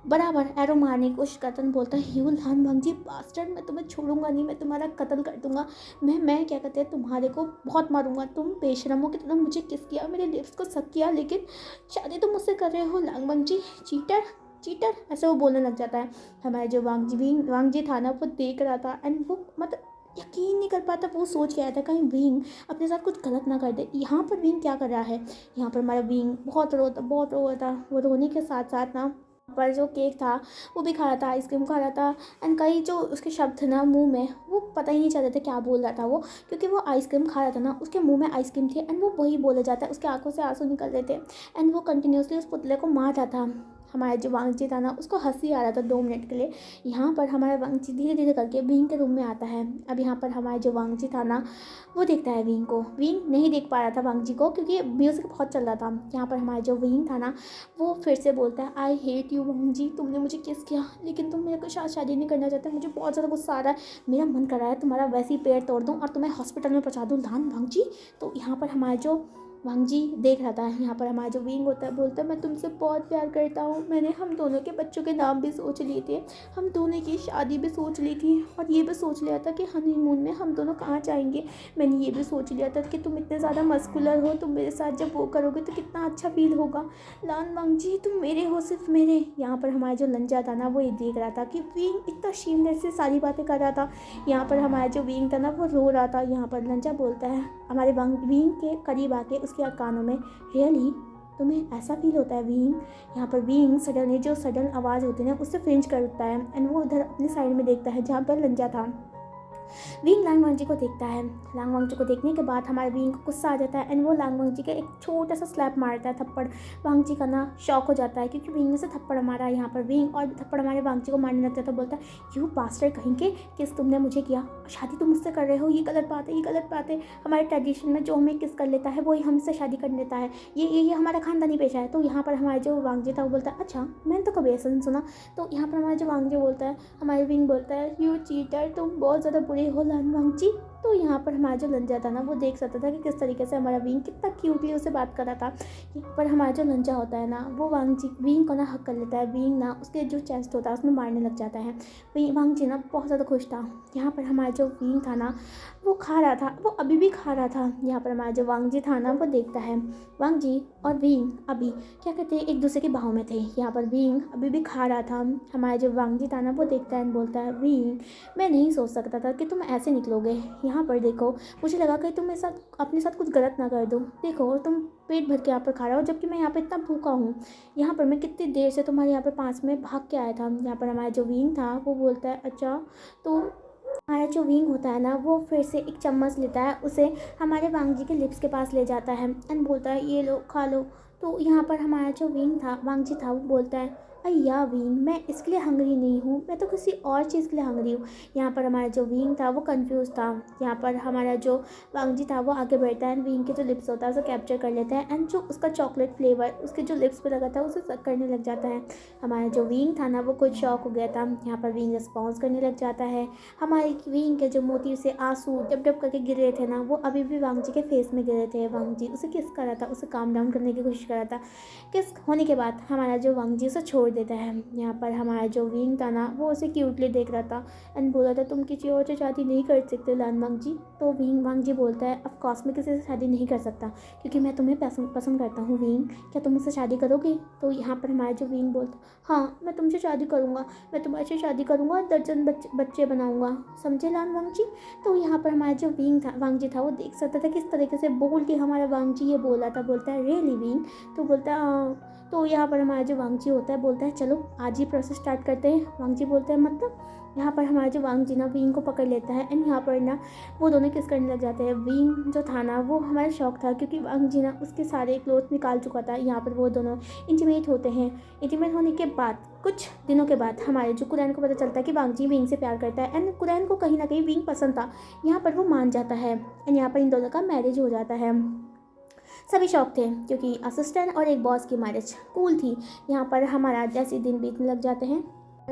बराबर एरो मारने की कोशिश करता है, बोलता है यू लान वांगजी बास्टर्ड, मैं तुम्हें छोड़ूंगा नहीं, मैं तुम्हारा कत्ल कर दूंगा, मैं क्या कहते हैं तुम्हारे को बहुत मारूंगा, तुम बेशरमों की तरह मुझे किस किया, मेरे लिप्स को सक किया, लेकिन शादी तुम मुझसे कर रहे हो लांग वांगजी, चीटर चीटर, ऐसे वो बोलने लग जाता है। हमारे जो वांगजी था ना वो देख रहा था एंड वो मतलब यकीन नहीं कर पाता, वो सोच के आया था कहीं विंग अपने साथ कुछ गलत ना कर दे। यहाँ पर विंग क्या कर रहा है, यहाँ पर हमारा विंग बहुत रो रहा था। वो रोने के साथ साथ ना पर जो केक था वो भी खा रहा था, आइसक्रीम खा रहा था एंड कई जो उसके शब्द थे ना मुंह में वो पता ही नहीं चल रहे थे क्या बोल रहा था वो, क्योंकि वो आइसक्रीम खा रहा था ना उसके मुंह में आइसक्रीम थी एंड वो वही बोला जाता है, उसके आंखों से आंसू निकल रहे थे एंड वो कंटिन्यूसली उस पुतले को मार रहा था। हमारा जो वांगजी था ना उसको हंसी आ रहा था 2 मिनट के लिए। यहाँ पर हमारा वांगजी धीरे धीरे करके विंग के रूम में आता है। अब यहाँ पर हमारा जो वांगजी था ना वो देखता है विंग को, विंग नहीं देख पा रहा था वांगजी को क्योंकि म्यूज़िक बहुत चल रहा था। यहाँ पर हमारा जो विंग था ना वो फिर से बोलता है आई हेट यू वांगजी, तुमने मुझे किस किया लेकिन तुम मेरे को साथ शादी नहीं करना चाहते, मुझे बहुत ज़्यादा गुस्सा आ रहा है, मेरा मन कर रहा है तुम्हारा वैसे ही पैर तोड़ दूँ और तुम्हें हॉस्पिटल में पहुँचा दूँ लान वांगजी। तो यहाँ पर हमारा जो वांगजी देख रहा था, यहाँ पर हमारा जो विंग होता है बोलता है मैं तुमसे बहुत प्यार करता हूँ, मैंने हम दोनों के बच्चों के नाम भी सोच लिए थे, हम दोनों की शादी भी सोच ली थी और ये भी सोच लिया था कि हनीमून में हम दोनों कहाँ जाएंगे। मैंने ये भी सोच लिया था कि तुम इतने ज़्यादा मस्कुलर हो, तुम मेरे साथ जब वो करोगे तो कितना अच्छा फील होगा। लान वांगजी तुम मेरे हो, सिर्फ मेरे। यहाँ पर हमारा जो लंजा था ना वो ये देख रहा था कि विंग इतना शेमलेस से सारी बातें कर रहा था। यहाँ पर हमारा जो विंग था ना वो रो रहा था। यहाँ पर लंजा बोलता है हमारे विंग के करीब आके उसके कानों में रियली तुम्हें ऐसा फील होता है विंग। यहाँ पर विंग सडनली जो सडन आवाज़ होती है ना उससे फ्रिंज कर उठता है एंड वो उधर अपनी साइड में देखता है जहाँ पर लंजा था। विंग लांग वांगजी को देखता है। लांग वांगजी को देखने के बाद हमारे विंग को गुस्सा आ जाता है एंड वो लांग वांगजी का एक छोटा सा स्लैप मारता है, थप्पड़। वांगजी का ना शॉक हो जाता है क्योंकि विंग ने से थप्पड़ मारा। यहाँ पर विंग और थप्पड़ हमारे वांगजी को मारने लगता है तो बोलता है यू बास्टर्ड कहीं के, किस तुमने मुझे किया, शादी तुम मुझसे कर रहे हो, ये गलत बात है, ये गलत बात है। हमारे ट्रेडिशन में जो हमें किस कर लेता है वही हमसे शादी कर लेता है, ये हमारा खानदानी पेशा है। तो यहाँ पर हमारे जो वांगजी था वो बोलता है अच्छा मैंने तो कभी ऐसा नहीं सुना। तो यहाँ पर हमारा जो वांगजी बोलता है, हमारे विंग बोलता है यू चीटर, तुम बहुत ज़्यादा बुरे हो लान वांगजी। तो यहाँ पर हमारा जो लंजा था ना वो देख सकता था कि किस तरीके से हमारा विंग कितना क्यूटली उससे बात कर रहा था। यहाँ पर हमारा जो लंजा होता है ना वो विंग को ना हक कर लेता है। विंग ना उसके जो चेस्ट होता है उसमें मारने लग जाता है। वांगजी ना बहुत ज़्यादा खुश था। यहाँ पर हमारा जो विंग था ना वो खा रहा था, वो अभी भी खा रहा था। यहाँ पर हमारा जो वांगजी था ना वो देखता है वांगजी और विंग अभी क्या कहते हैं एक दूसरे के बाहों में थे। यहाँ पर विंग अभी भी खा रहा था। हमारा जो वांगजी था ना वो देखता है बोलता है विंग मैं नहीं सोच सकता था कि तुम ऐसे निकलोगे। यहाँ पर देखो मुझे लगा कि तुम मेरे साथ अपने साथ कुछ गलत ना कर दो, देखो तुम पेट भर के यहाँ पर खा रहे हो जबकि मैं यहाँ पे इतना भूखा हूँ। यहाँ पर मैं कितनी देर से तुम्हारे यहाँ पर पास में भाग के आया था। यहाँ पर हमारा जो विंग था वो बोलता है अच्छा। तो हमारा जो विंग होता है ना वो फिर से एक चम्मच लेता है, उसे हमारे वांगजी के लिप्स के पास ले जाता है एंड बोलता है ये लो खा लो। तो यहाँ पर हमारा जो विंग था वांगजी था वो बोलता है अय्या विंग, मैं इसके लिए हंग्री नहीं हूँ, मैं तो किसी और चीज़ के लिए हंग्री हूँ। यहाँ पर हमारा जो विंग था वो कंफ्यूज था। यहाँ पर हमारा जो वांगजी था वो आगे बढ़ता है एंड विंग के जो लिप्स होता है उसे कैप्चर कर लेता है एंड जो उसका चॉकलेट फ्लेवर उसके जो लिप्स पे लगा था उसे सक करने लग जाता है। हमारा जो विंग था ना वो कुछ शॉक हो गया था। यहाँ पर विंग रिस्पॉन्स करने लग जाता है। हमारे विंग के जो मोती से आंसू डब डब करके गिर रहे थे ना वो अभी भी वांगजी के फेस में गिर रहे थे। वांगजी उसे किस कर रहा था, उसे काम डाउन करने की कोशिश कर रहा था। किस होने के बाद हमारा जो वांगजी उसे छोड़ देता है। यहाँ पर हमारा जो विंग था ना वो उसे क्यूटली देख रहा था एंड बोला था तुम किसी और से शादी नहीं कर सकते लान वांगजी। तो वांगजी बोलता है ऑफ कोर्स मैं किसी से शादी नहीं कर सकता क्योंकि मैं तुम्हें पसंद करता हूँ विंग, क्या तुम मुझसे शादी करोगे? तो यहाँ पर हमारा जो विंग बोलता हाँ मैं तुमसे शादी करूँगा, मैं तुम्हारे से शादी करूँगा, दर्जन बच्चे बनाऊँगा, समझे लान वांगजी। तो यहाँ पर हमारा जो वांगजी था वो देख सकता था किस तरीके से बोल के हमारा वांगजी ये बोला था। बोलता है रियली विंग? तो बोलता है हाँ। तो यहाँ पर हमारा जो वांगजी होता है बोलता है चलो आज ही प्रोसेस स्टार्ट करते हैं। वांगजी बोलते हैं मतलब। यहाँ पर हमारा जो वांगजी ना विंग को पकड़ लेता है एंड यहाँ पर ना वो दोनों किस करने लग जाते हैं। विंग जो था ना वो हमारा शौक था क्योंकि वांगजी ना उसके सारे क्लोथ निकाल चुका था। यहाँ पर वो दोनों इंटीमेट होते हैं। इंटीमेट होने के बाद कुछ दिनों के बाद हमारे जो कुरैन को पता चलता है कि वांगजी विंग से प्यार करता है एंड कुरैन को कहीं ना कहीं विंग पसंद था। यहाँ पर वो मान जाता है एंड यहाँ पर इन दोनों का मैरिज हो जाता है। सभी शौक थे क्योंकि असिस्टेंट और एक बॉस की मैरिज कूल थी। यहाँ पर हमारा जैसे दिन बीतने लग जाते हैं।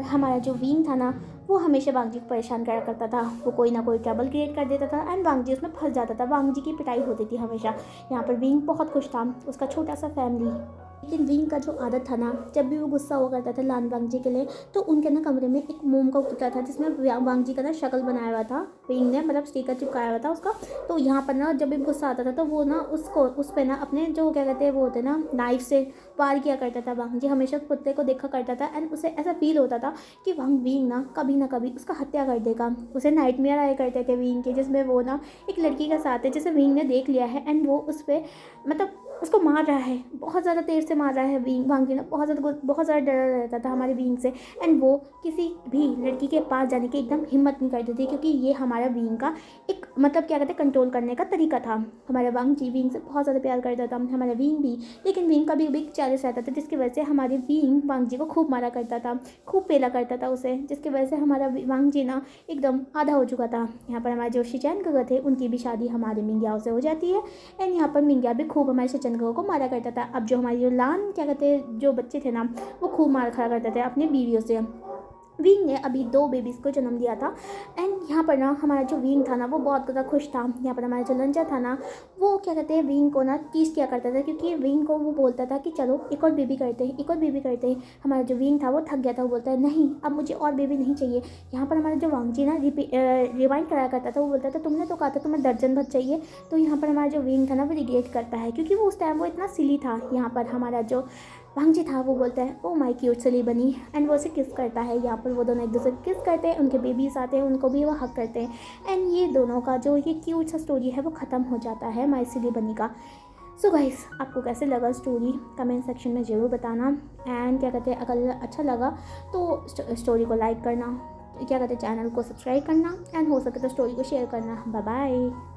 हमारा जो विंग था ना वो हमेशा वांगजी को परेशान करा करता था। वो कोई ना कोई ट्रबल क्रिएट कर देता था एंड वांगजी उसमें फंस जाता था। वांगजी की पिटाई होती थी हमेशा। यहाँ पर विंग बहुत खुश था, उसका छोटा सा फैमिली। लेकिन विंग का जो आदत था ना जब भी वो गुस्सा हुआ करता था लान वांगजी के लिए तो उनके ना कमरे में एक मोम का पुतला था जिसमें वांगजी का ना शक्ल बनाया हुआ था। विंग ने मतलब स्टिकर चिपकाया हुआ था उसका। तो यहाँ पर ना जब भी गुस्सा आता था तो वो ना उस पर ना अपने जो क्या कहते हैं वो होते ना नाइफ से वार किया करता था। वांगजी हमेशा उस पुतले को देखा करता था एंड उसे ऐसा फील होता था कि विंग ना कभी उसका हत्या कर देगा। उसे नाइटमेयर आया करते थे विंग के जिसमें वो ना एक लड़की का साथ है जिसे विंग ने देख लिया है एंड वो उस पर मतलब उसको मार रहा है, बहुत ज़्यादा देर से मार रहा है। वांगजी ना बहुत ज़्यादा डरा रहता था हमारे विंग से एंड वो किसी भी लड़की के पास जाने की एकदम हिम्मत नहीं करती थी क्योंकि ये हमारा विंग का एक मतलब क्या कहते हैं कंट्रोल करने का तरीका था। हमारा वांगजी विंग से बहुत ज़्यादा प्यार करता था, हमारा विंग भी। लेकिन विंग का भी चालीस रहता था जिसकी वजह से हमारे विंग वांगजी को खूब मारा करता था, खूब पेला करता था उसे, जिसकी वजह से हमारा वांगजी ना एकदम आधा हो चुका था। यहाँ पर हमारे जो शिचैन गगे थे उनकी भी शादी हमारे मिंग्याओ से हो जाती है एंड यहाँ पर मिंग्या भी खूब हमारे शिचैन गगे को मारा करता था। अब जो हमारी जो लान क्या कहते हैं जो बच्चे थे ना वो खूब मार खा करते थे अपनी बीवियों से। विंग ने अभी 2 बेबीज़ को जन्म दिया था एंड यहाँ पर ना हमारा जो विंग था ना वो बहुत ज़्यादा खुश था। यहाँ पर हमारा जो लंजा था ना वो क्या कहते हैं विंग को ना टीज किया करता था क्योंकि विंग को वो बोलता था कि चलो एक और बेबी करते हैं, एक और बेबी करते हैं। हमारा जो विंग था वो थक गया था, वो बोलता है नहीं अब मुझे और बेबी नहीं चाहिए। यहाँ पर हमारा जो वांगजी ना रिवाइंड कराया करता था, वो बोलता था तुमने तो कहा था तुम्हें दर्जन भर चाहिए। तो यहाँ पर हमारा जो विंग था ना वो रिग्रेट करता है क्योंकि वो उस टाइम वो इतना सिली था। यहाँ पर हमारा जो वांगजी था वो बोलता है ओ माय क्यूट सिली बनी एंड वो उसे किस करता है। यहाँ पर वो दोनों एक दूसरे को किस करते हैं, उनके बेबीज आते हैं उनको भी वो हक करते हैं एंड ये दोनों का जो ये क्यूट सा स्टोरी है वो ख़त्म हो जाता है माय सिली बनी का। सो गाइस आपको कैसे लगा स्टोरी कमेंट सेक्शन में ज़रूर बताना एंड क्या कहते हैं अगर अच्छा लगा तो स्टोरी को लाइक करना, क्या कहते हैं चैनल को सब्सक्राइब करना एंड हो सके तो स्टोरी को शेयर करना। Bye bye.